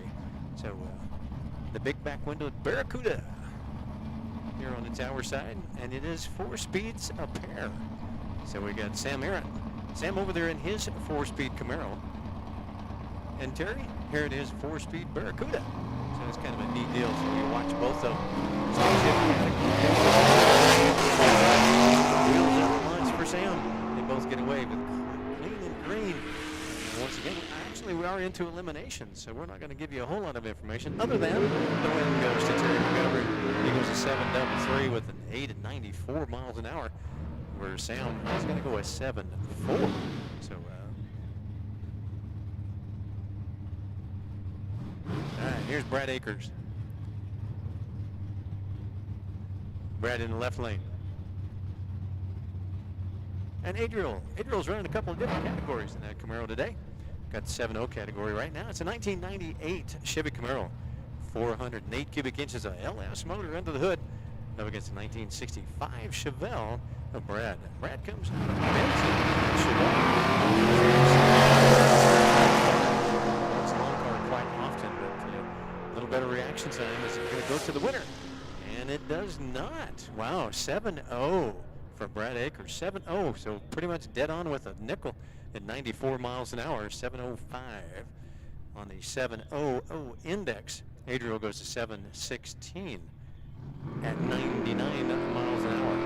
So the big back window Barracuda here on the tower side, and it is 4 speeds a pair. So we got Sam Aaron. Sam over there in his 4-speed Camaro. And Terry, here it is, 4-speed Barracuda. So it's kind of a neat deal. So you watch both of them. Wheels up once for Sam. They both get away with clean and green. And once again, actually we are into eliminations, so we're not going to give you a whole lot of information other than the win goes to Terry McGovern. He goes a 7.3 with an 8 at 94 miles an hour, where Sam is going to go a 7.4. So, all right, here's Brad Akers. Brad in the left lane. And Adriel. Adriel's running a couple of different categories in that Camaro today. Got the 7.0 category right now. It's a 1998 Chevy Camaro. 408 cubic inches of LS motor under the hood. Up against a 1965 Chevelle of Brad. Brad comes out of Benson. Chevelle. It's a long car quite often, but a little better reaction time. Is it going to go to the winner? And it does not. Wow, 7.0 for Brad Akers. 7.0, so pretty much dead on with a nickel at 94 miles an hour. 7.05 on the 7.00 index. Adriel goes to 7.16 at 99 miles an hour.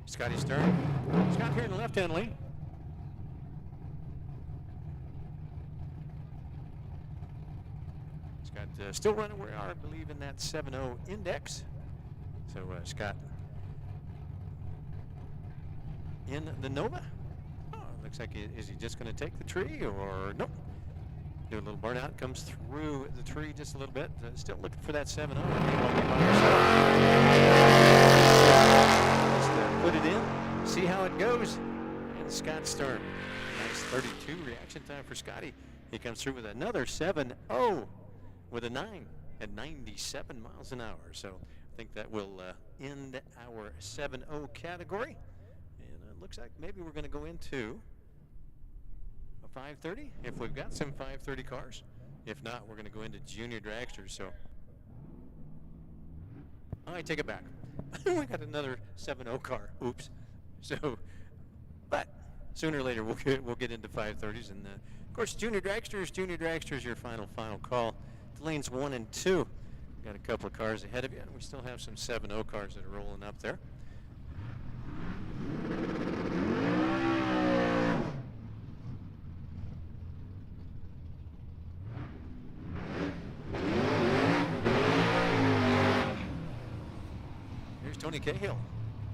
Scotty Stern. Scott here in the left-hand lane. Scott still running where we are, I believe, in that 7.0 index. So Scott in the Nova. Oh, looks like, is he just going to take the tree or nope? Do a little burnout, comes through the tree just a little bit. Still looking for that 7.0. Just put it in, see how it goes. And Scott Stern, nice 32 reaction time for Scotty. He comes through with another 7.0 with a 9 at 97 miles an hour. So I think that will end our 7.0 category. And it looks like maybe we're going to go into a 530 if we've got some 530 cars. If not, we're going to go into junior dragsters. So I take it back. We got another 7.0 car. Oops. So, but sooner or later we'll get into 530s, and of course junior dragsters, your final call. The lanes 1 and 2. Got a couple of cars ahead of you, and we still have some 7.0 cars that are rolling up there. Here's Tony Cahill.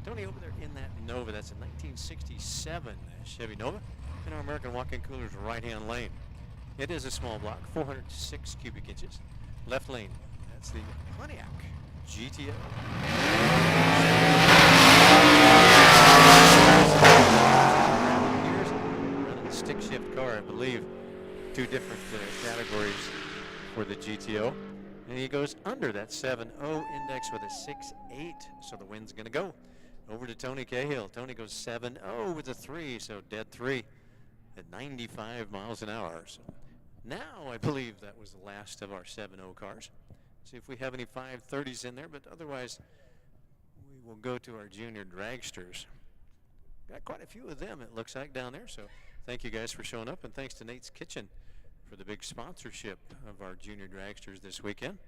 Tony over there in that Nova. That's a 1967 Chevy Nova in our American walk-in coolers right-hand lane. It is a small block, 406 cubic inches. Left lane, that's the Pontiac GTO. Here's running the stick shift car, I believe. 2 different categories for the GTO. And he goes under that 7.0 index with a 6.8. So the win's going to go over to Tony Cahill. Tony goes 7.0 with a 3, so dead 3 at 95 miles an hour. So now I believe that was the last of our 7.0 cars. See if we have any 530s in there, but otherwise we will go to our junior dragsters. Got quite a few of them, it looks like, down there. So thank you guys for showing up, and thanks to Nate's Kitchen for the big sponsorship of our junior dragsters this weekend.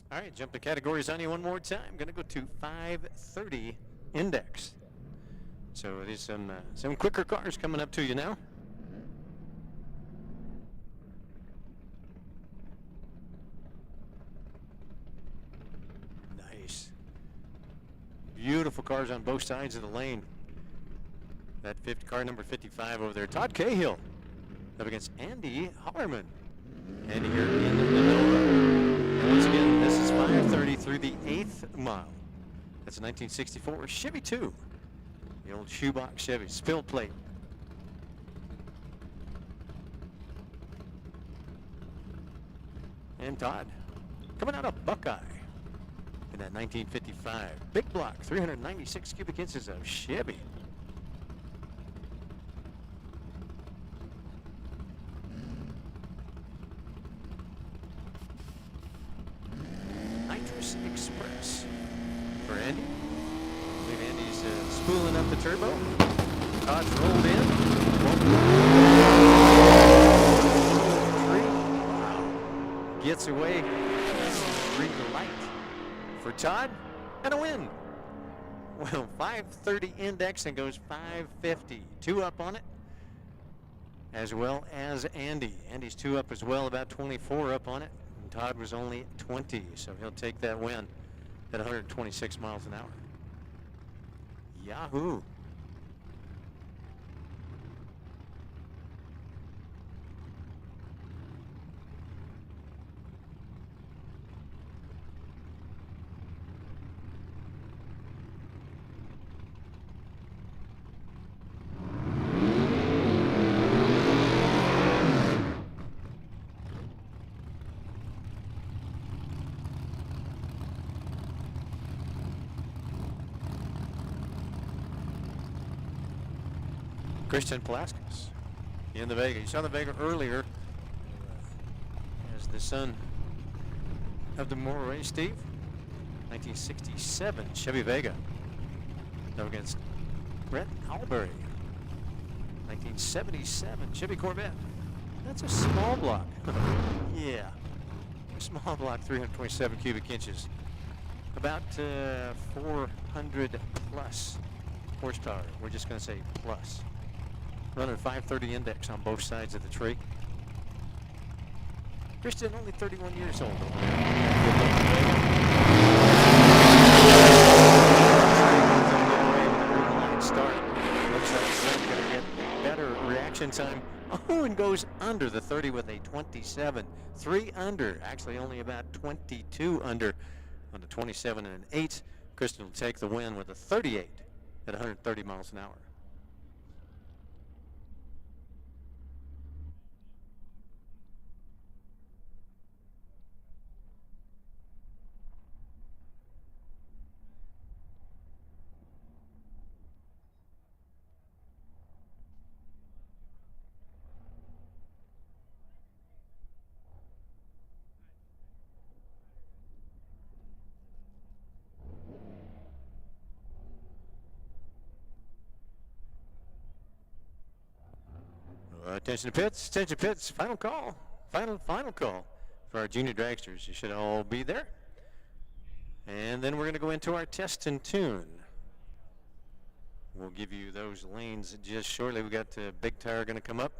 All right, jump the categories on you one more time. Going to go to 530 index. So there's some quicker cars coming up to you now. Nice. Beautiful cars on both sides of the lane. That car number 55 over there, Todd Cahill, up against Andy Hollerman. Andy here in the Nova. And once again, this is 530 through the 8th mile. That's a 1964 Chevy 2. The old shoebox Chevy, spill plate. And Todd coming out of Buckeye in that 1955 big block, 396 cubic inches of Chevy. Nitrous Express for Andy. I believe Andy's spooling up the turbo. Todd's rolled in. Wow. Gets away. Green light for Todd and a win. Well, 530 index and goes 550. 2 up on it, as well as Andy. Andy's 2 up as well, about 24 up on it. And Todd was only 20, so he'll take that win at 126 miles an hour. Yahoo! Steve Paulauskis in the Vega. You saw the Vega earlier as the son of the Memorial Race, Steve. 1967 Chevy Vega up against Brett Albury. 1977 Chevy Corvette. That's a small block. Yeah, a small block, 327 cubic inches. About 400 plus horsepower. We're just going to say plus. Running 530 index on both sides of the tree. Christian, only 31 years old. Start. Looks like he's going to get better reaction time. Oh, and goes under the 30 with a 27. 3 under. Actually, only about 22 under on the 27 and an 8. Christian will take the win with a 38 at 130 miles an hour. Attention pits, final call. Final call for our junior dragsters. You should all be there. And then we're going to go into our test and tune. We'll give you those lanes just shortly. We got Big Tire going to come up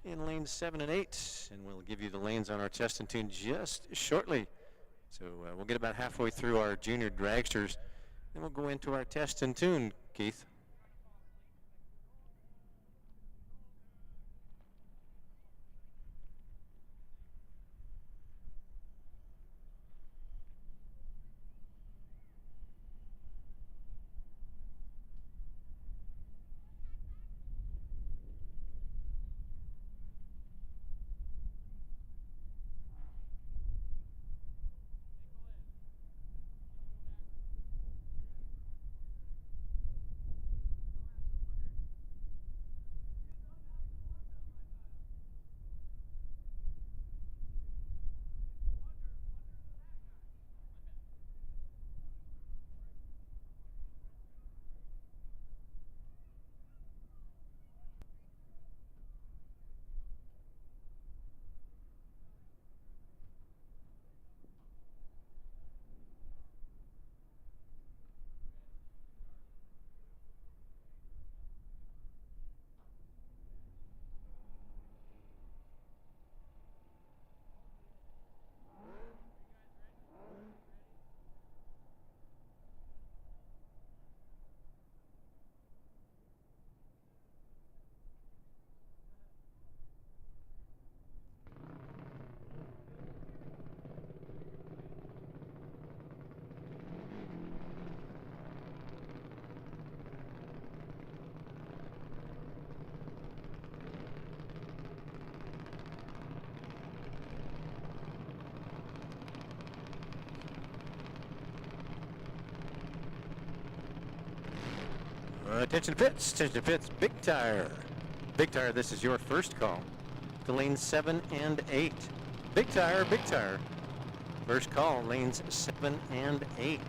in lanes 7 and 8, and we'll give you the lanes on our test and tune just shortly. So we'll get about halfway through our junior dragsters, then we'll go into our test and tune, Keith. Attention pits, big tire. Big tire, this is your first call to lanes 7 and 8. Big tire, big tire. First call, lanes 7 and 8.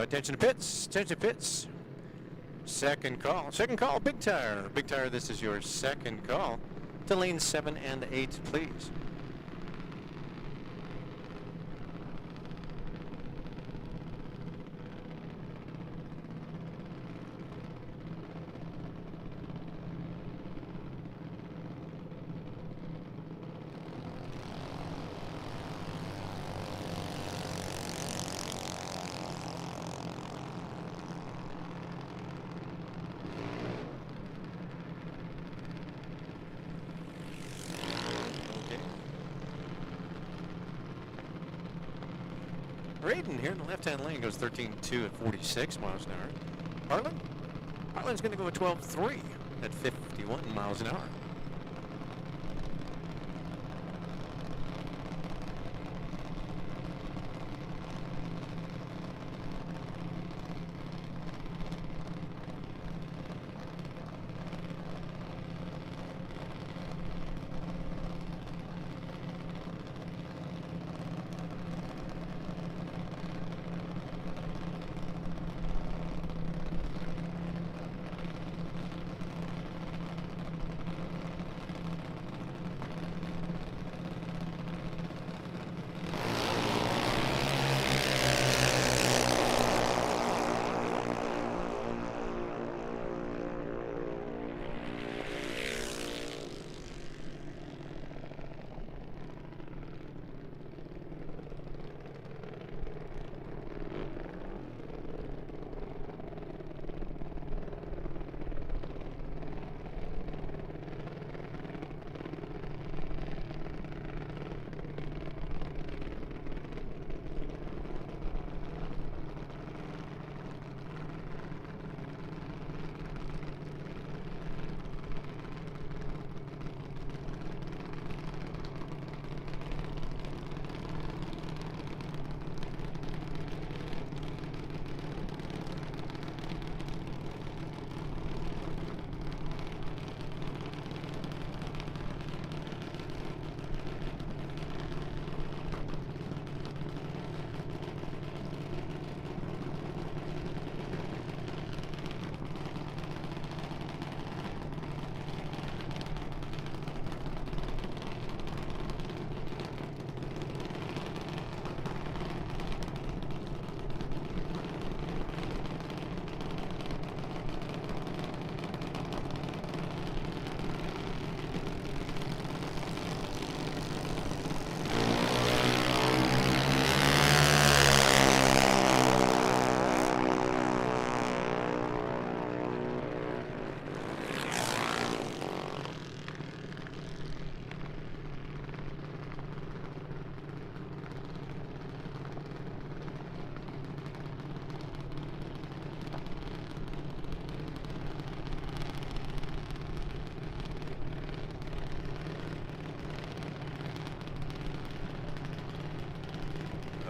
Attention pits. Second call, big tire. Big tire, this is your second call to lanes 7 and 8, please. Braden here in the left-hand lane goes 13.2 at 46 miles an hour. Harlan's going to go at 12.3 at 51 miles an hour.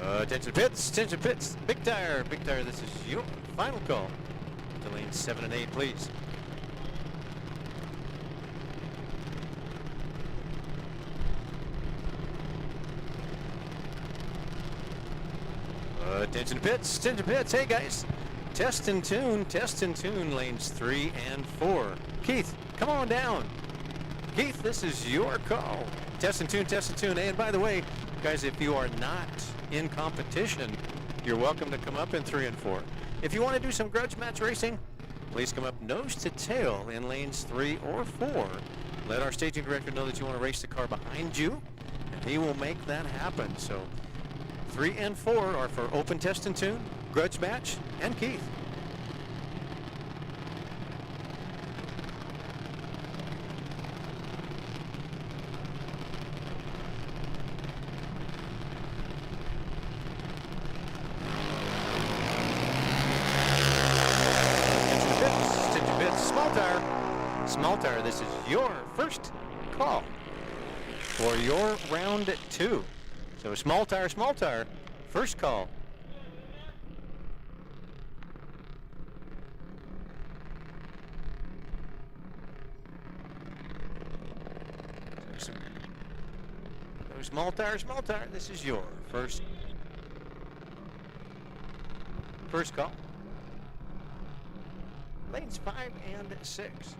Attention pits, attention pits. Big tire, this is your final call. To lanes 7 and 8, please. Attention pits, hey guys. Test and tune, lanes 3 and 4. Keith, come on down. Keith, this is your call. Test and tune. And by the way, guys, if you are not in competition, you're welcome to come up in 3 and 4. If you want to do some grudge match racing, please come up nose to tail in lanes 3 or 4. Let our staging director know that you want to race the car behind you, and he will make that happen. So 3 and 4 are for open test and tune, grudge match, and Keith. Small tire, this is your first call for your round 2. So small tire, first call. So small tire, this is your first call. Lanes 5 and 6.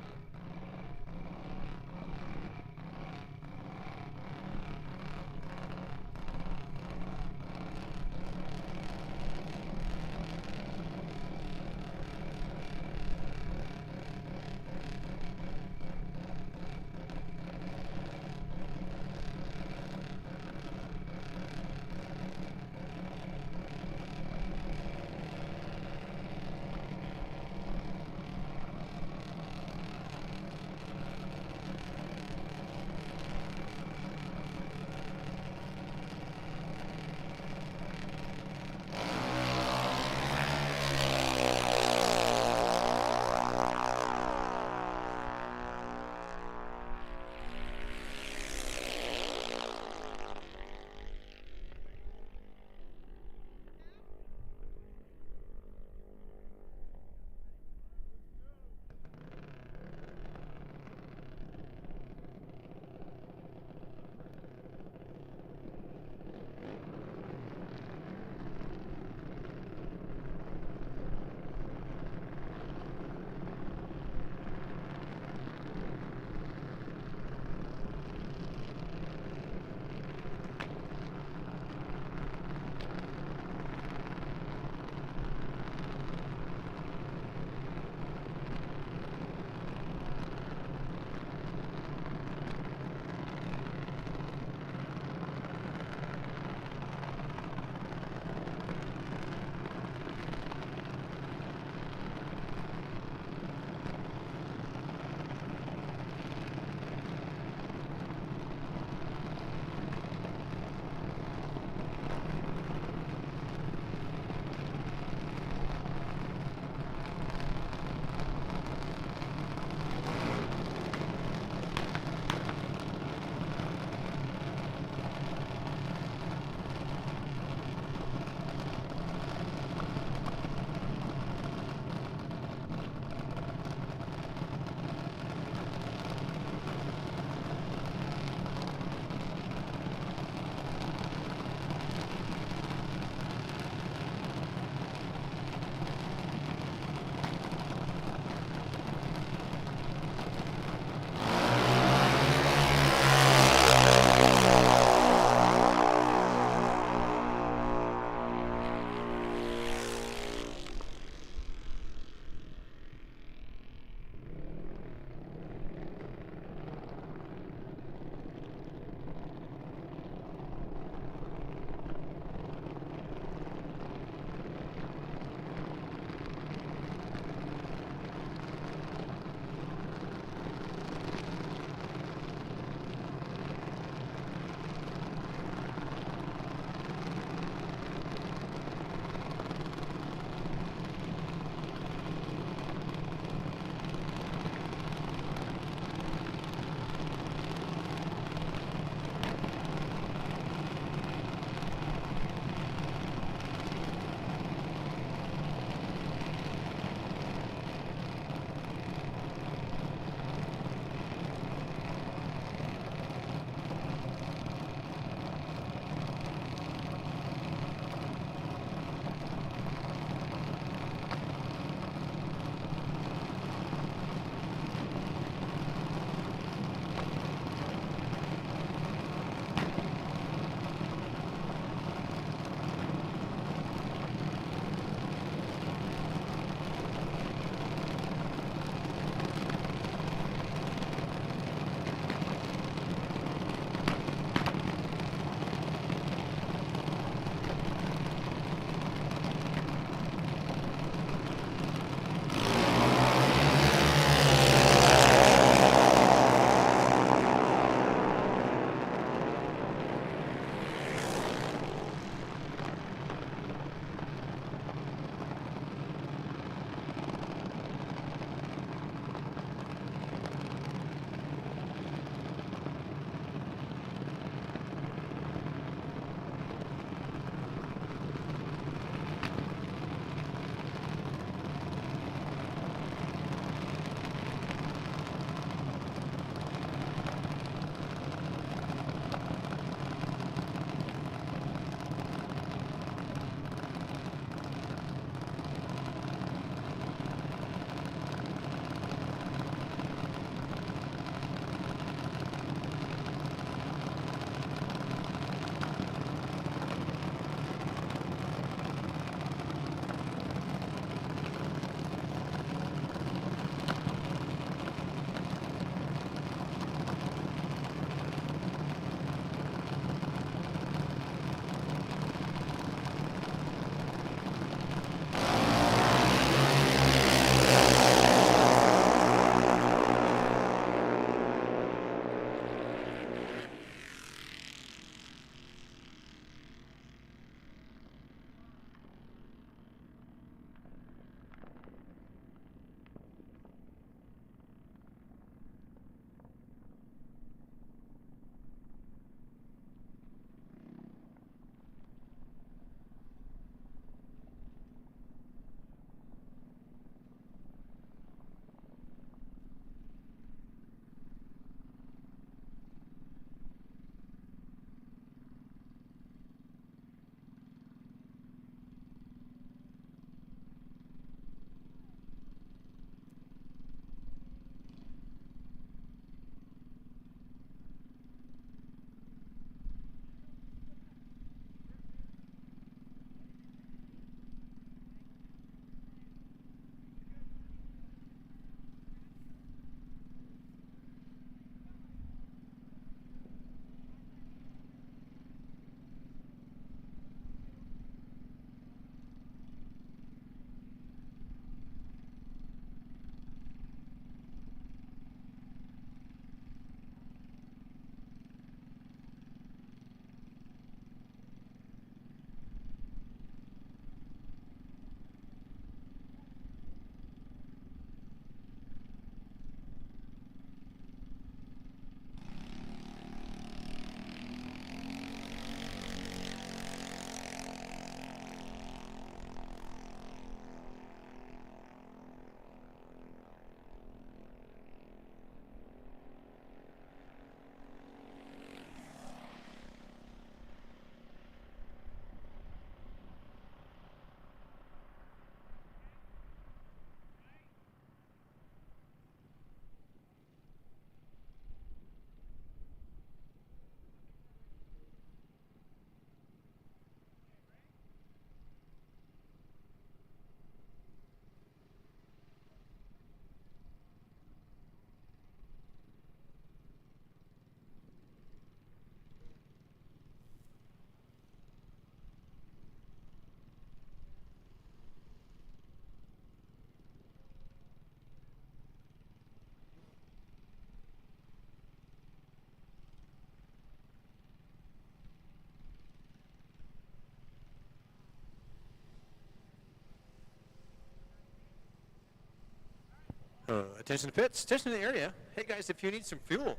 attention to pits, attention to the area. Hey guys, if you need some fuel,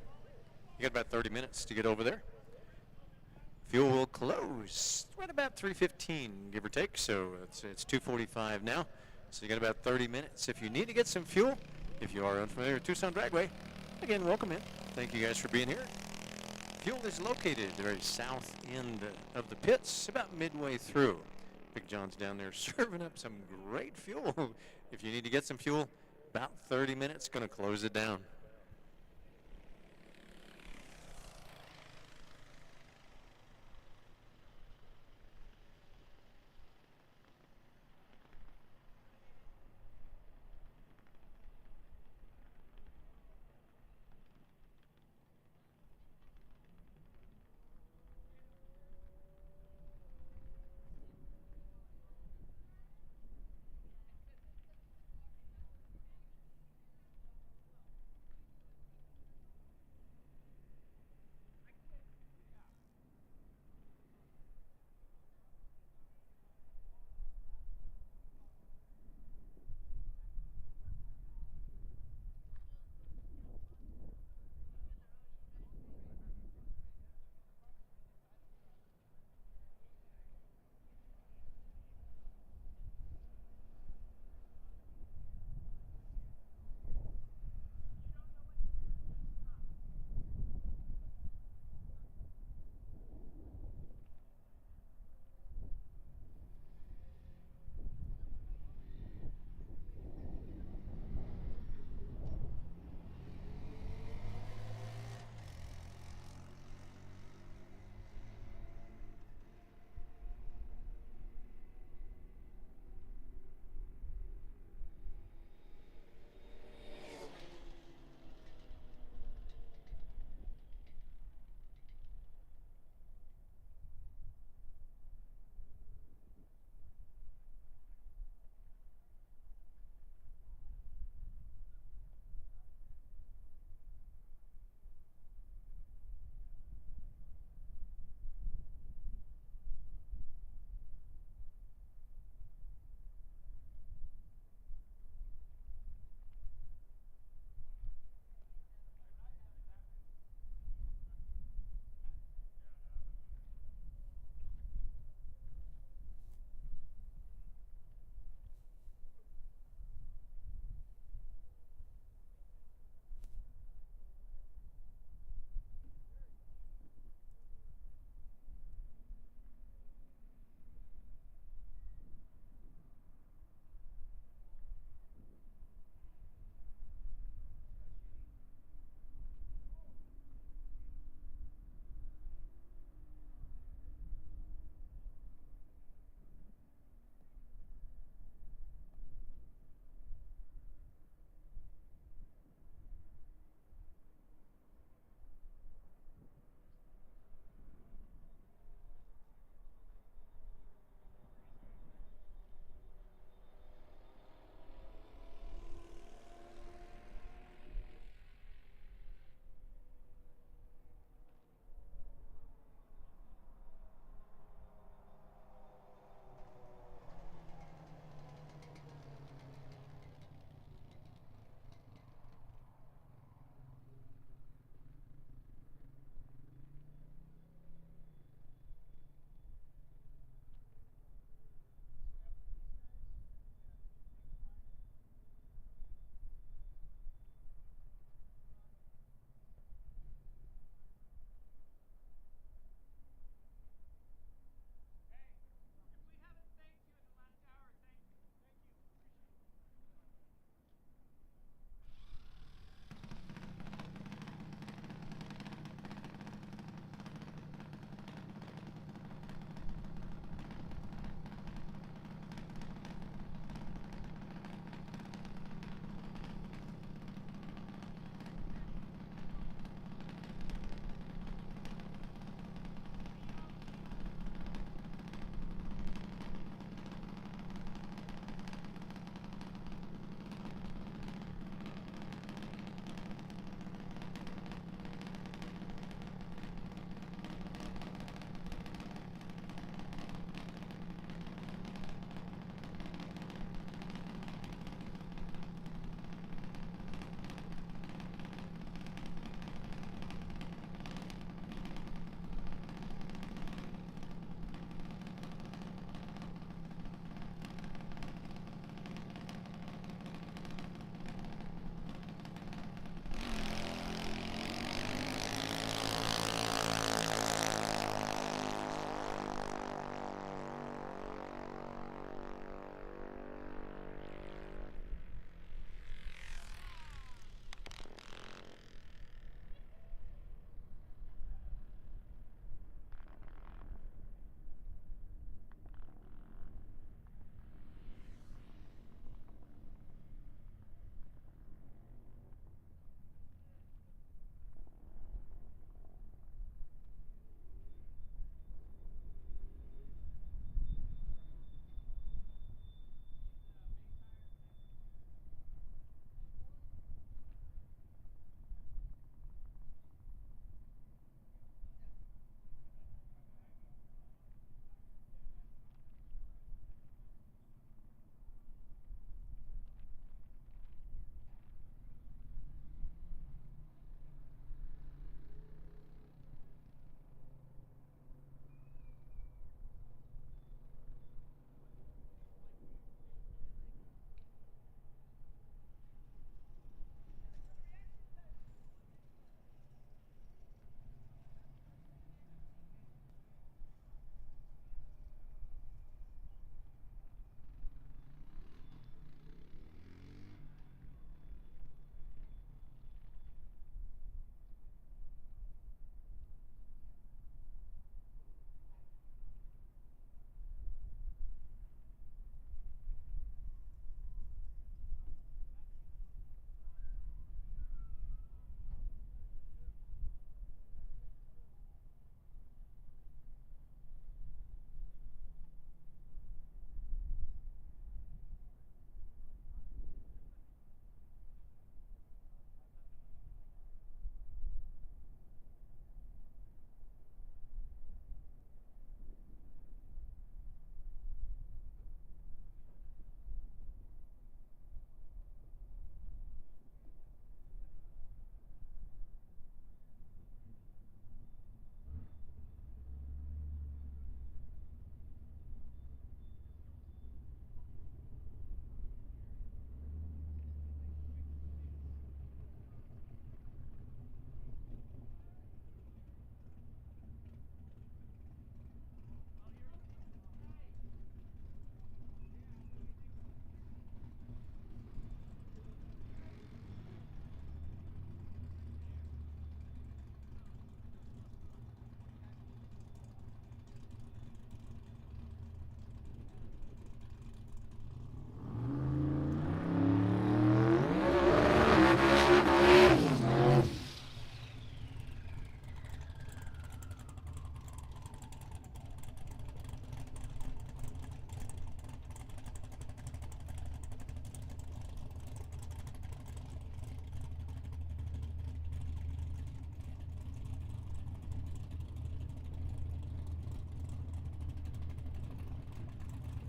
you got about 30 minutes to get over there. Fuel will close right about 3:15, give or take. So it's 2:45 now. So you got about 30 minutes. If you need to get some fuel, if you are unfamiliar with Tucson Dragway, again, welcome in. Thank you guys for being here. Fuel is located at the very south end of the pits, about midway through. Big John's down there serving up some great fuel. If you need to get some fuel, about 30 minutes, going to close it down.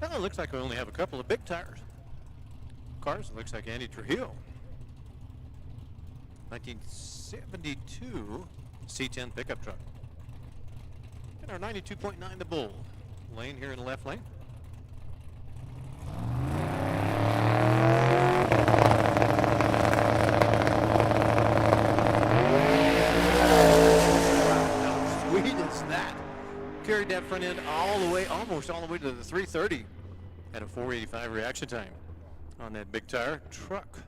Well, it looks like we only have a couple of big tires. Cars, it looks like Andy Trujillo. 1972 C10 pickup truck. And our 92.9 the Bull. Lane here in the left lane. How sweet is that? Carried that front end all the way, almost all the way to the 330 at a 485 reaction time on that big tire truck.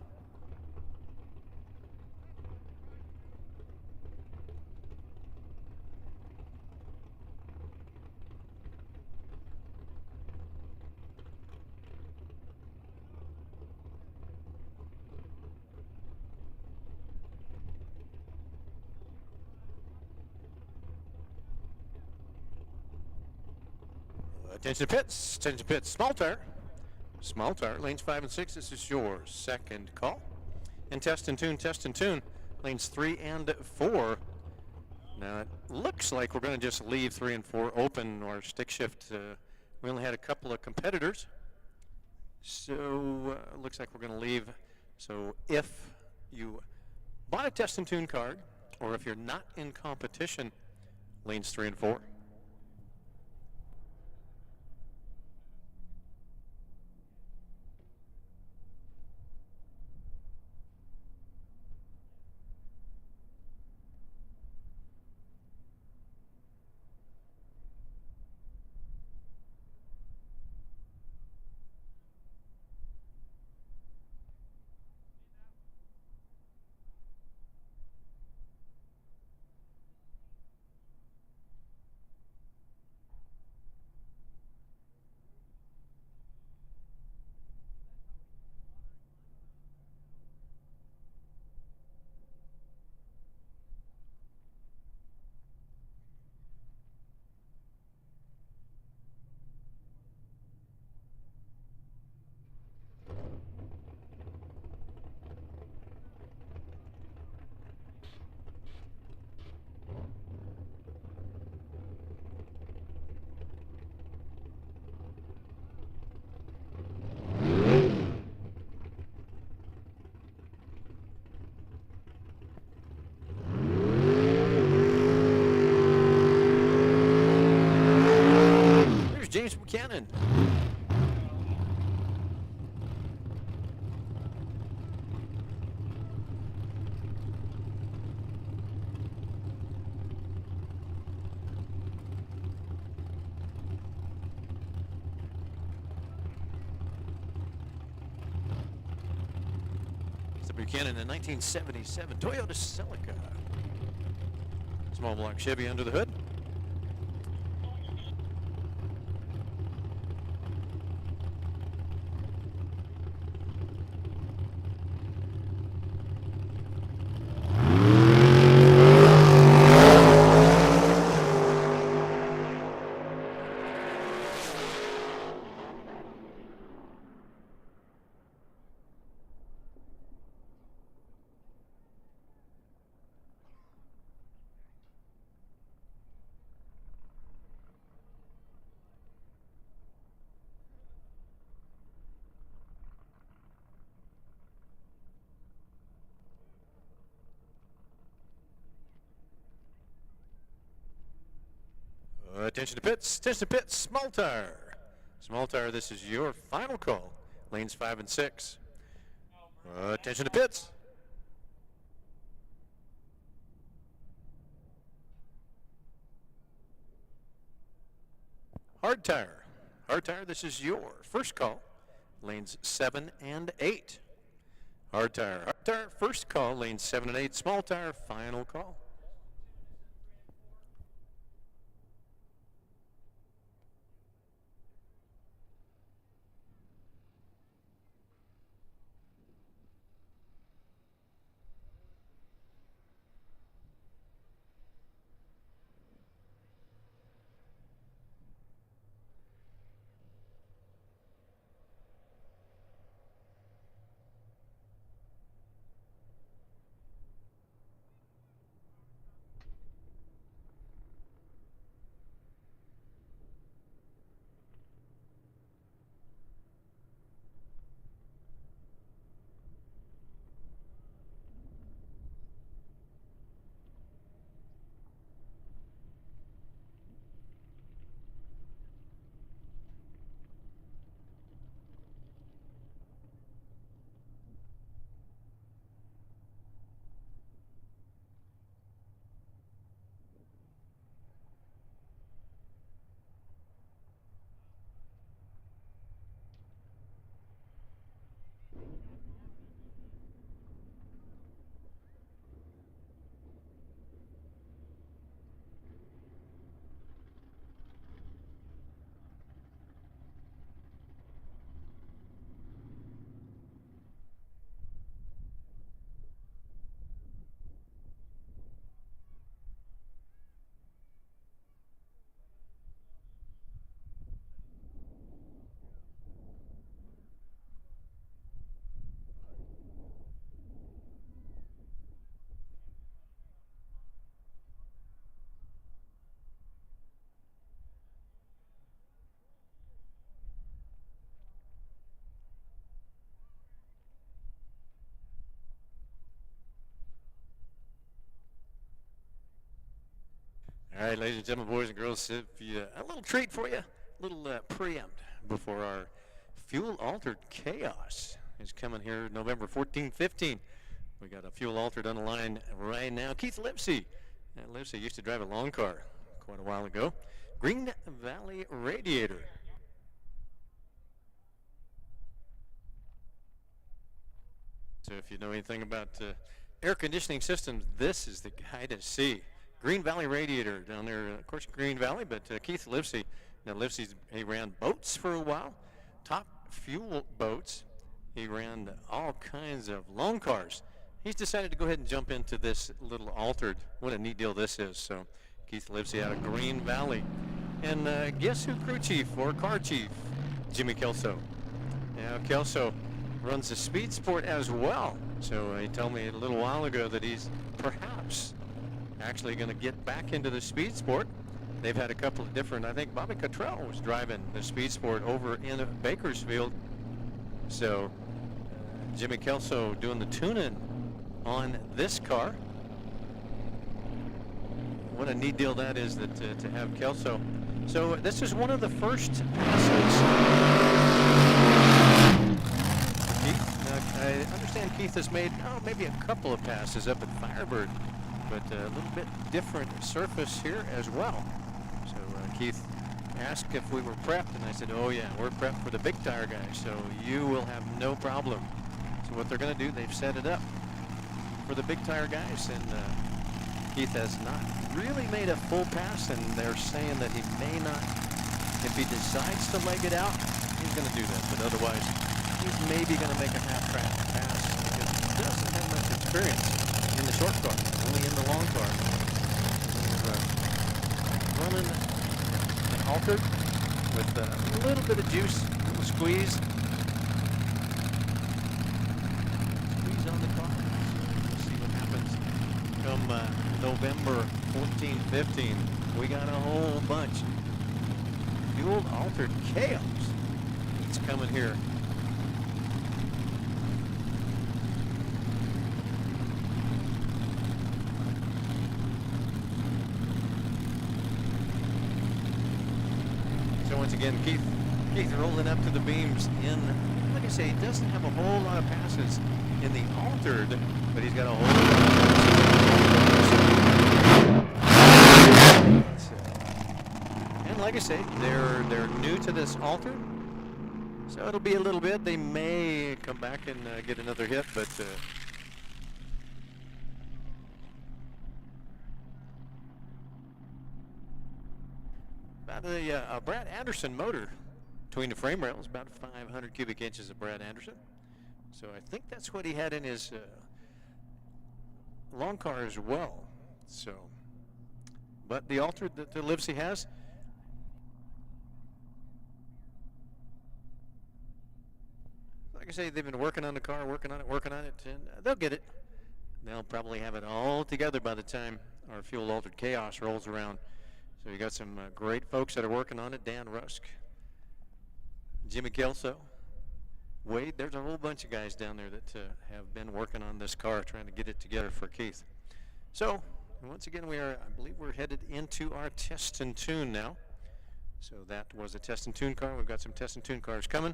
Attention pits, attention pits, small tire, lanes 5 and 6, this is your second call. And test and tune, lanes 3 and 4. Now it looks like we're going to just leave 3 and 4 open or stick shift. We only had a couple of competitors, so it looks like we're going to leave. So if you bought a test and tune card, or if you're not in competition, lanes 3 and 4. James Buchanan. Mr. Buchanan in 1977 Toyota Celica. Small block Chevy under the hood. Attention to pits, small tire. Small tire, this is your final call. Lanes 5 and 6. Attention to pits. Hard tire, this is your first call. Lanes 7 and 8. Hard tire, first call, lanes 7 and 8. Small tire, final call. All right, ladies and gentlemen, boys and girls, if you, a little treat for you, a little preempt before our fuel-altered chaos is coming here November 14, 15. We got a fuel-altered on the line right now. Keith Lipsey. Lipsey used to drive a long car quite a while ago. Green Valley Radiator. So if you know anything about air conditioning systems, this is the guy to see. Green Valley Radiator down there, of course, Green Valley, but Keith Lipsey. Now, he ran boats for a while, top fuel boats. He ran all kinds of long cars. He's decided to go ahead and jump into this little altered. What a neat deal this is. So, Keith Lipsey out of Green Valley. And guess who crew chief or car chief? Jimmy Kelso. Now, Kelso runs the speed sport as well. So he told me a little while ago that he's perhaps actually going to get back into the speed sport. They've had a couple of different, I think Bobby Cottrell was driving the speed sport over in Bakersfield. So Jimmy Kelso doing the tuning on this car. What a neat deal that is that to have Kelso. So this is one of the first passes. Now, I understand Keith has made maybe a couple of passes up at Firebird, but a little bit different surface here as well. So Keith asked if we were prepped, and I said, oh yeah, we're prepped for the big tire guys, so you will have no problem. So what they're going to do, they've set it up for the big tire guys, and Keith has not really made a full pass, and they're saying that he may not, if he decides to leg it out, he's going to do that, but otherwise he's maybe going to make a half-track pass because he doesn't have much experience in the short car, only in the long car. He's running an altered with a little bit of juice, a little squeeze. Squeeze on the car. We'll see what happens come November 14, 15. We got a whole bunch. Fuel altered chaos. It's coming here. Once again, Keith rolling up to the beams in, like I say, he doesn't have a whole lot of passes in the altered, but he's got a whole lot of and like I say, they're new to this altered, so it'll be a little bit. They may come back and get another hit, but a Brad Anderson motor between the frame rails, about 500 cubic inches of Brad Anderson. So I think that's what he had in his long car as well. So, but the altered that Lipsey has, like I say, they've been working on the car, working on it, and they'll get it. They'll probably have it all together by the time our fuel altered chaos rolls around. So you got some great folks that are working on it. Dan Rusk, Jimmy Kelso, Wade. There's a whole bunch of guys down there that have been working on this car, trying to get it together for Keith. So once again, I believe we're headed into our test and tune now. So that was a test and tune car. We've got some test and tune cars coming.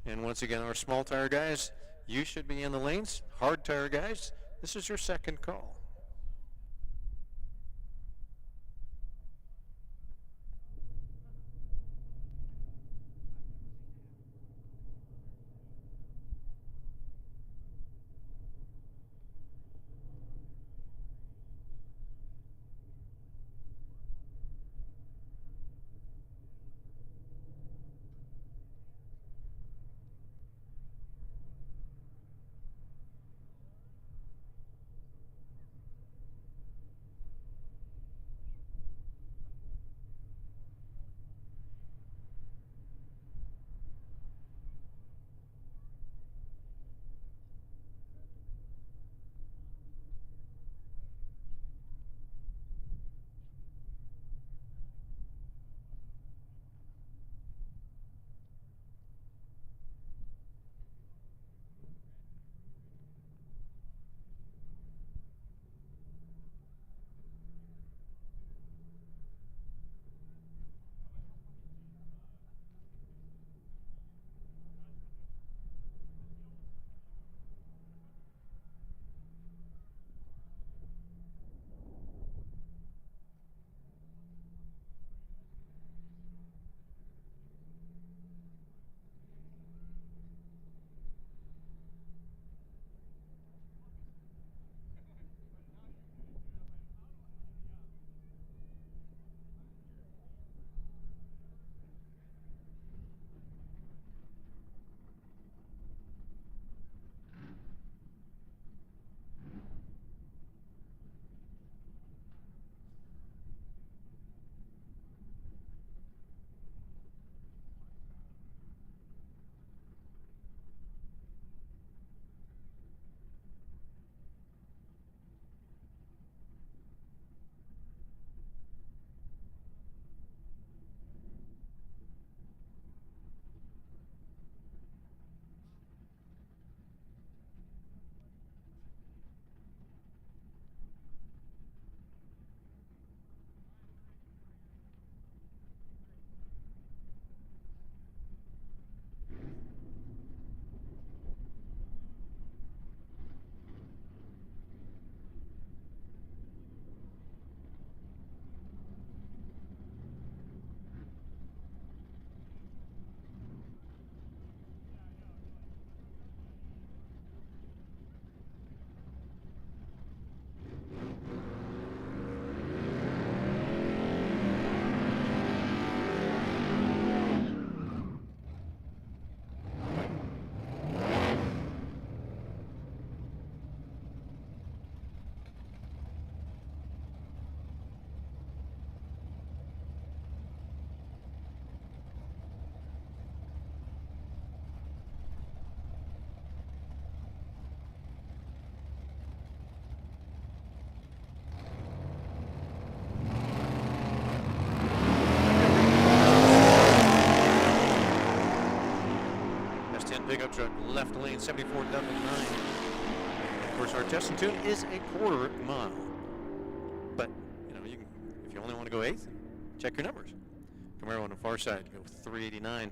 And once again, our small tire guys, you should be in the lanes. Hard tire guys, this is your second call. pickup truck, left lane, 7499. Of course, our test and tune is a quarter mile. But, you know, you can, if you only want to go eighth, check your numbers. Camaro on the far side, go 389.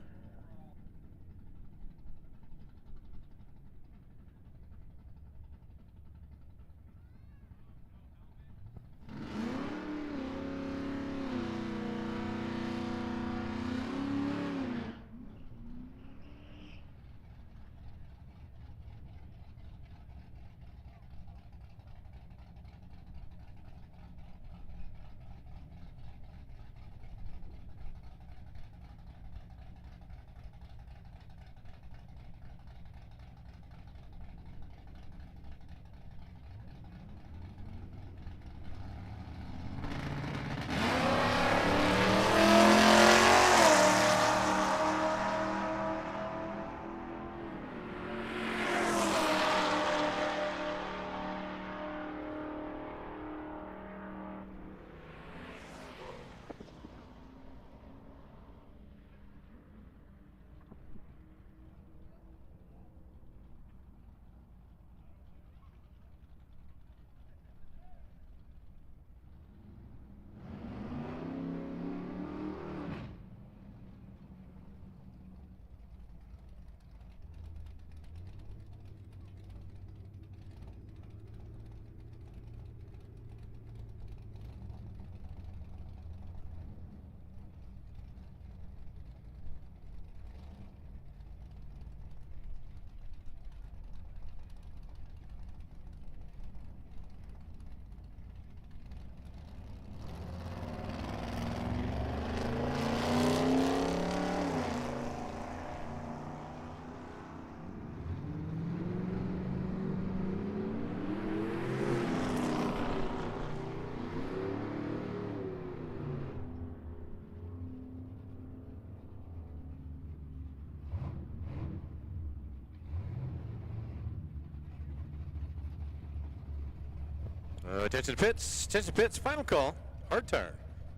Attention to pits, final call, hard tire.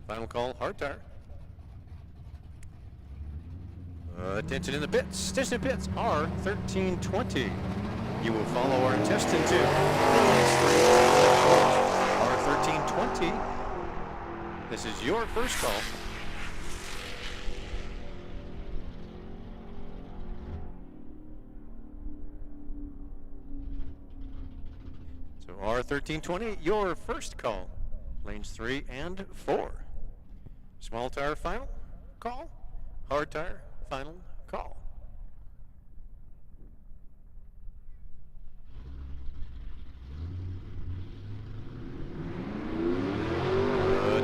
Final call, hard tire. Attention in the pits, R1320. You will follow our test and tune. R1320. This is your first call. So R1320, your first call. Lanes 3 and 4. Small tire final call. Hard tire final call.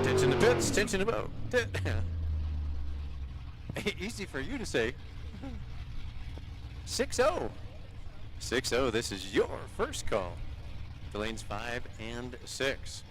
Attention to pits, attention to boat. Easy for you to say. 6-0. 6-0, this is your first call to lanes 5 and 6.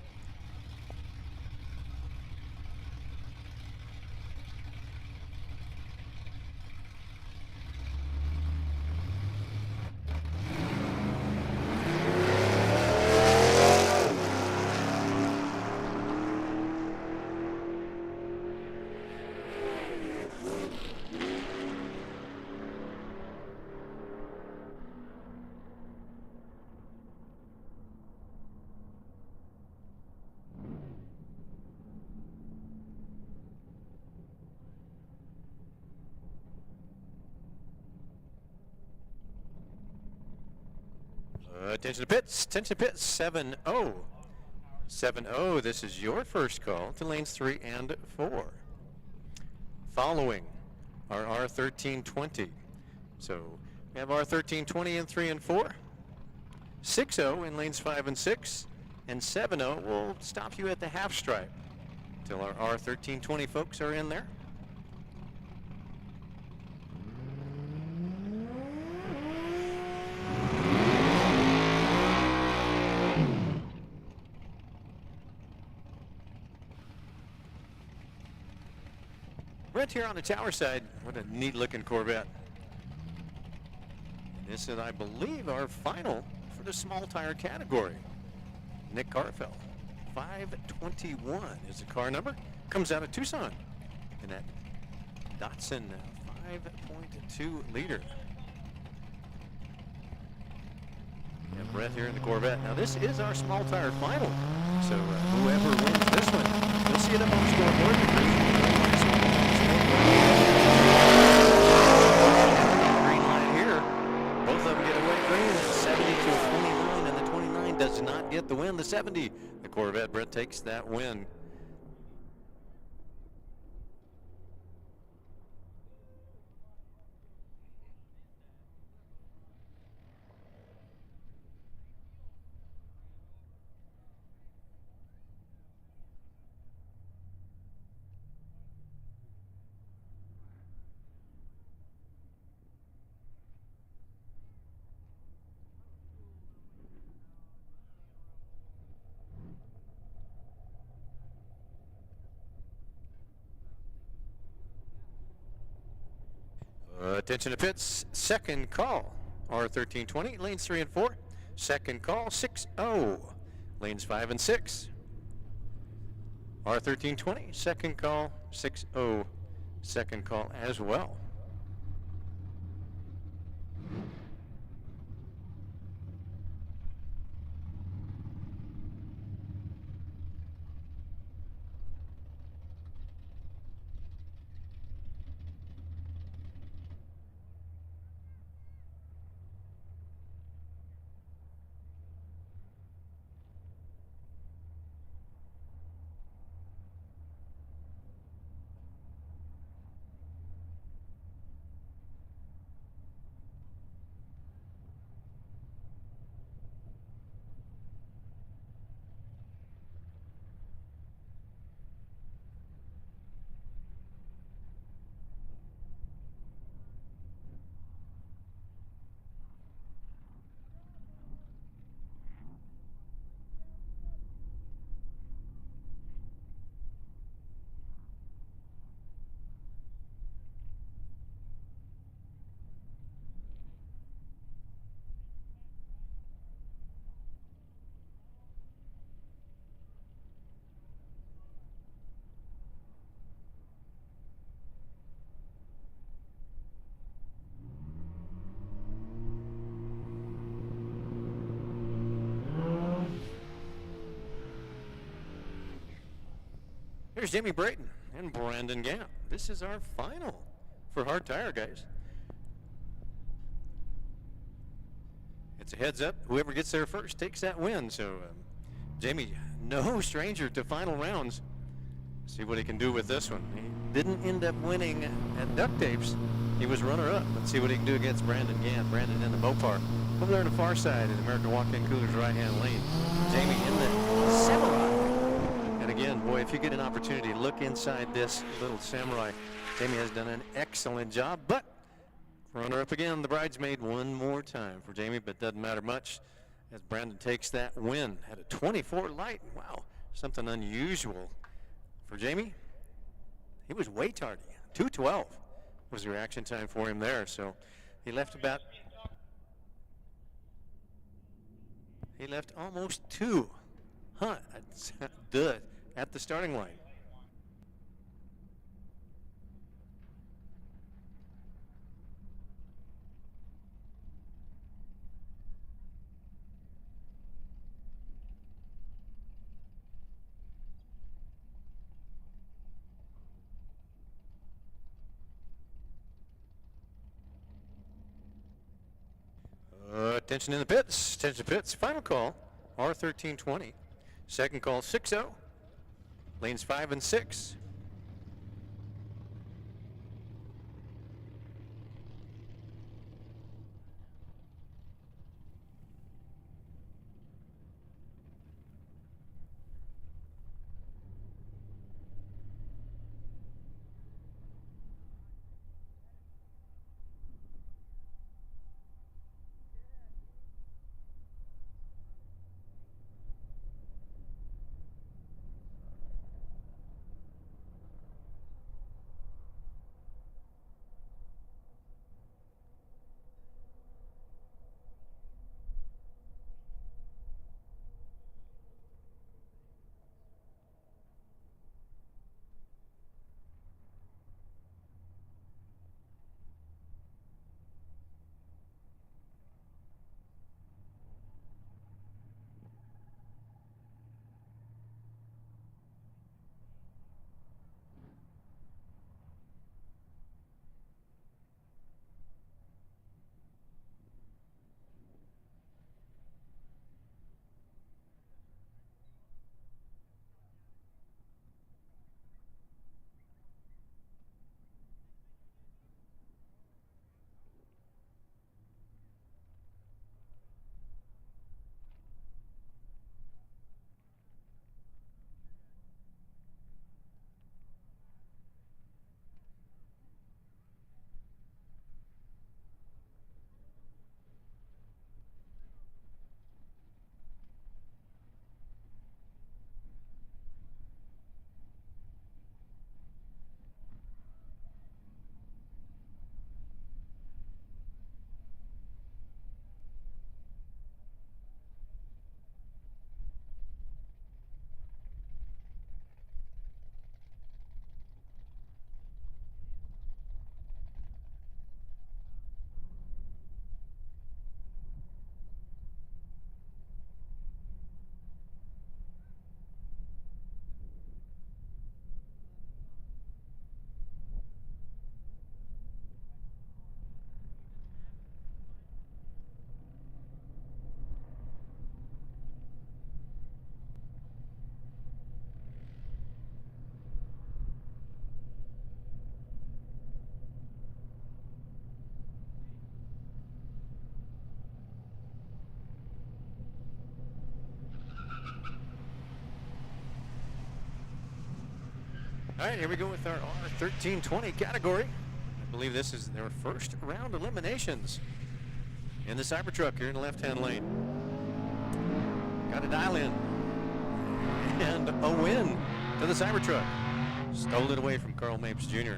Attention to pits, 7-0. 7-0, this is your first call to lanes 3 and 4. Following our R1320. So we have R1320 in 3 and 4. 6-0 in lanes 5 and 6. And 7-0 will stop you at the half stripe till our R1320 folks are in there. Right here on the tower side, what a neat looking Corvette. And this is, I believe, our final for the small tire category. Nick Carfell, 521 is the car number. Comes out of Tucson in that Datsun 5.2 liter. and Brett here in the Corvette. Now this is our small tire final, so whoever wins this one, you'll see it up on the scoreboard. Green line here. Both of them get away green. It's 70 to 29, and the 29 does not get the win. The 70, the Corvette, Brett takes that win. Attention to pits, second call, R1320, lanes 3 and 4. Second call, 6-0, lanes 5 and 6. R1320, second call, 6-0, second call as well. Here's Jamie Brayton and Brandon Gamp. This is our final for hard tire, guys. It's a heads up. Whoever gets there first takes that win. So Jamie, no stranger to final rounds. See what he can do with this one. He didn't end up winning at Duct Tapes. He was runner-up. Let's see what he can do against Brandon Gamp. Brandon in the Mopar. Over there on the far side in American Walk-In Cooler's right-hand lane. Jamie in the Samurai. And again, boy, if you get an opportunity to look inside this little Samurai, Jamie has done an excellent job. But runner-up again, the bridesmaid one more time for Jamie, but doesn't matter much as Brandon takes that win at a 24 light. Wow, something unusual for Jamie. He was way tardy. 2:12 was the reaction time for him there. So he left almost 2 at the starting line. Attention in the pits. Attention pits. Final call, R1320. Second call, 6-0. Lanes 5 and 6. All right, here we go with our R1320 category. I believe this is their first round eliminations in the Cybertruck here in the left-hand lane. Got a dial in and a win to the Cybertruck. Stole it away from Carl Mapes Jr.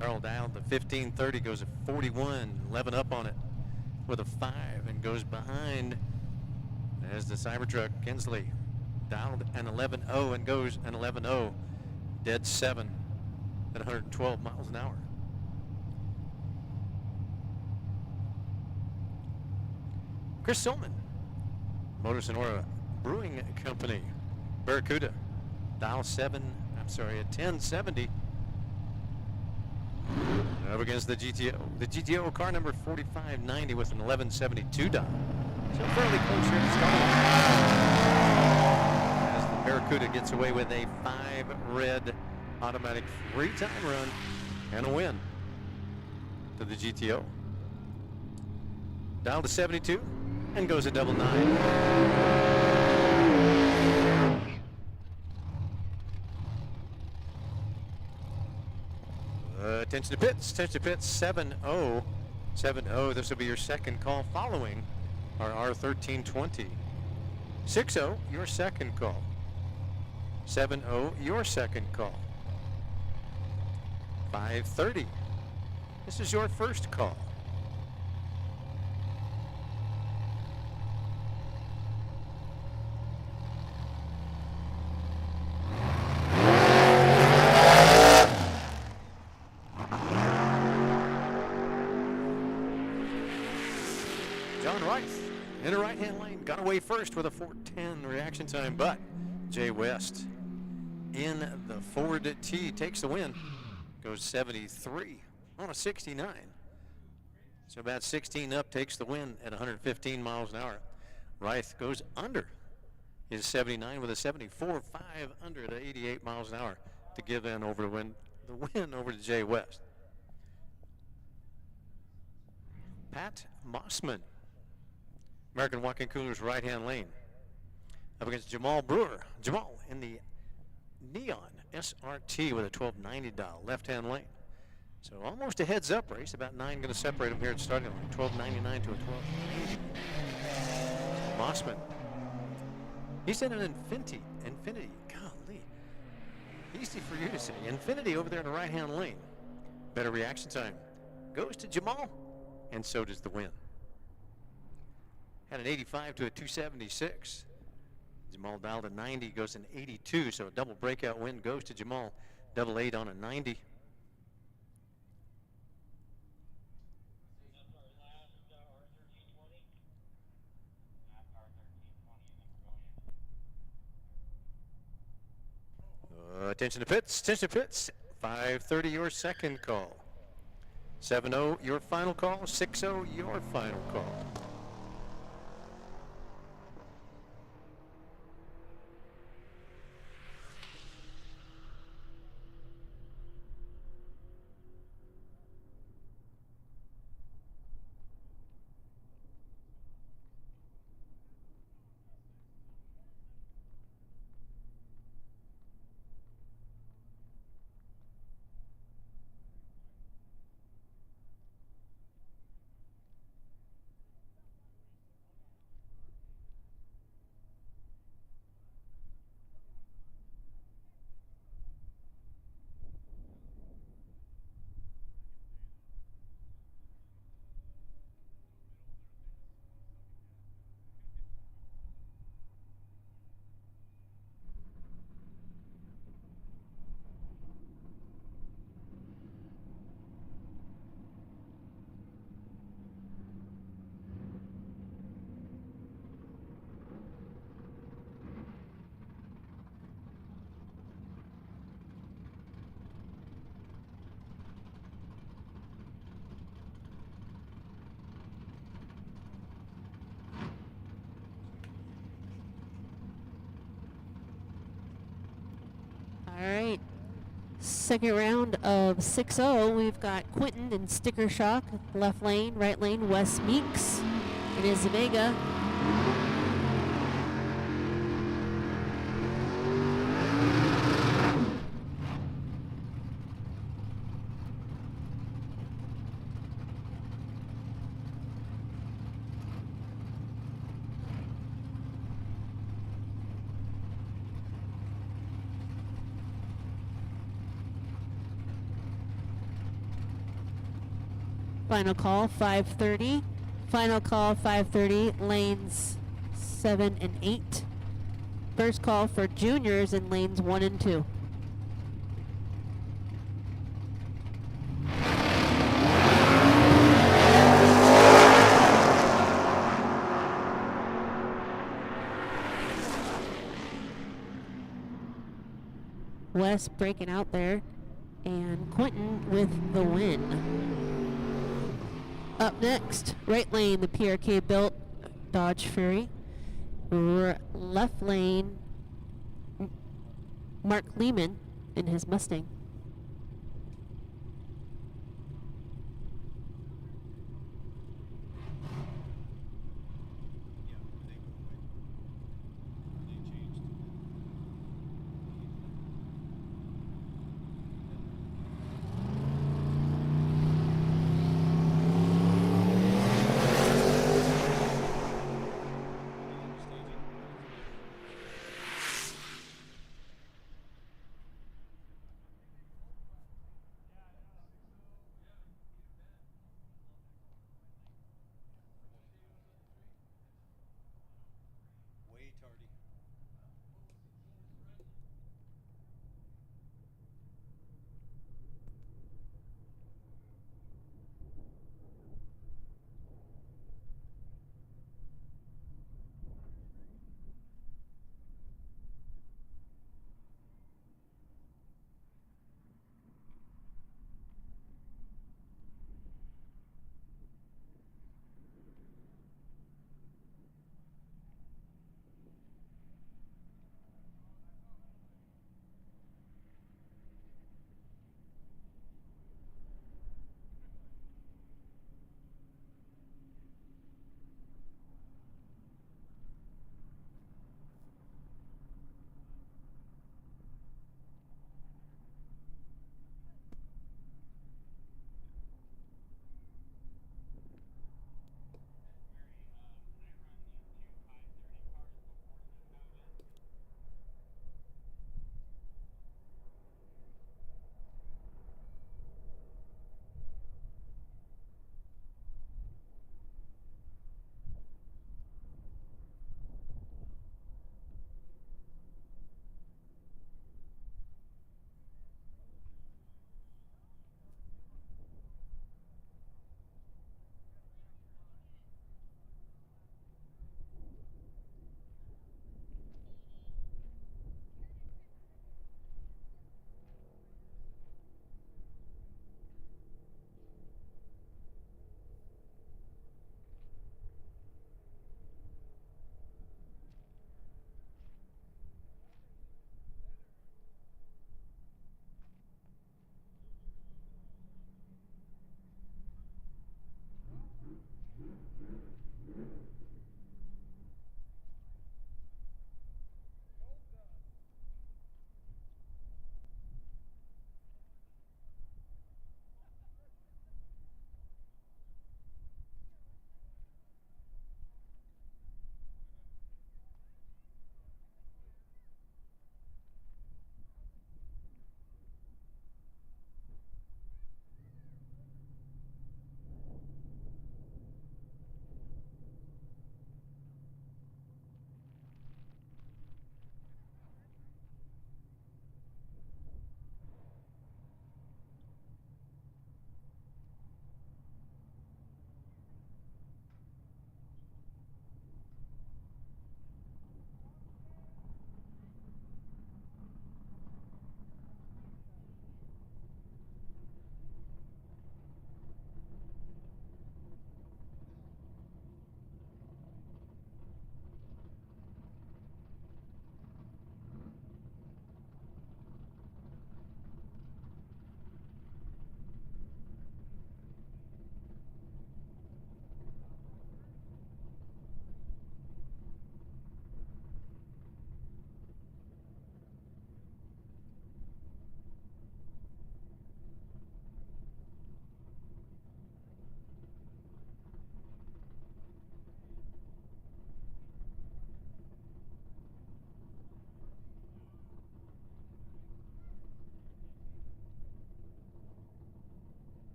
Carl dialed the 1530, goes at 41, 11 up on it with a 5 and goes behind as the Cybertruck Kinsley dialed an 11.0 and goes an 11.0, dead 7 at 112 miles an hour. Chris Silman, Motor Sonora Brewing Company, Barracuda, dial 1070. Up against the GTO. The GTO car number 4590 with an 1172 dial. So fairly close here to start. As the Barracuda gets away with a 5 red automatic 3-time run and a win to the GTO. Dial to 72 and goes a 999. Attention to pits, 7-0. 7-0, this will be your second call following our R1320. 6-0, your second call. 7-0, your second call. 5:30, this is your first call. In the right-hand lane, got away first with a 4:10 reaction time, but Jay West in the Ford T takes the win, goes 73 on a 69. So about 16 up, takes the win at 115 miles an hour. Reith goes under his 79 with a 74, 5 under at 88 miles an hour to give in over the win over to Jay West. Pat Mossman, American Walk-In Coolers right-hand lane, up against Jamal Brewer. Jamal in the Neon SRT with a 1290 dial, left-hand lane. So almost a heads-up race. About 9 going to separate them here at starting line. 1299 to a 1290. Mossman. He's in an Infinity. Golly. Easy for you to say. Infinity over there in the right-hand lane. Better reaction time. Goes to Jamal, and so does the win. Had an 85 to a 276. Jamal dialed a 90, goes an 82, so a double breakout win goes to Jamal. 88 on a 90. Attention to pits, 5:30 your second call. 7-0 your final call, 6-0 your final call. All right. Second round of 6-0. We've got Quentin in Sticker Shock, left lane, right lane, Wes Meeks. It is Vega. Final call 530. Final call 530, lanes 7 and 8. First call for juniors in lanes 1 and 2. Wes breaking out there, and Quentin with the win. Up next, right lane, the PRK built Dodge Fury. Left lane, Mark Lehman in his Mustang.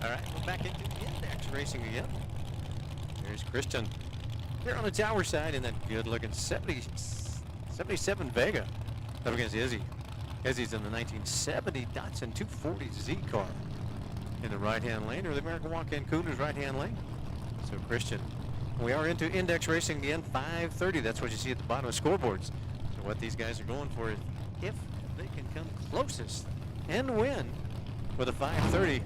All right, we're back into index racing again. There's Christian here on the tower side in that good-looking 77 Vega up against Izzy. Izzy's in the 1970 Datsun 240Z car in the right-hand lane, or the American Walk-In Cougars right-hand lane. So Christian, we are into index racing again, 5:30. That's what you see at the bottom of scoreboards. So what these guys are going for is if they can come closest and win with a 5:30,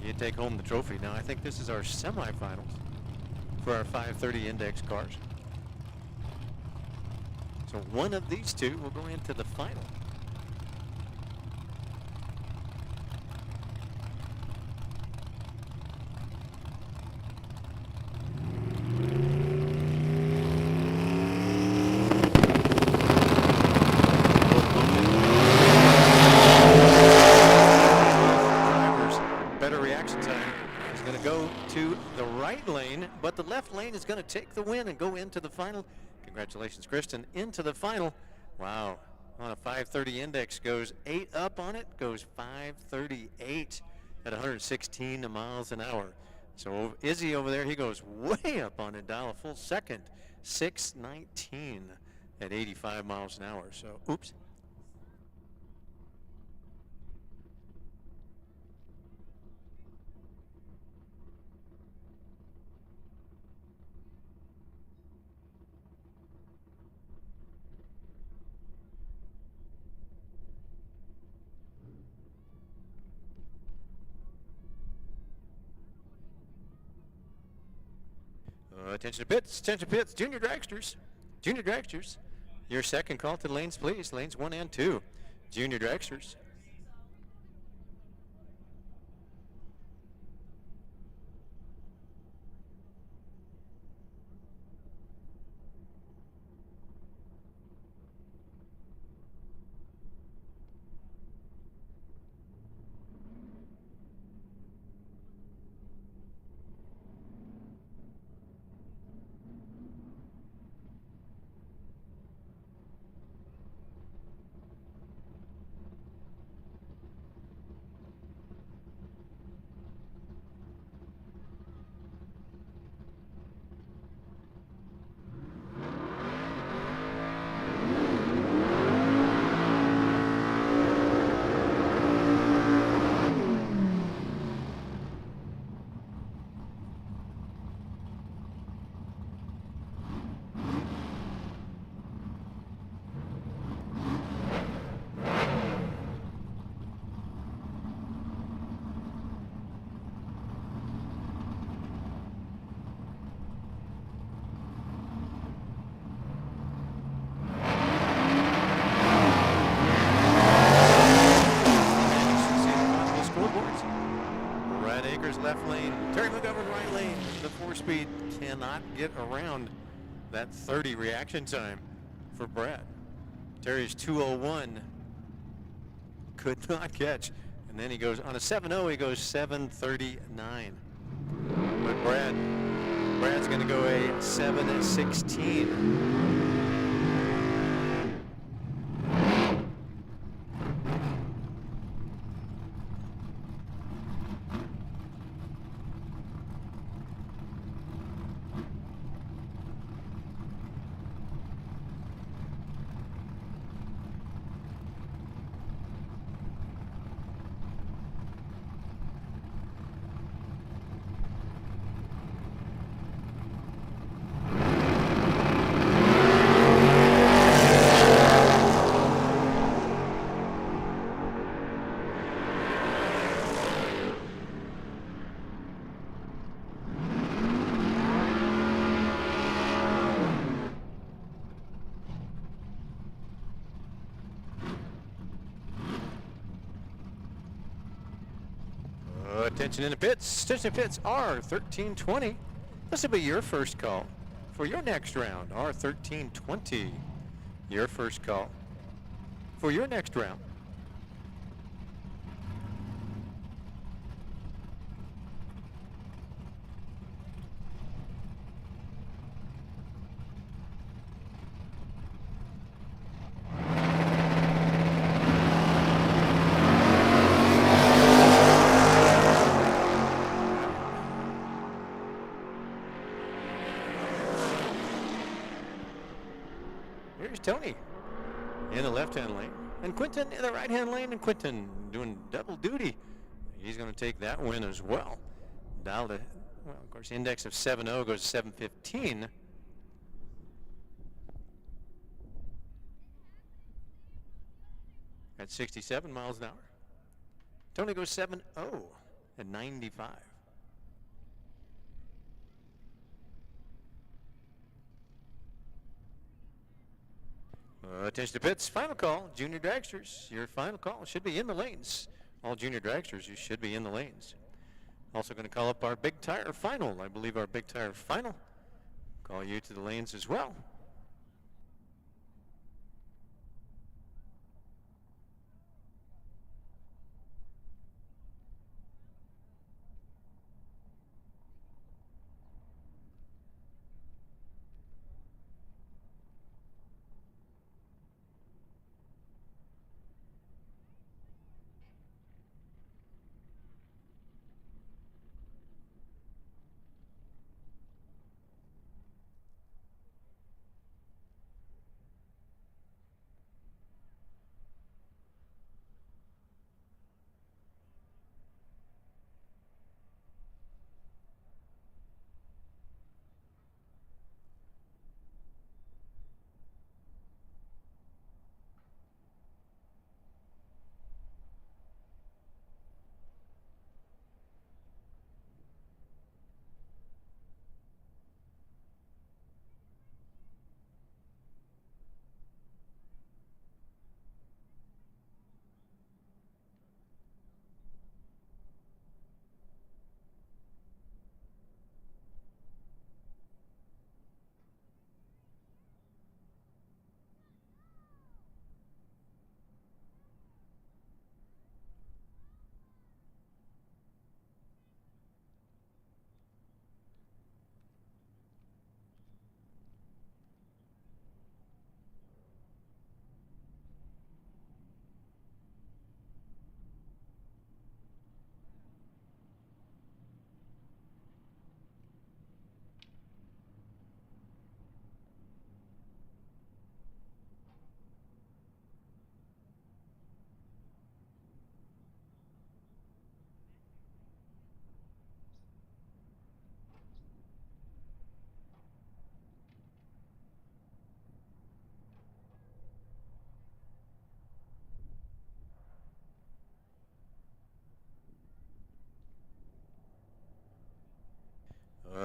you take home the trophy. Now I think this is our semifinals for our 5:30 index cars. So one of these two will go into the final. But the left lane is going to take the win and go into the final. Congratulations, Kristen, into the final. Wow, on a 5:30 index, goes 8 up on it, goes 5:38 at 116 miles an hour. So Izzy over there, he goes way up on it, dial a full second, 6:19 at 85 miles an hour. So, oops. Attention to pits, junior dragsters, your second call to the lanes, please, lanes 1 and 2, junior dragsters. Cannot get around that 30 reaction time for Brad. Terry's 2:01 could not catch, and then he goes on a 7:0. He goes 7:39. But Brad's going to go a 7:16. Attention in the pits. Attention in the pits. R1320. This will be your first call for your next round. R1320. Your first call for your next round. There's Tony in the left-hand lane. And Quentin in the right-hand lane, and Quentin doing double duty. He's going to take that win as well. Dialed a, well, of course, index of 7.0 goes to 7:15. At 67 miles an hour. Tony goes 7.0 at 95. Attention to pits, final call. Junior dragsters, your final call should be in the lanes. All junior dragsters, you should be in the lanes. Also going to call up our big tire final. I believe our big tire final. Call you to the lanes as well.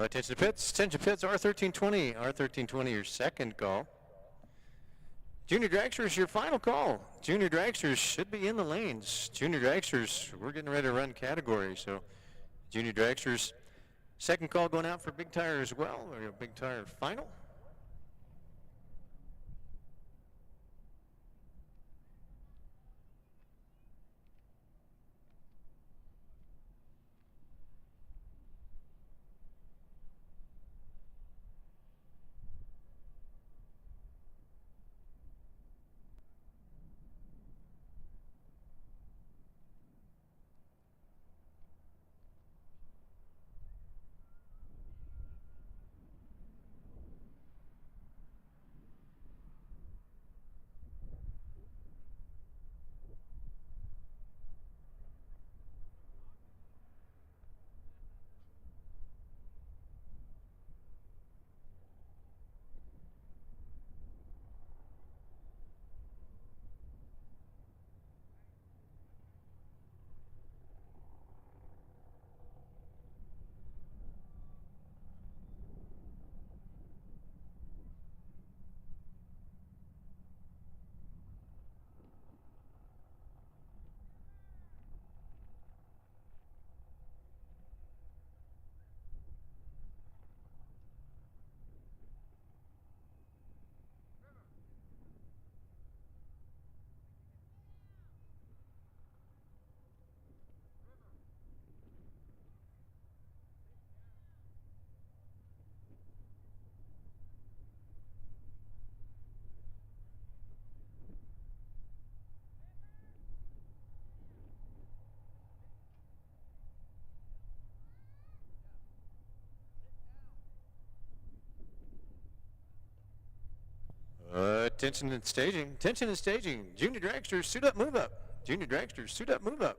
Attention to pits, R1320, R1320, your second call. Junior dragsters, your final call. Junior dragsters should be in the lanes. Junior dragsters, we're getting ready to run category, so junior dragsters, second call going out for big tire as well, or your big tire final. Attention and staging. Attention and staging. Junior dragsters, suit up, move up. Junior dragsters, suit up, move up.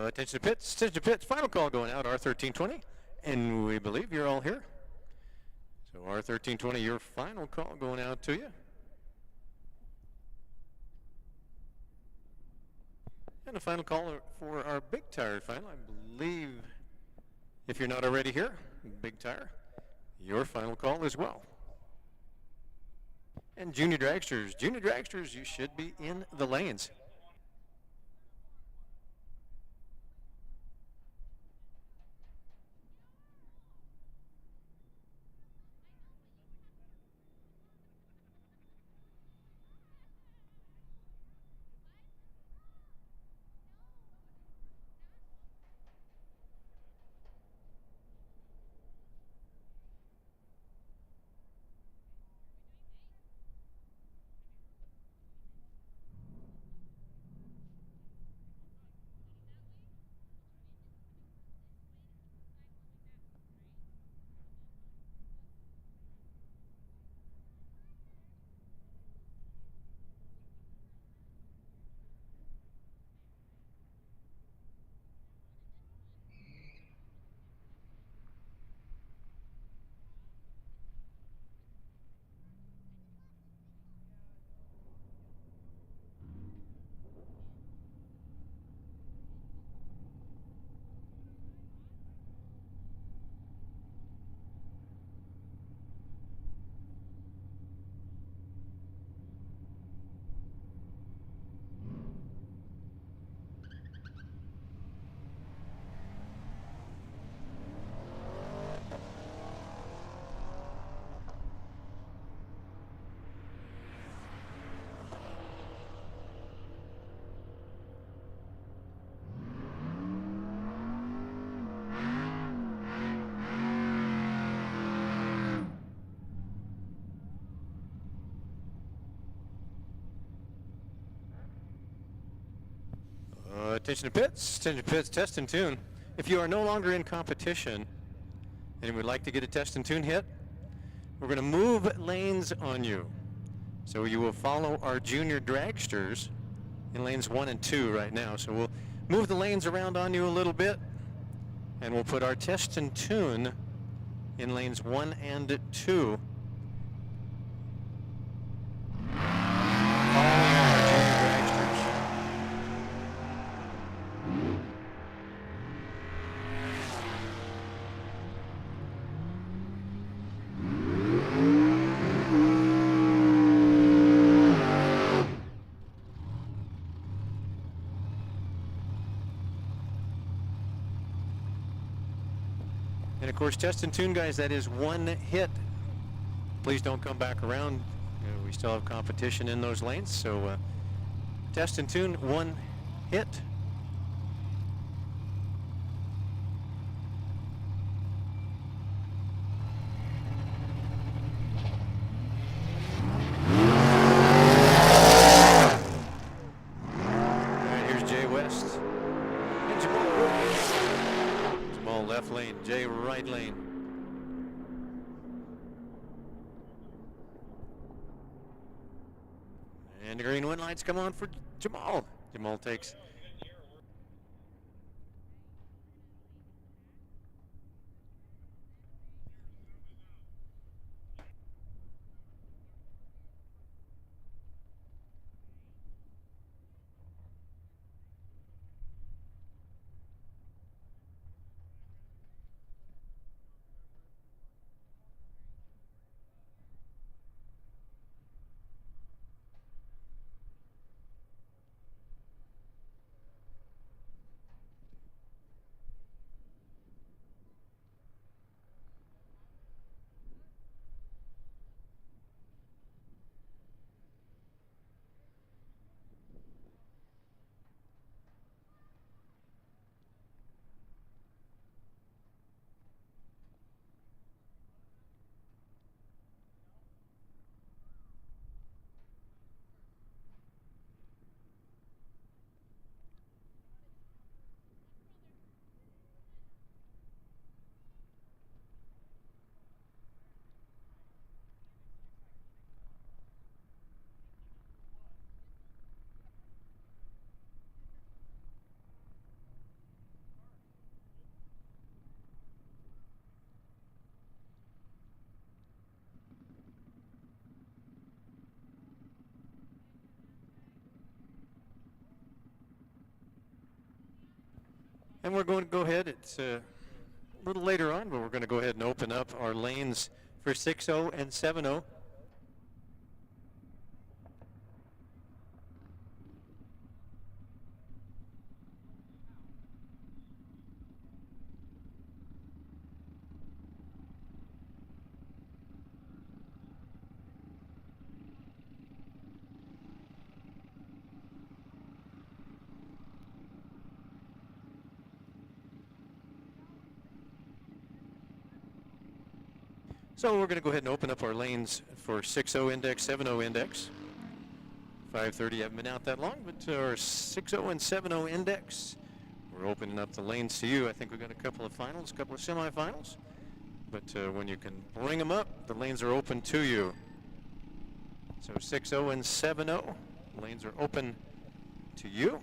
Attention to pits, attention to pits. Final call going out, R1320. And we believe you're all here. So R1320, your final call going out to you. And a final call for our big tire final. I believe, if you're not already here, big tire, your final call as well. And junior dragsters, you should be in the lanes. Attention to pits, test and tune. If you are no longer in competition and would like to get a test and tune hit, we're going to move lanes on you. So you will follow our junior dragsters in lanes 1 and 2 right now. So we'll move the lanes around on you a little bit, and we'll put our test and tune in lanes 1 and 2. And of course, test and tune, guys, that is one hit. Please don't come back around. We still have competition in those lanes. So test and tune, one hit. Lane, Jay right lane. And the green wind lights come on for Jamal. Jamal takes. And we're going to go ahead, it's a little later on, but we're going to go ahead and open up our lanes for 6-0 and 7-0. So we're going to go ahead and open up our lanes for 6-0 index, 7-0 index. 5:30, haven't been out that long, but our 6-0 and 7-0 index. We're opening up the lanes to you. I think we've got a couple of finals, a couple of semifinals. But when you can bring them up, the lanes are open to you. So 6-0 and 7-0, lanes are open to you.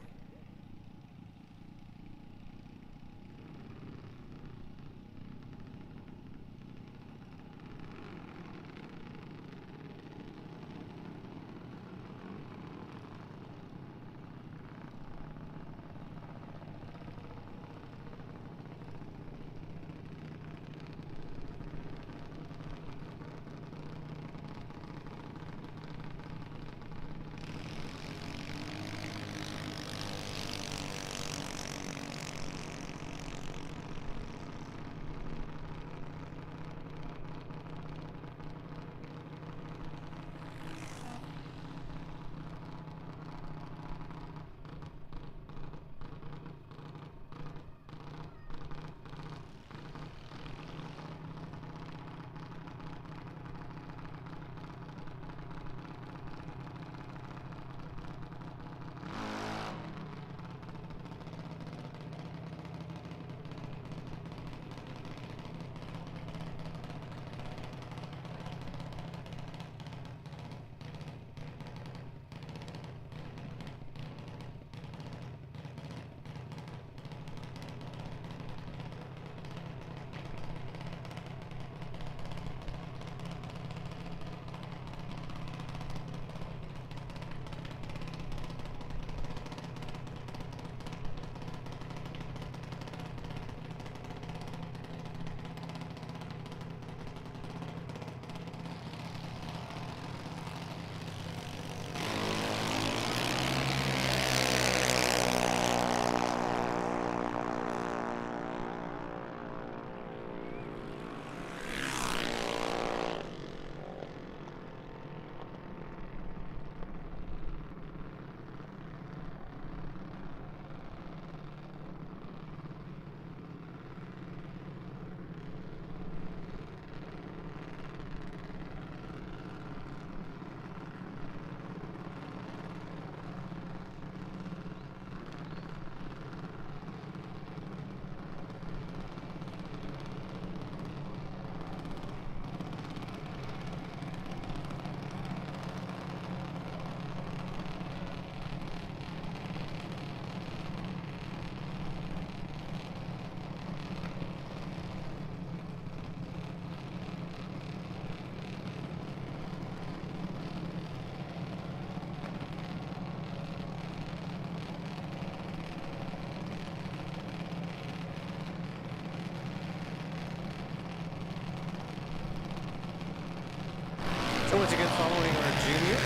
juniors.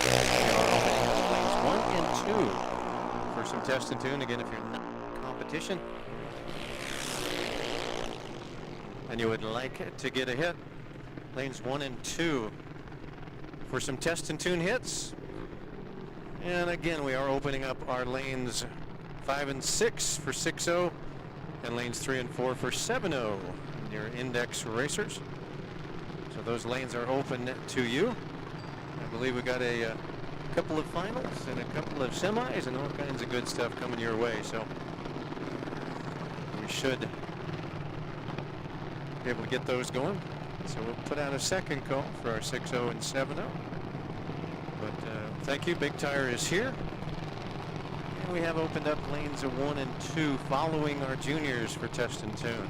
We are opening up lanes 1 and 2 for some test and tune. Again, if you're not in competition and you would like to get a hit, lanes 1 and 2 for some test and tune hits. And again, we are opening up our lanes 5 and 6 for 6-0 and lanes 3 and 4 for 7-0, your index racers. So those lanes are open to you. I believe we got a couple of finals and a couple of semis and all kinds of good stuff coming your way. So we should be able to get those going. So we'll put out a second call for our 6-0 and 7-0. But thank you. Big Tire is here. And we have opened up lanes 1 and 2 following our juniors for test and tune.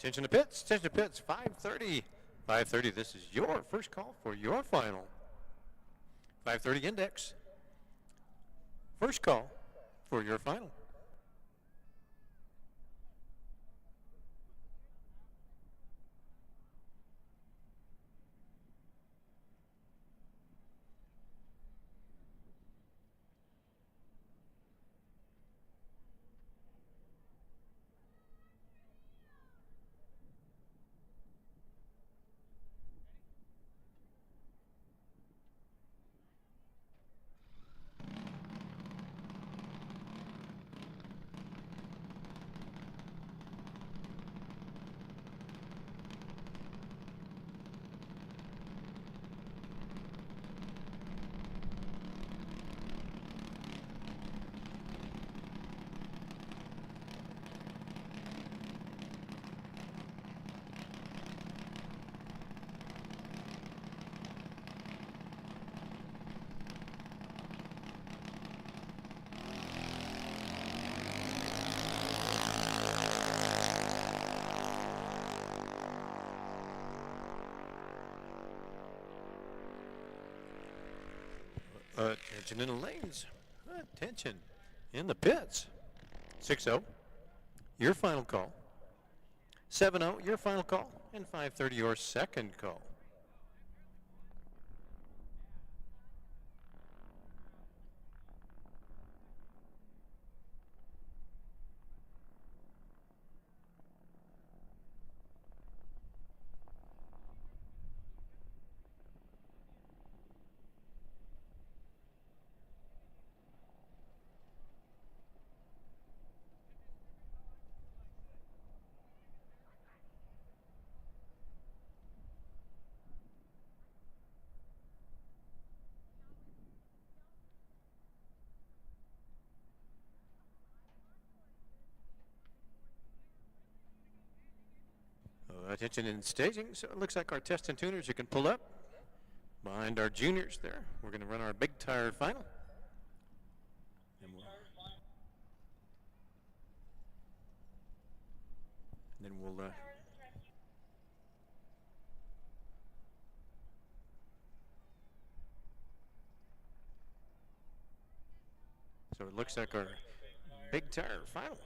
Attention to pits, 5:30. 5:30, this is your first call for your final. 5:30 index. First call for your final. Attention in the lanes. Attention in the pits. 6-0, your final call. 7-0, your final call. And 5:30, your second call. Attention in staging, so it looks like our test and tuners you can pull up behind our juniors there. We're going to run our big tire final. And then we'll so it looks like our big tire final.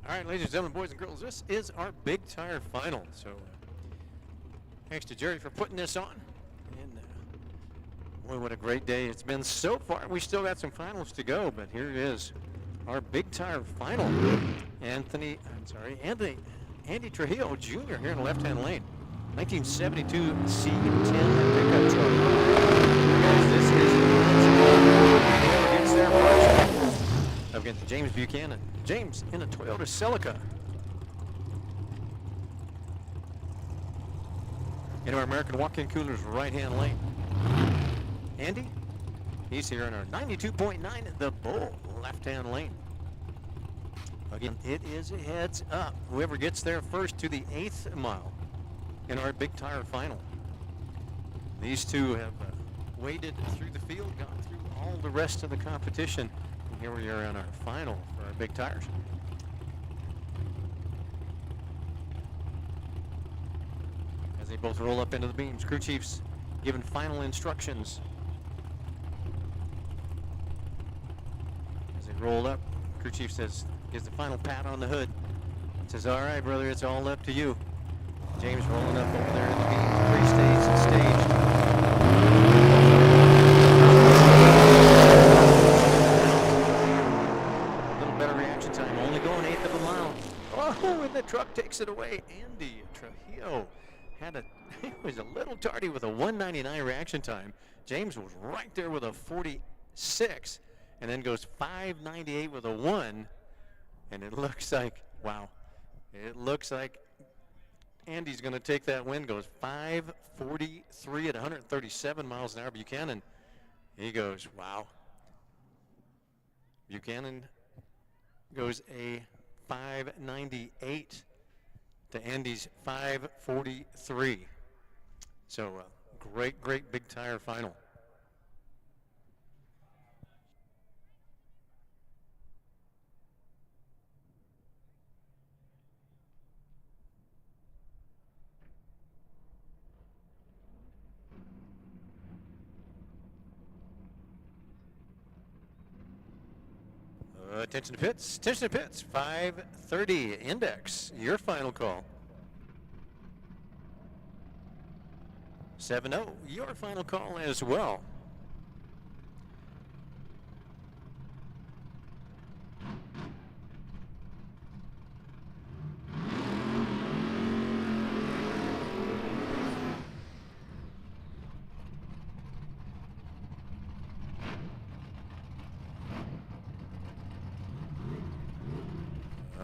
All right, ladies and gentlemen, boys and girls, this is our big tire final. So thanks to Jerry for putting this on. And boy, what a great day it's been so far. We still got some finals to go, but here it is, our big tire final. Andy Trujillo Jr. here in the left-hand lane. 1972 C10 pickup truck. Guys, this is whoever gets there first. Against James Buchanan. James in a Toyota Celica. In our American walk-in coolers right-hand lane. Andy, he's here in our 92.9 the Bull left-hand lane. Again, it is a heads up. Whoever gets there first to the 8th mile in our big tire final. These two have waded through the field, gone through all the rest of the competition. And here we are on our final for our big tires. As they both roll up into the beams, crew chiefs giving final instructions. As they roll up, crew chief gives the final pat on the hood. Says, all right, brother, it's all up to you. James rolling up over there in the beams, pre-staged and staged. A little better reaction time, only going 1/8 of a mile. Oh, and the truck takes it away. Andy Trujillo he was a little tardy with a 1:99 reaction time. James was right there with a 46, and then goes 5:98 with a 1. And it looks like, wow, it looks like Andy's going to take that win. Goes 5:43 at 137 miles an hour. Buchanan, he goes, wow. Buchanan goes a 598 to Andy's 543. So great big tire final. Attention to pits, 530 index, your final call. 7-0, your final call as well.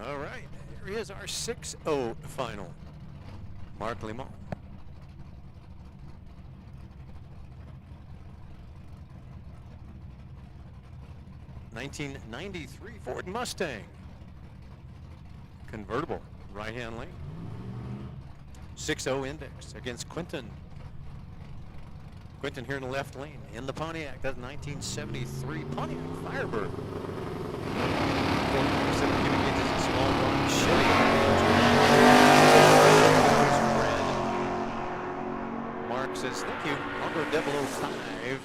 All right, here is our 6-0 final. Mark Limon. '93 Ford Mustang. Convertible, right-hand lane. 6-0 index against Quentin. Quentin here in the left lane in the Pontiac. That's 1973 Pontiac Firebird. 4.7 cubic inches of small block Chevy. Mark says, thank you. I'll go 005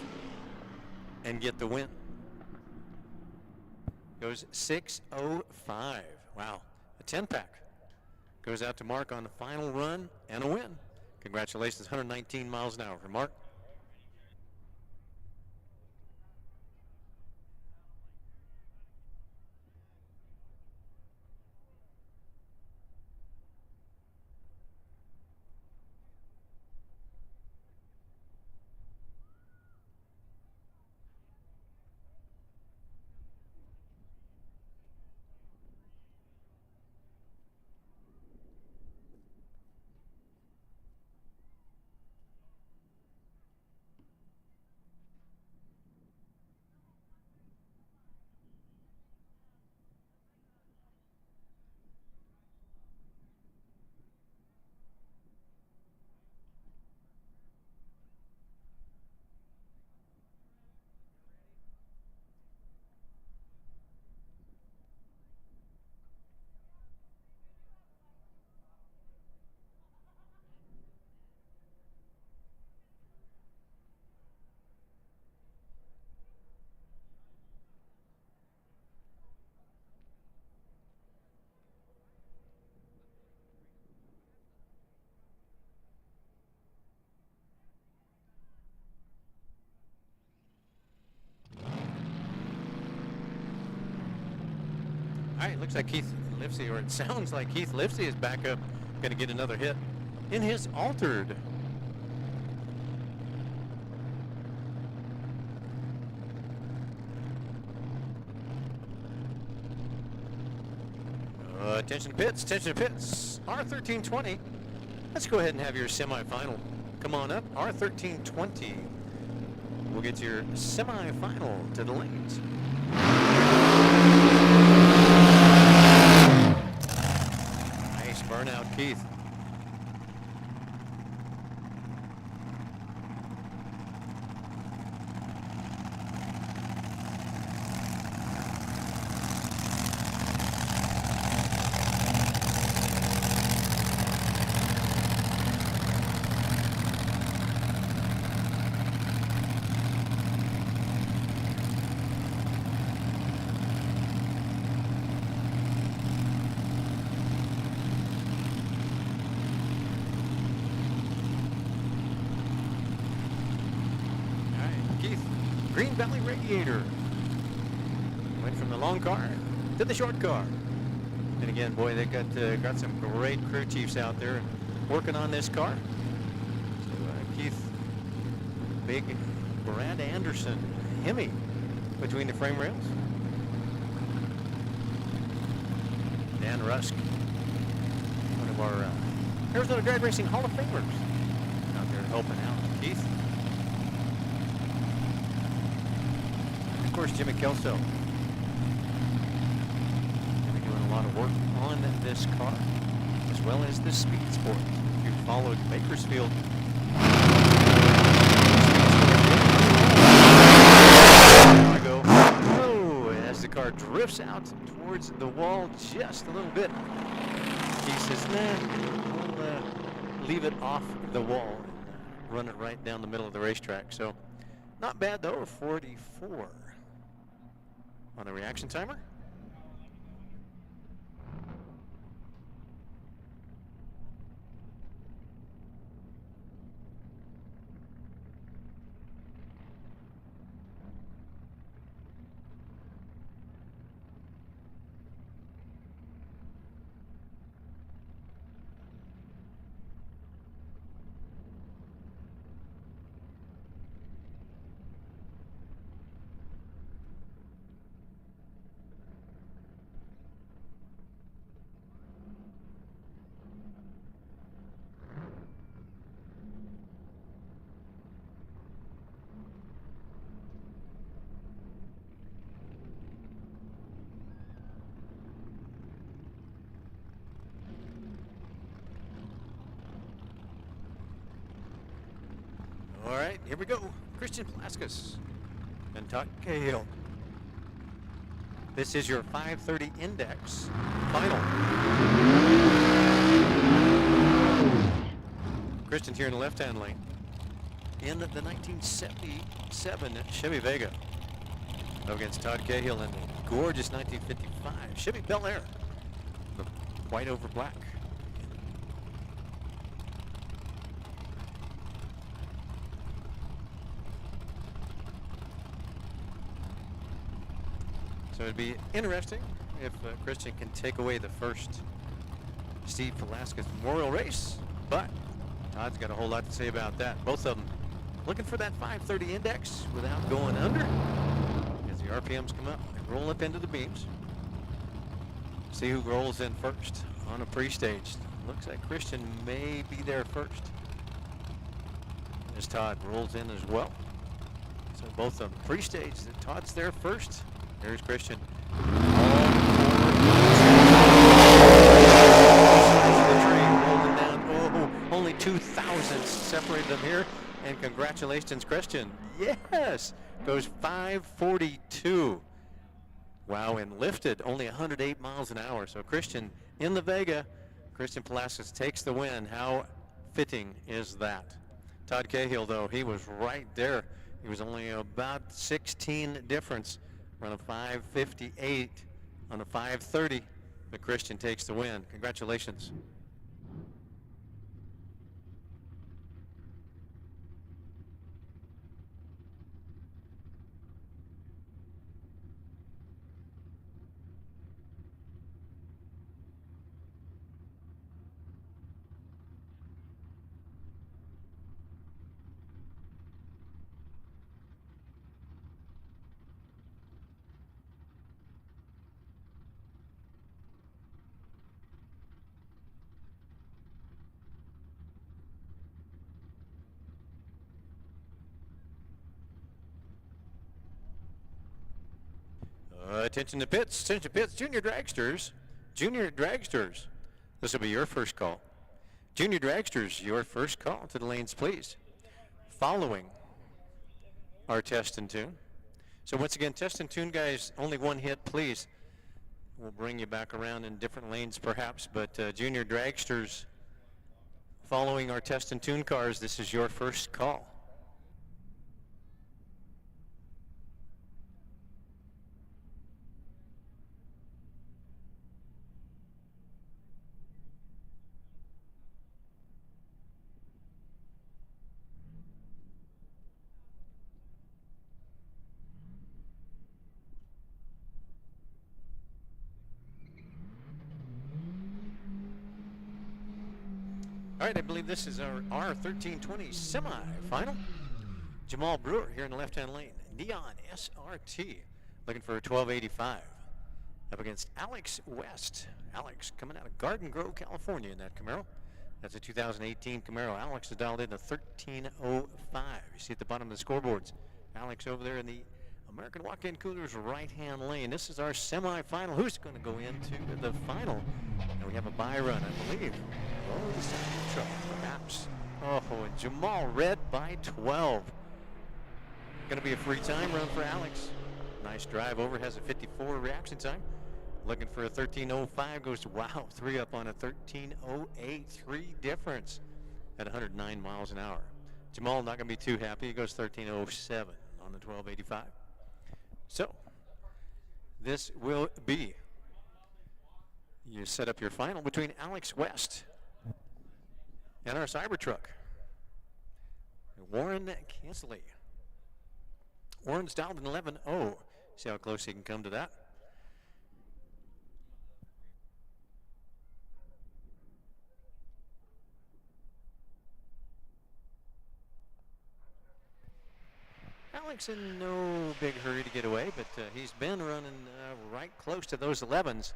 and get the win. Goes 605. Wow. A 10-pack goes out to Mark on the final run and a win. Congratulations, 119 miles an hour for Mark. All right, looks like Keith Lipsey, or it sounds like Keith Lipsey is back up, going to get another hit in his altered. Attention pits, R1320. Let's go ahead and have your semifinal. Come on up, R1320. We'll get your semifinal to the lanes. Nice burnout, Keith. Green Valley Radiator. Went from the long car to the short car. And again, boy, they got some great crew chiefs out there working on this car. So, Keith, big Brad Anderson, Hemi between the frame rails. Dan Rusk, one of our Arizona Drag Racing Hall of Famers, out there helping out. Keith. Of course, Jimmy Kelso. a lot of work on this car, as well as this speed sport. If you followed Bakersfield, as the car drifts out towards the wall just a little bit. He says, nah, we'll leave it off the wall and run it right down the middle of the racetrack. So not bad though, 44 on the reaction timer. All right, here we go. Christian Paulauskis and Todd Cahill. This is your 5:30 index final. Christian here in the left-hand lane in the 1977 Chevy Vega against Todd Cahill in the gorgeous 1955 Chevy Bel Air, the white over black. So it'd be interesting if Christian can take away the first Steve Paulauskis Memorial Race, but Todd's got a whole lot to say about that. Both of them looking for that 5:30 index without going under. As the RPMs come up, they roll up into the beams. See who rolls in first on a pre-stage. Looks like Christian may be there first, as Todd rolls in as well. So both of them pre-stage. Todd's there first. There's Christian. Rolling down. Oh, only 2 thousandths separated them here. And congratulations, Christian. Yes, goes 5:42. Wow, and lifted only 108 miles an hour. So Christian in the Vega. Christian Paulauskis takes the win. How fitting is that? Todd Cahill, though, he was right there. He was only about 16 difference. Run a 5:58 on a 5:30, but Christian takes the win. Congratulations. Attention to pits, junior dragsters. This will be your first call. Junior dragsters, your first call to the lanes, please. Following our test and tune. So once again, test and tune guys, only one hit, please. We'll bring you back around in different lanes perhaps, but junior dragsters, following our test and tune cars, this is your first call. All right, I believe this is our R1320 semi-final. Jamal Brewer here in the left-hand lane. Neon SRT looking for a 1285. Up against Alex West. Alex coming out of Garden Grove, California in that Camaro. That's a 2018 Camaro. Alex is dialed in to 1305. You see at the bottom of the scoreboards. Alex over there in the American Walk-In Coolers right-hand lane. This is our semifinal. Who's going to go into the final? And we have a bye run, I believe. Oh, the second truck, perhaps. Oh, and Jamal Red by 12. Going to be a free time run for Alex. Nice drive over, has a 54 reaction time. Looking for a 13:05, goes to, wow, 3 up on a 13:08, 3 difference at 109 miles an hour. Jamal not going to be too happy. He goes 13:07 on the 12:85. So this will be, you set up your final between Alex West and our Cybertruck, Warren Kinsley. Warren's down to 11:0. See how close he can come to that. Alex in no big hurry to get away, but he's been running right close to those 11s.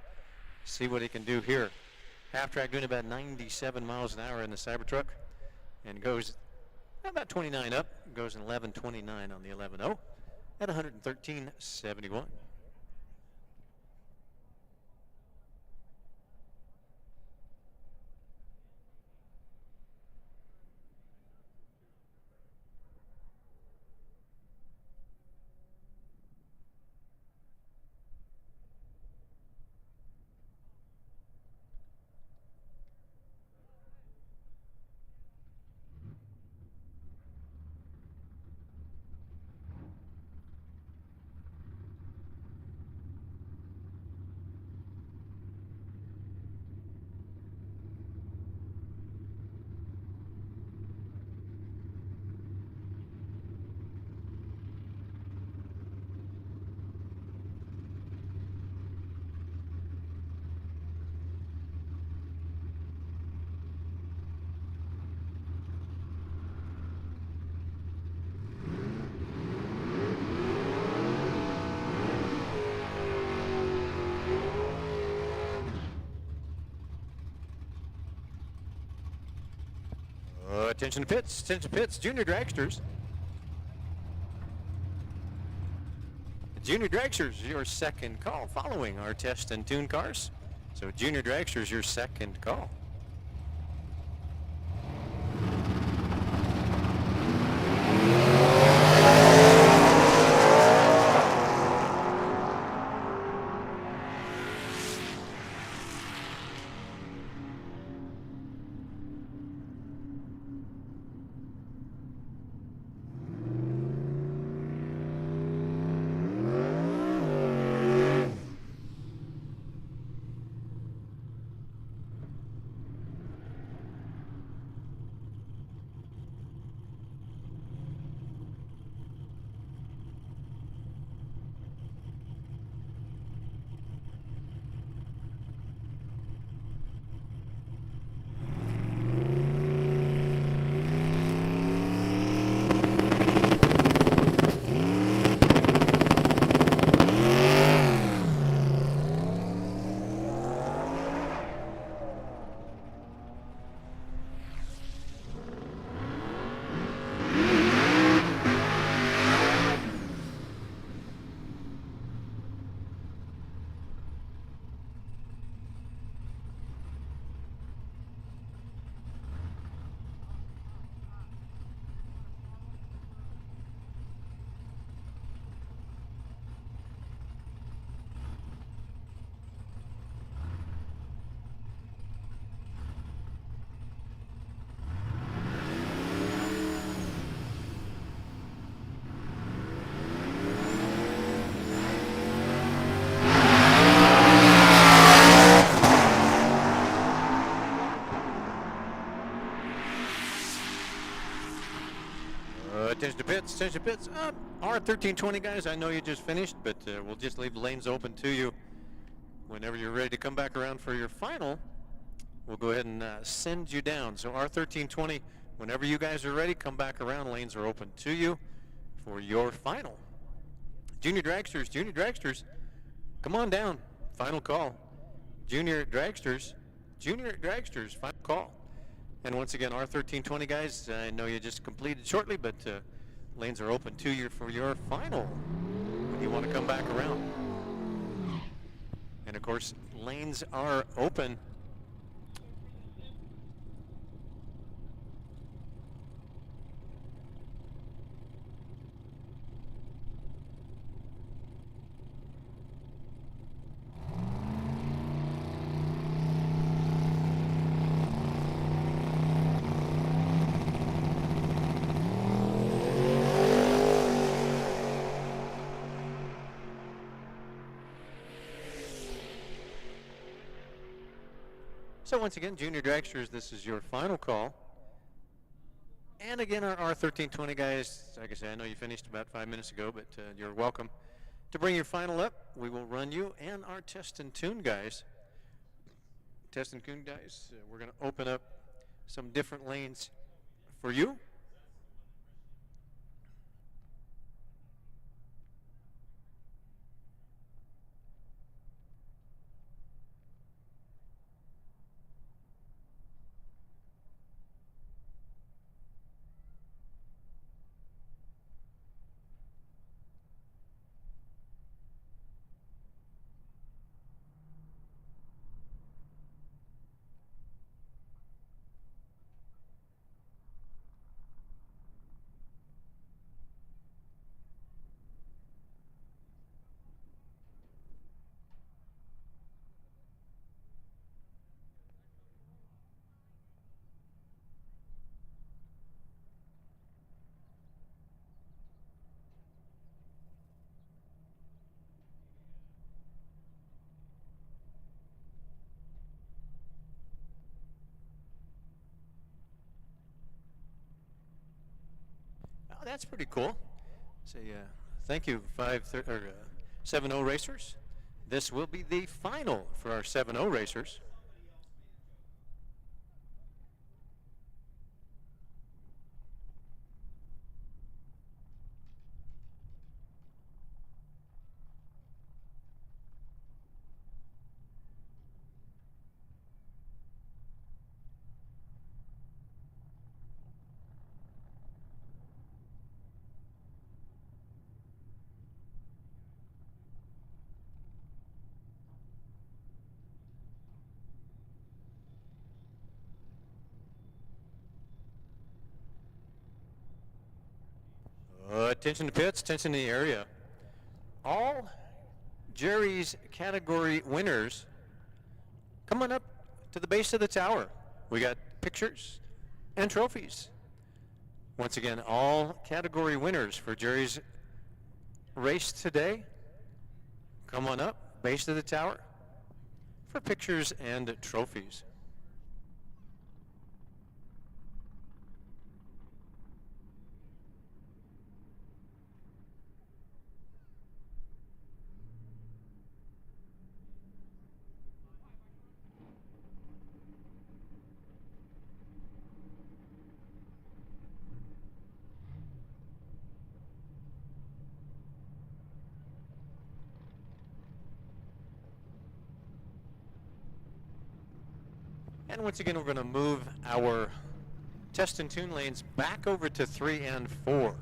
See what he can do here. Half track doing about 97 miles an hour in the Cybertruck, and goes about 29 up. Goes in 11:29 on the 11:0 at 113.71. Attention pits, junior dragsters. Junior dragsters, your second call following our test and tune cars. So junior dragsters, your second call. Attention pits. Our 1320 guys, I know you just finished, but we'll just leave the lanes open to you. Whenever you're ready to come back around for your final, we'll go ahead and send you down. So our 1320, whenever you guys are ready, come back around. Lanes are open to you for your final. Junior dragsters, come on down. Final call. Junior dragsters, final call. And once again, our 1320 guys, I know you just completed shortly, but lanes are open to you for your final. you want to come back around. And of course, lanes are open. So once again, junior dragsters, this is your final call. And again, our R1320 guys, like I said, I know you finished about 5 minutes ago, but you're welcome to bring your final up. We will run you and our test and tune guys. Test and tune guys, we're going to open up some different lanes for you. Oh, that's pretty cool. Say thank you, 7-0 racers. This will be the final for our 7-0 racers. Attention to pits, attention to the area. All Jerry's category winners, come on up to the base of the tower. We got pictures and trophies. Once again, all category winners for Jerry's race today, come on up, base of the tower, for pictures and trophies. And once again, we're going to move our test and tune lanes back over to 3 and 4.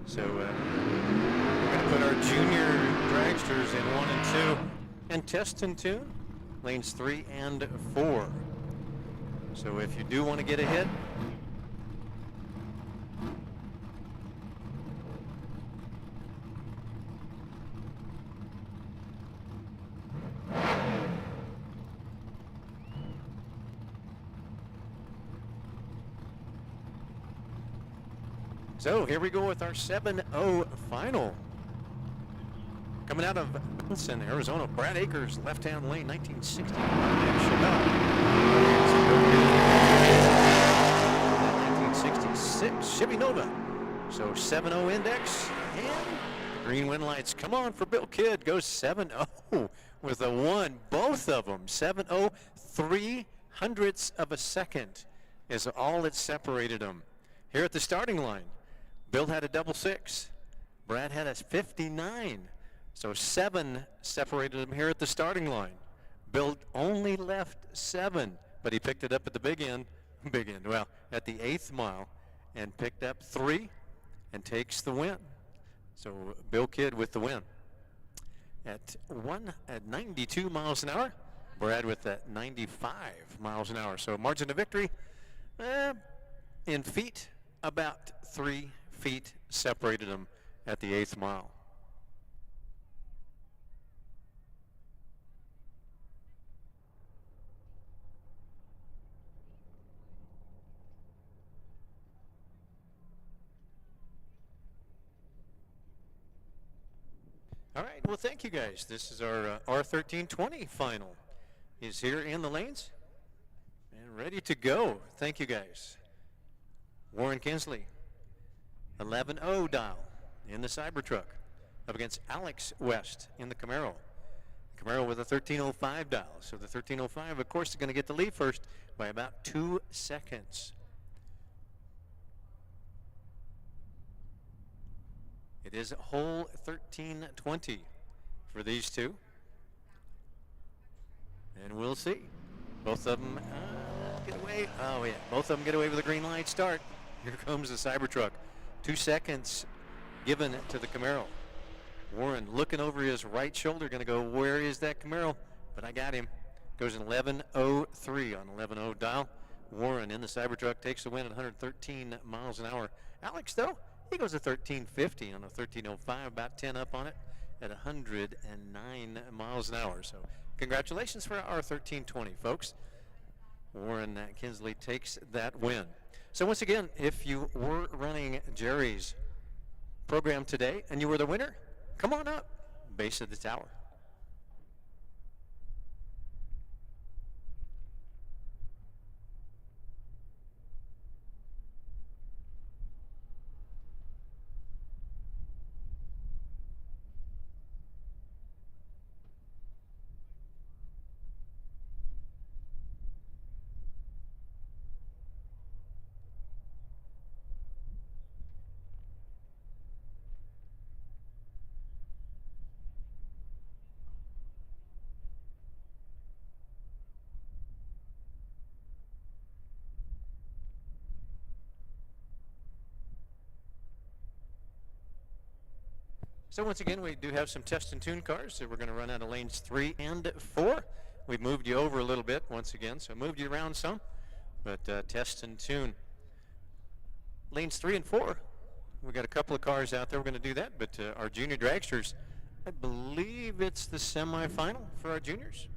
So we're going to put our junior dragsters in 1 and 2 and test and tune lanes 3 and 4. So if you do want to get ahead, so here we go with our 7-0 final. Coming out of Tucson, Arizona, Brad Akers, left-hand lane, 1960. 1966, Chevy Nova. So 7-0 index, and the green win lights. Come on for Bill Kidd, goes 7-0 with a 1. Both of them, 7-0, 0.03 of a second is all that separated them. Here at the starting line, Bill had a 66. Brad had a 59. So 7 separated him here at the starting line. Bill only left 7, but he picked it up at the big end, well, at the 8th mile, and picked up 3 and takes the win. So Bill Kidd with the win. At 92 miles an hour. Brad with that 95 miles an hour. So margin of victory in feet, about 3 feet separated them at the 8th mile. All right, well, thank you guys. This is our R1320 final. Is here in the lanes and ready to go. Thank you guys. Warren Kinsley, 11-0 dial in the Cybertruck, up against Alex West in the Camaro. Camaro with a 1305 dial. So the 1305, of course, is going to get the lead first by about 2 seconds. It is hole 1320 for these two. And we'll see. Both of them get away. Oh, yeah. Both of them get away with a green light start. Here comes the Cybertruck. 2 seconds given to the Camaro. Warren looking over his right shoulder, going to go, where is that Camaro? But I got him. Goes in 11.03 on 11.0 dial. Warren in the Cybertruck takes the win at 113 miles an hour. Alex, though, he goes at 13.50 on a 13.05, about 10 up on it at 109 miles an hour. So congratulations for our 1320, folks. Warren Kinsley takes that win. So once again, if you were running Jerry's program today and you were the winner, come on up, base of the tower. So once again, we do have some test and tune cars, so we're going to run out of lanes 3 and 4. We've moved you over a little bit once again, so moved you around some, but test and tune. Lanes 3 and 4, we've got a couple of cars out there. We're going to do that, but our junior dragsters, I believe it's the semifinal for our juniors.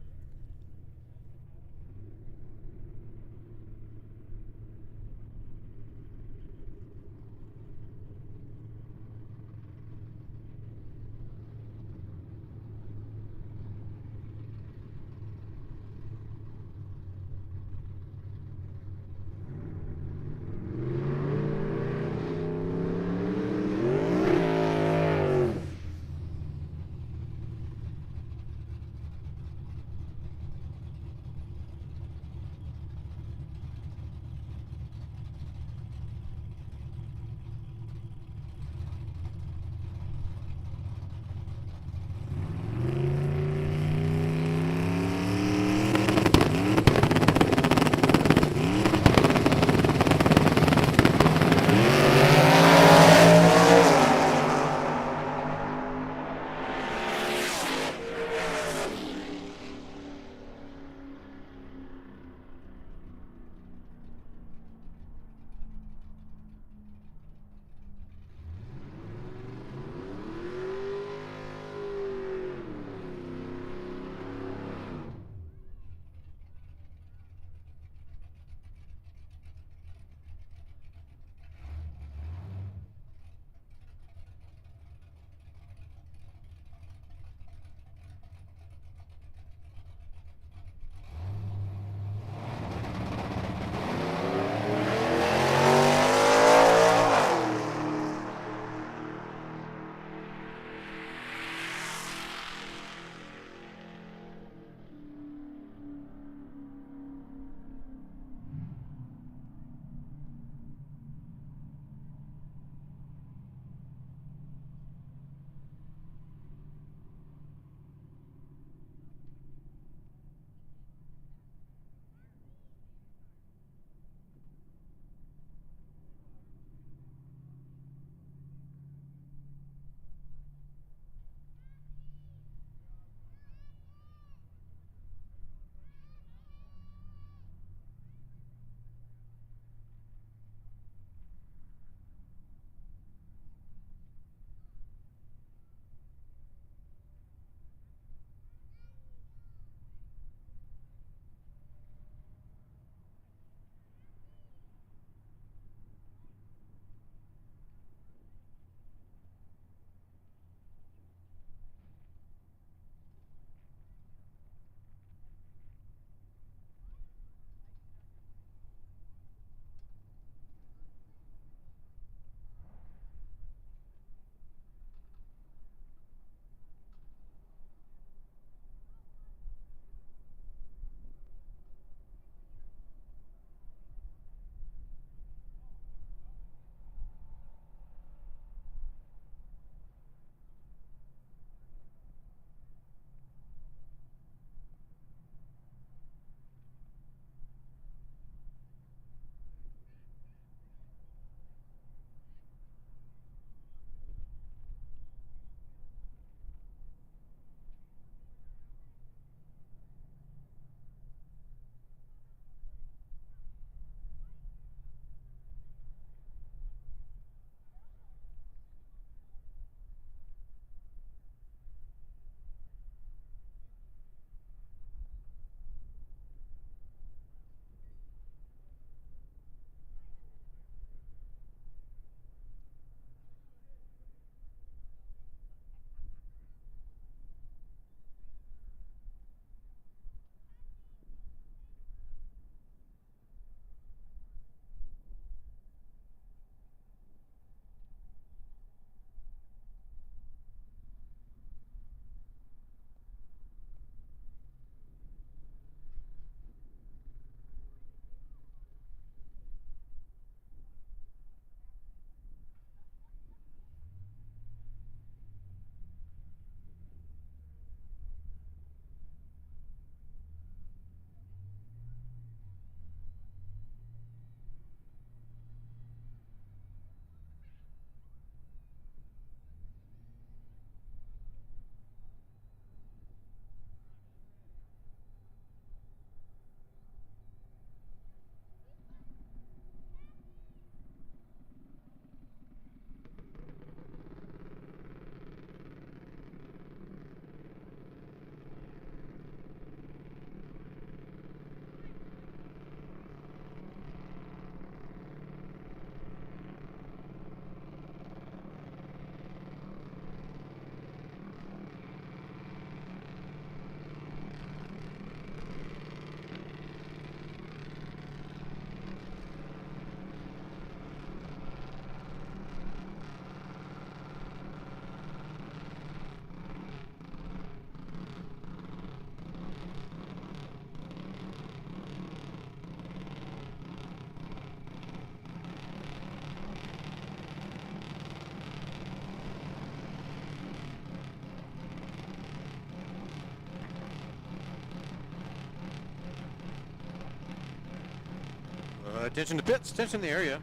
attention to pits, attention to the area.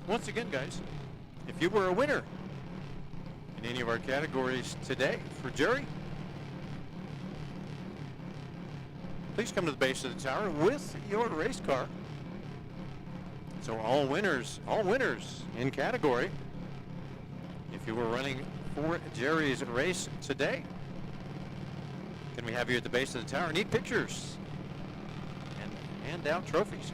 Once again, guys, if you were a winner in any of our categories today for Jerry, please come to the base of the tower with your race car. So all winners in category. If you were running for Jerry's race today, can we have you at the base of the tower? Need pictures and hand out trophies.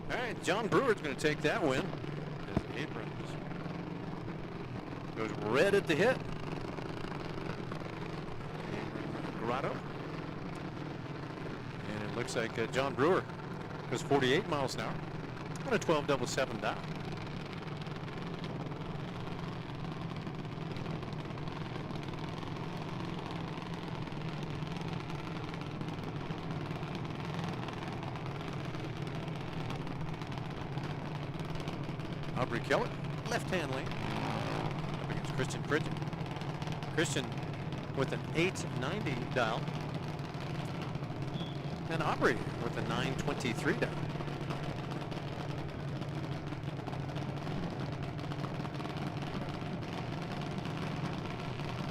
All right, John Brewer's going to take that win. His apron goes red at the hit. Grotto. And it looks like John Brewer goes 48 miles an hour on a 12.77 dial. Aubrey Kellett, left-hand lane, up against Christian Pridgen. Christian with an 890 dial, and Aubrey with a 923 dial.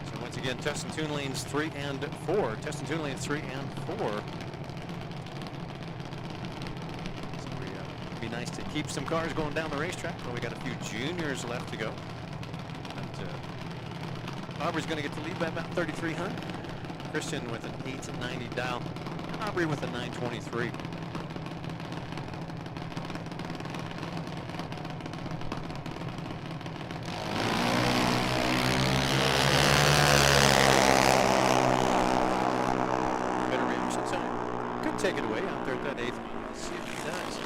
So once again, test and tune lanes 3 and 4. Test and tune lanes 3 and 4. Be nice to keep some cars going down the racetrack. Well, we got a few juniors left to go. But Aubrey's going to get the lead by about 3,300. Christian with an 890 dial, and Aubrey with a 923. Better reaction time. Could take it away out there at that 8th. Let's see if he does.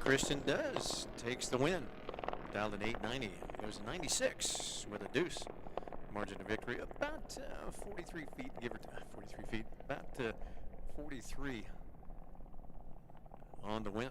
Christian does, takes the win. Dialed an 890, goes to 96 with a deuce. Margin of victory about 43 feet, give or take 43 feet, about 43 on the win.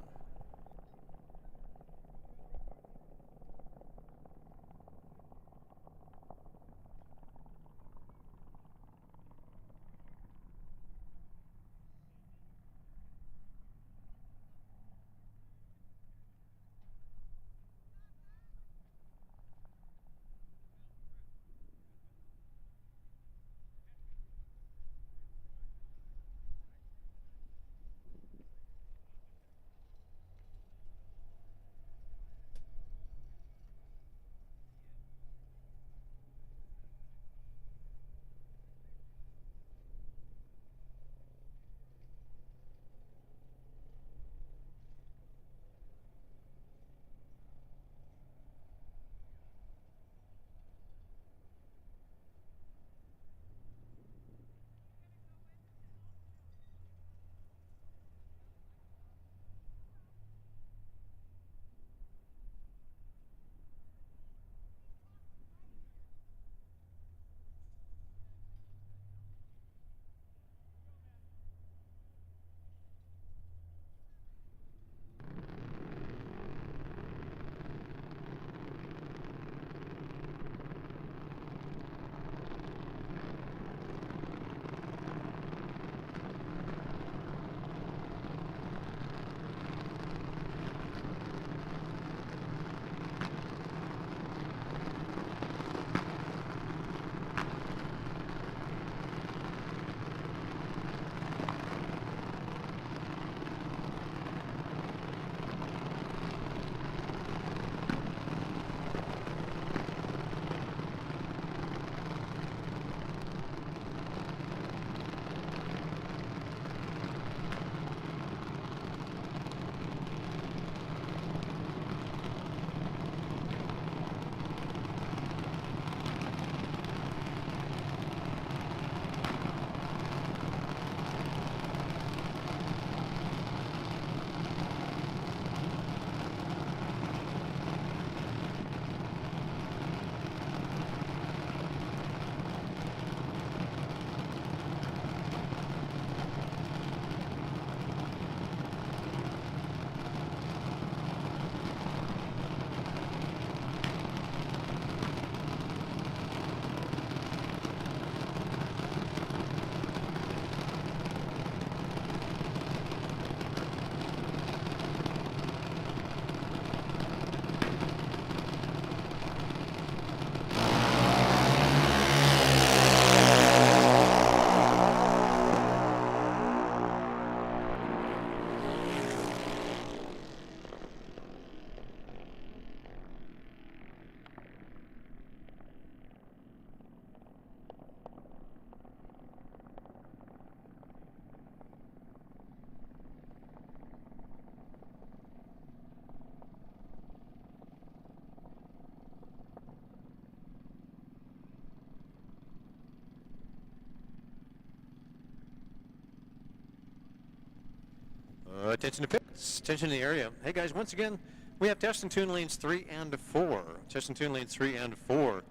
attention to pits, attention to the area. Hey guys, once again, we have test and tune lanes 3 and 4. Test and tune lanes 3 and 4.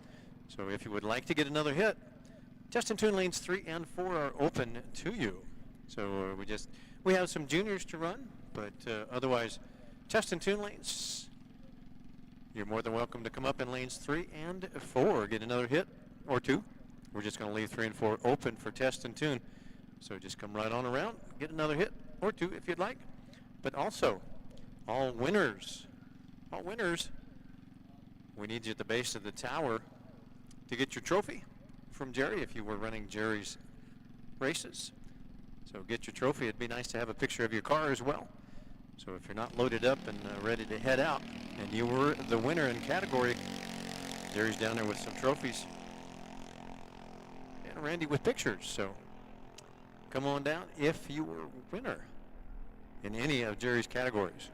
So if you would like to get another hit, test and tune lanes 3 and 4 are open to you. So we have some juniors to run, but otherwise, test and tune lanes, you're more than welcome to come up in lanes 3 and 4, get another hit or two. We're just going to leave 3 and 4 open for test and tune. So just come right on around, get another hit or two if you'd like. But also, all winners, we need you at the base of the tower to get your trophy from Jerry if you were running Jerry's races. So get your trophy. It'd be nice to have a picture of your car as well. So if you're not loaded up and ready to head out and you were the winner in category, Jerry's down there with some trophies. And Randy with pictures. So come on down if you were winner in any of Jerry's categories.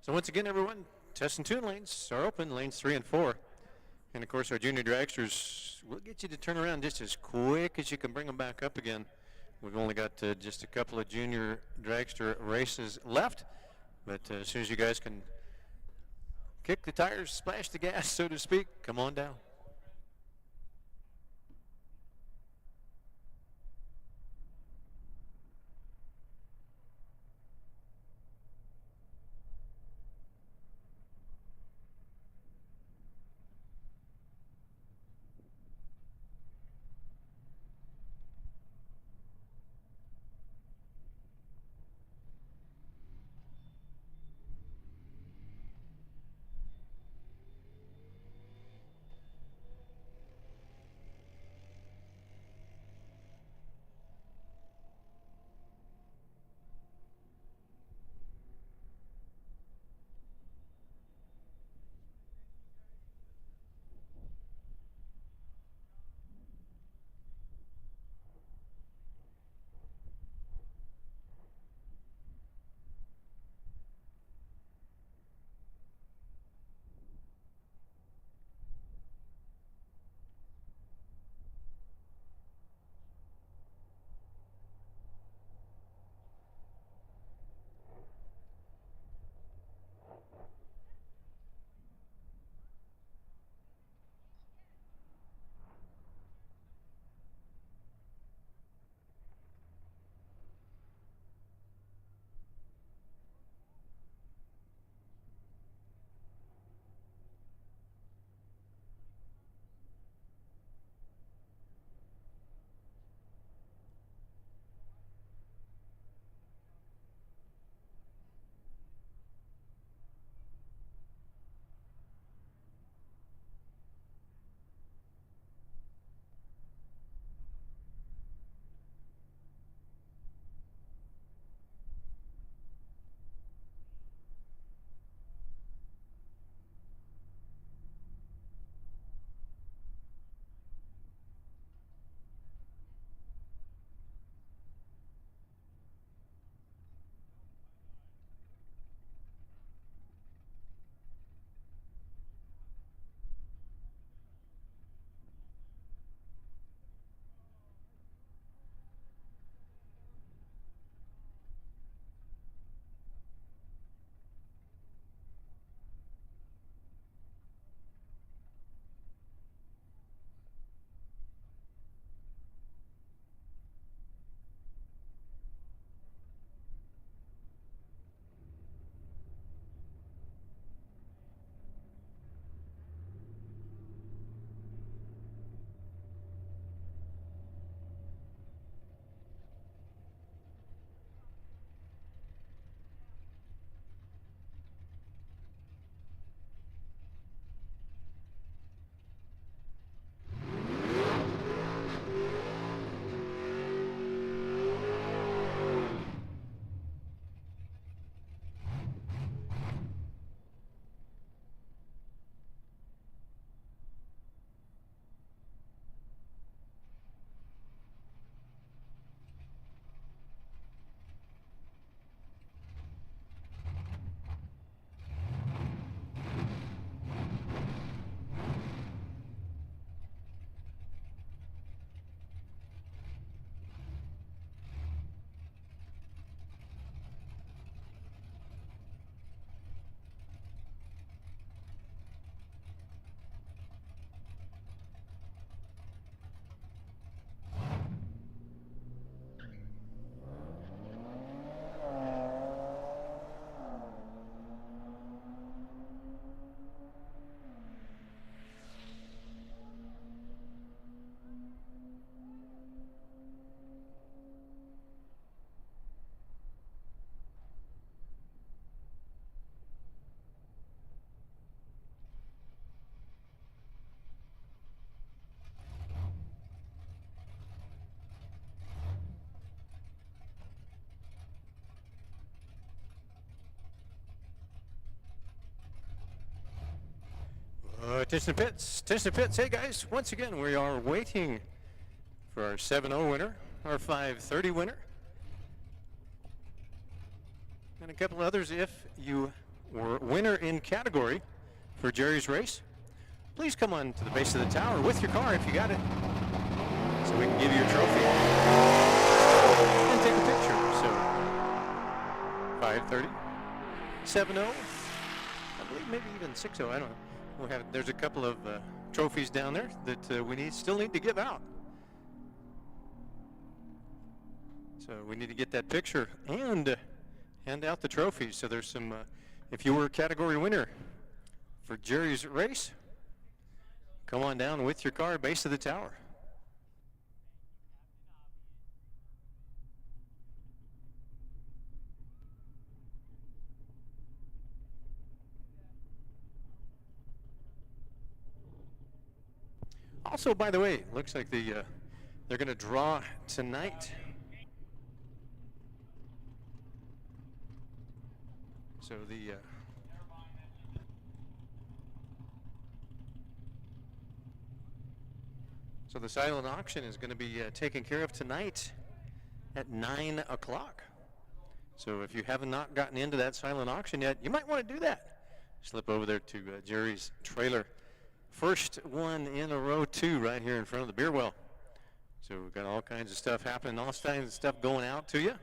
So once again, everyone, test and tune lanes are open, lanes 3 and 4. And of course, our junior dragsters will get you to turn around just as quick as you can bring them back up again. We've only got just a couple of junior dragster races left, but as soon as you guys can kick the tires, splash the gas, so to speak, come on down. Attention pits. Attention pits. Hey guys, once again, we are waiting for our 7-0 winner, our 5:30 winner, and a couple others. If you were winner in category for Jerry's race, please come on to the base of the tower with your car if you got it, so we can give you your trophy and take a picture. So 5:30, 7-0, I believe maybe even 6-0. I don't know. We'll have. There's a couple of trophies down there that we still need to give out. So we need to get that picture and hand out the trophies. So there's some. If you were a category winner for Jerry's race, come on down with your car, base of the tower. Also, by the way, looks like they're going to draw tonight. So the silent auction is going to be taken care of tonight at 9 o'clock. So if you have not gotten into that silent auction yet, you might want to do that. Slip over there to Jerry's trailer. First one in a row 2 right here in front of the beer well. So we've got all kinds of stuff happening, all kinds of stuff going out to you.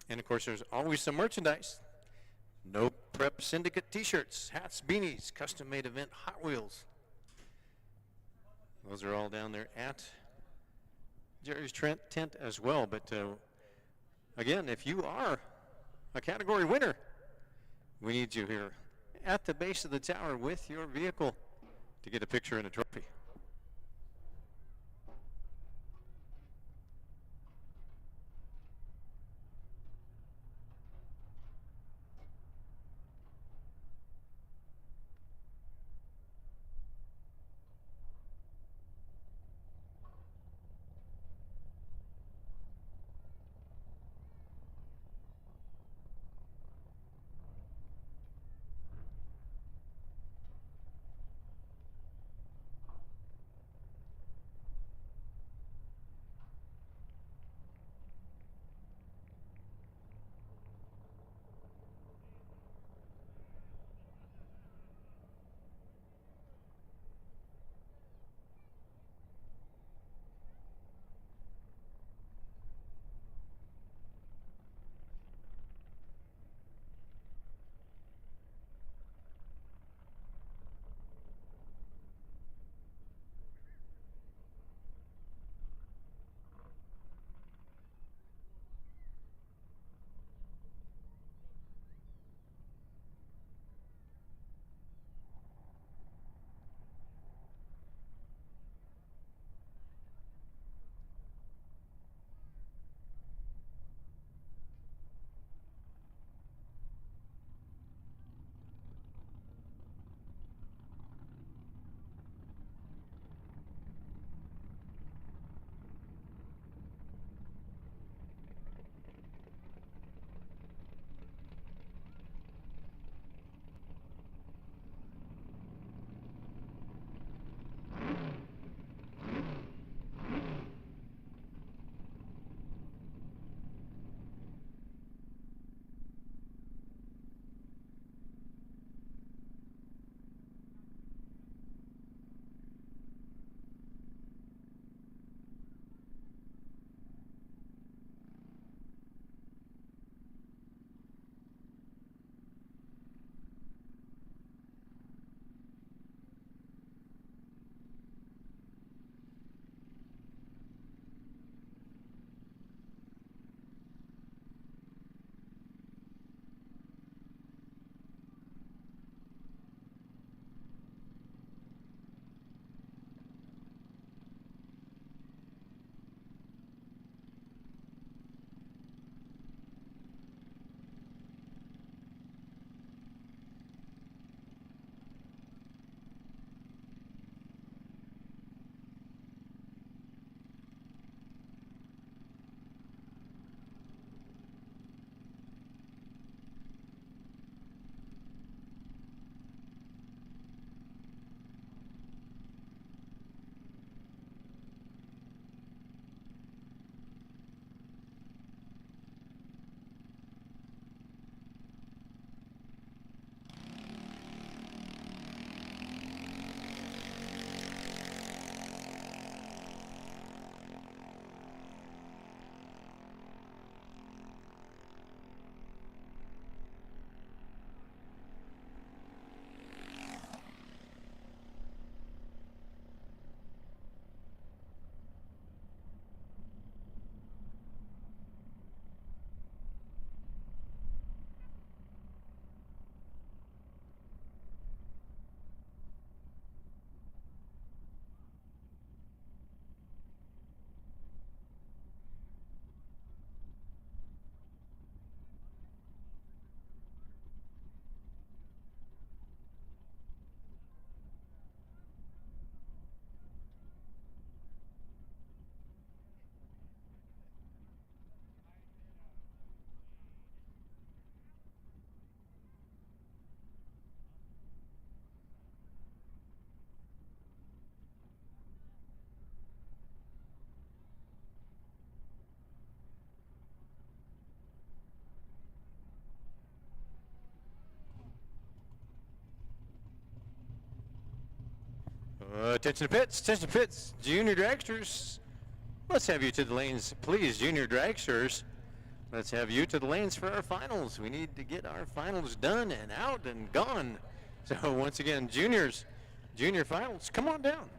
And of course, there's always some merchandise. No Prep Syndicate t-shirts, hats, beanies, custom made event Hot Wheels. Those are all down there at Jerry's tent as well. But again, if you are a category winner, we need you here at the base of the tower with your vehicle to get a picture and a trophy. Attention to pits, junior dragsters. Let's have you to the lanes, please, junior dragsters. Let's have you to the lanes for our finals. We need to get our finals done and out and gone. So once again, juniors, junior finals, come on down.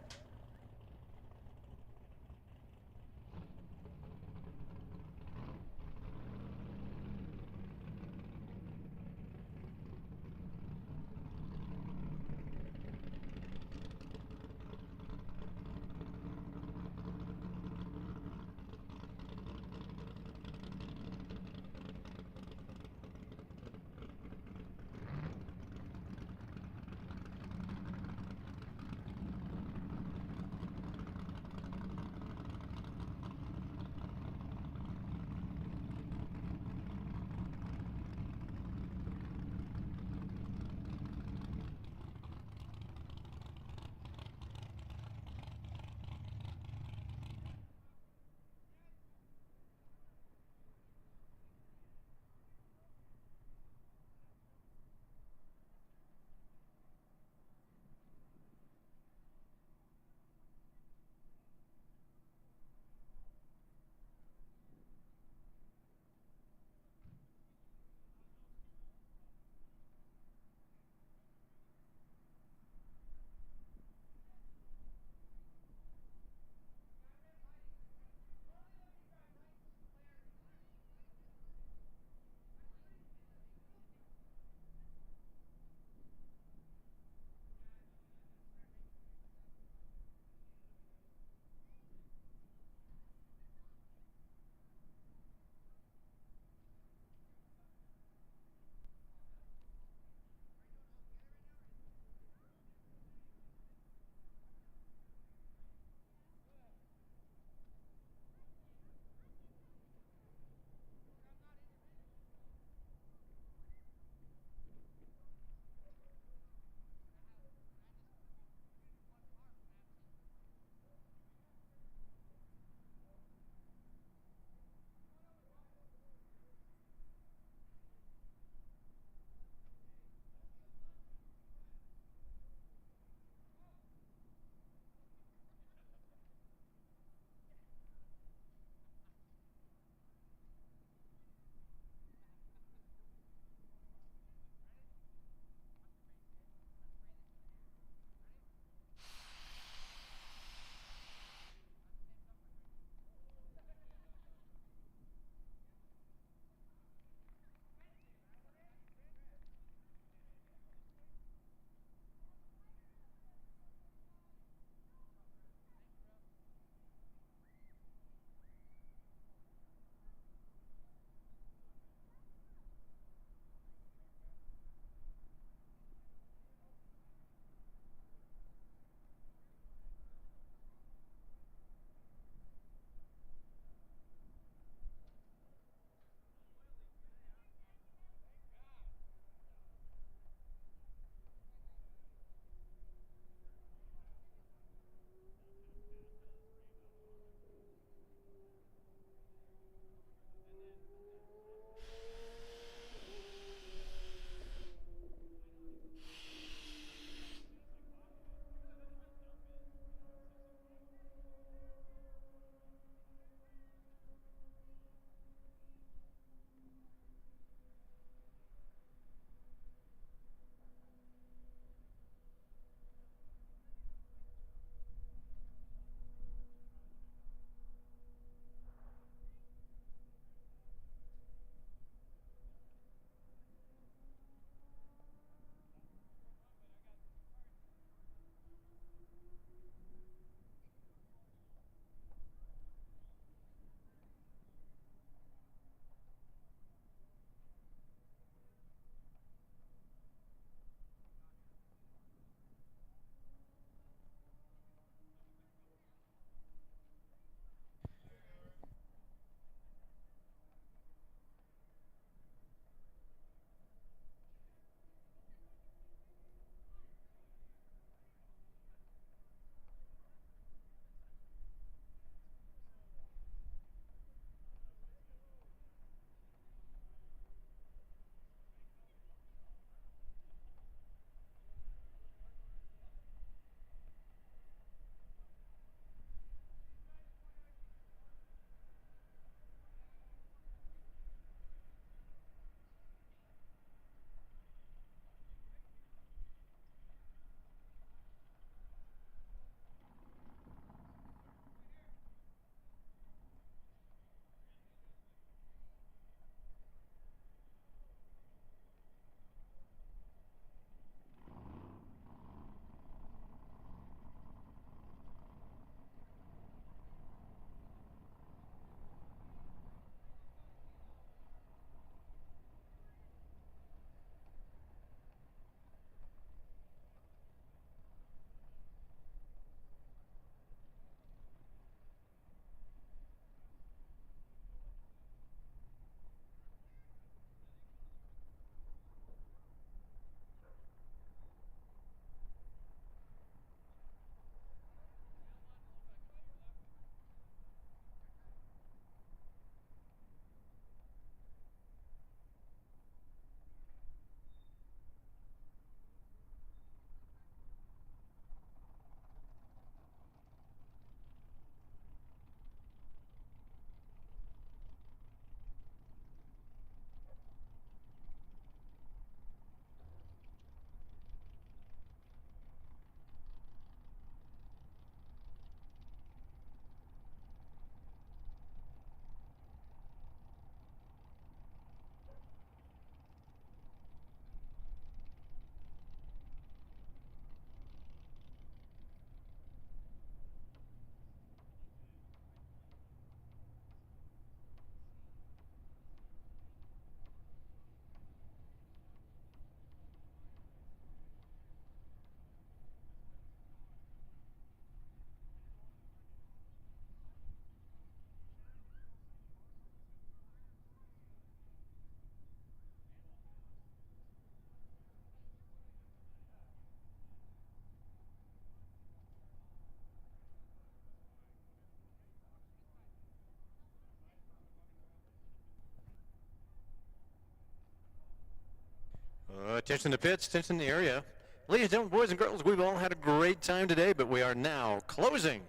Attention to pits, attention to the area. Ladies and gentlemen, boys and girls, we've all had a great time today, but we are now closing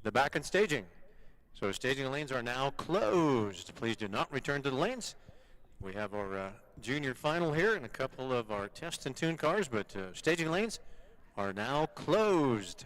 the back end staging. So staging lanes are now closed. Please do not return to the lanes. We have our junior final here and a couple of our test and tune cars, but staging lanes are now closed.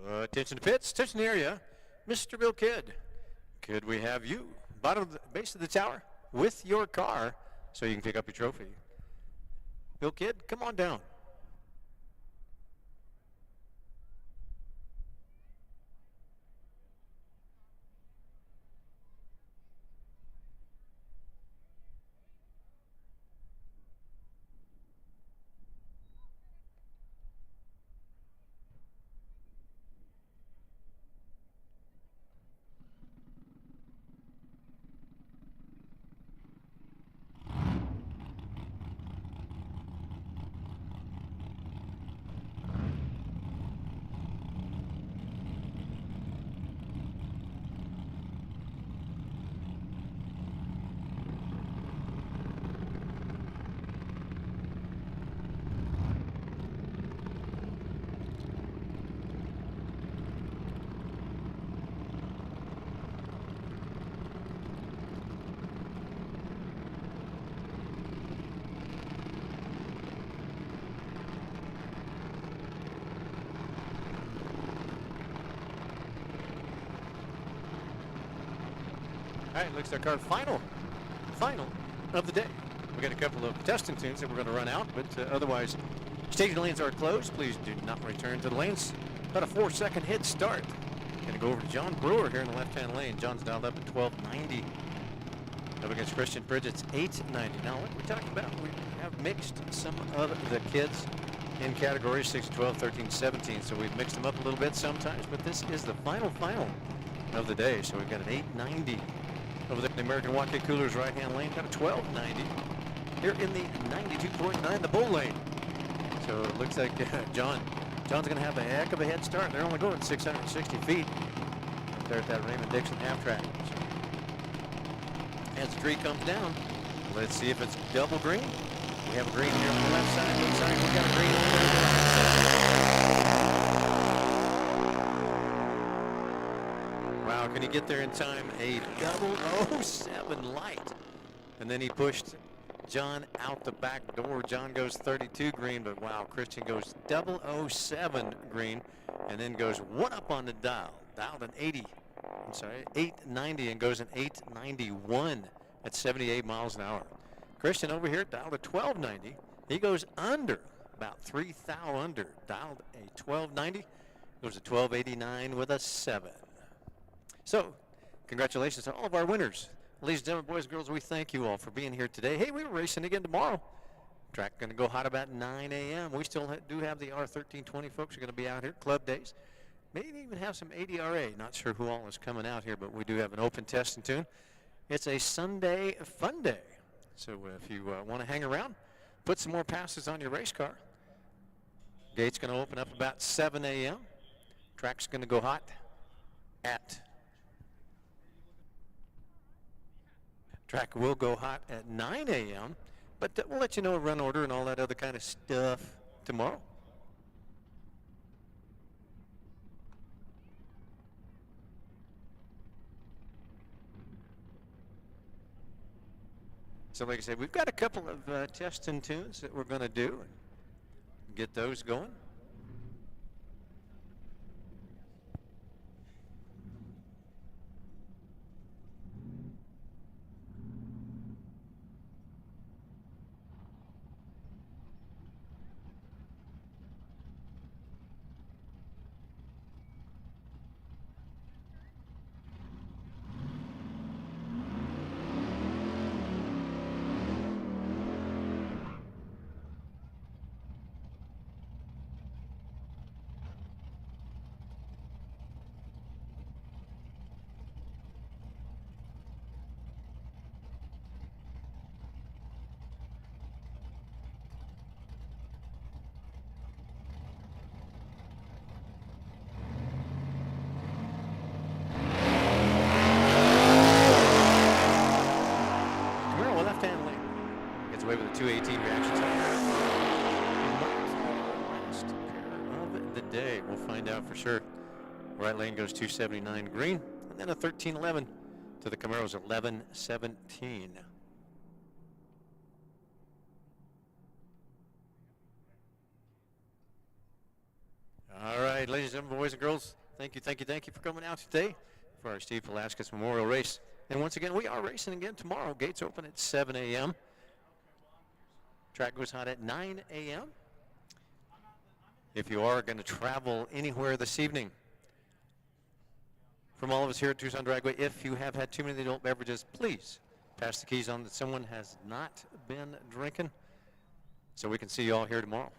Attention to pits, attention to the area. Mr. Bill Kidd, could we have you bottom of the base of the tower with your car so you can pick up your trophy? Bill Kidd, come on down. All right, looks like our final of the day. We got a couple of testing tunes that we're going to run out, but otherwise, staging lanes are closed. Please do not return to the lanes. About a 4-second head start. Going to go over to John Brewer here in the left-hand lane. John's dialed up at 1290. Up against Christian Bridget's 890. Now, like we talked about, we have mixed some of the kids in categories 6, 12, 13, 17. So we've mixed them up a little bit sometimes, but this is the final of the day. So we've got an 890 over there in the American Waukee Coolers right-hand lane. Got a 1290 here in the 92.9, the bull lane. So it looks like John's going to have a heck of a head start. They're only going 660 feet up there at that Raymond Dixon half track. So as the tree comes down, let's see if it's double green. We have a green here on the left side. Looks like we got a green over there on the right side. Wow, can he get there in time? A 007 light. And then he pushed John out the back door. John goes 32 green, but wow, Christian goes 007 green and then goes one up on the dial. Dialed an 890 and goes an 891 at 78 miles an hour. Christian over here dialed a 1290. He goes under, about 3 thou under. Dialed a 1290. Goes a 1289 with a 7. So, congratulations to all of our winners. Ladies and gentlemen, boys and girls, we thank you all for being here today. Hey, we were racing again tomorrow. Track going to go hot about 9 a.m. We still do have the R1320 folks are going to be out here, club days. Maybe even have some ADRA. Not sure who all is coming out here, but we do have an open test and tune. It's a Sunday fun day. So if you want to hang around, put some more passes on your race car. Gate's going to open up about 7 a.m. Track's going to go hot at Track will go hot at 9 a.m., but we'll let you know a run order and all that other kind of stuff tomorrow. So like I said, we've got a couple of tests and tunes that we're going to do and get those going. Away with a 218 reaction time. Last pair of the day. We'll find out for sure. Right lane goes 279 green, and then a 1311 to the Camaro's 1117. All right, ladies and gentlemen, boys and girls, thank you for coming out today for our Steve Paulauskis Memorial Race. And once again, we are racing again tomorrow. Gates open at 7 a.m. Track goes hot at 9 a.m. If you are going to travel anywhere this evening, from all of us here at Tucson Dragway, if you have had too many adult beverages, please pass the keys on that someone has not been drinking so we can see you all here tomorrow.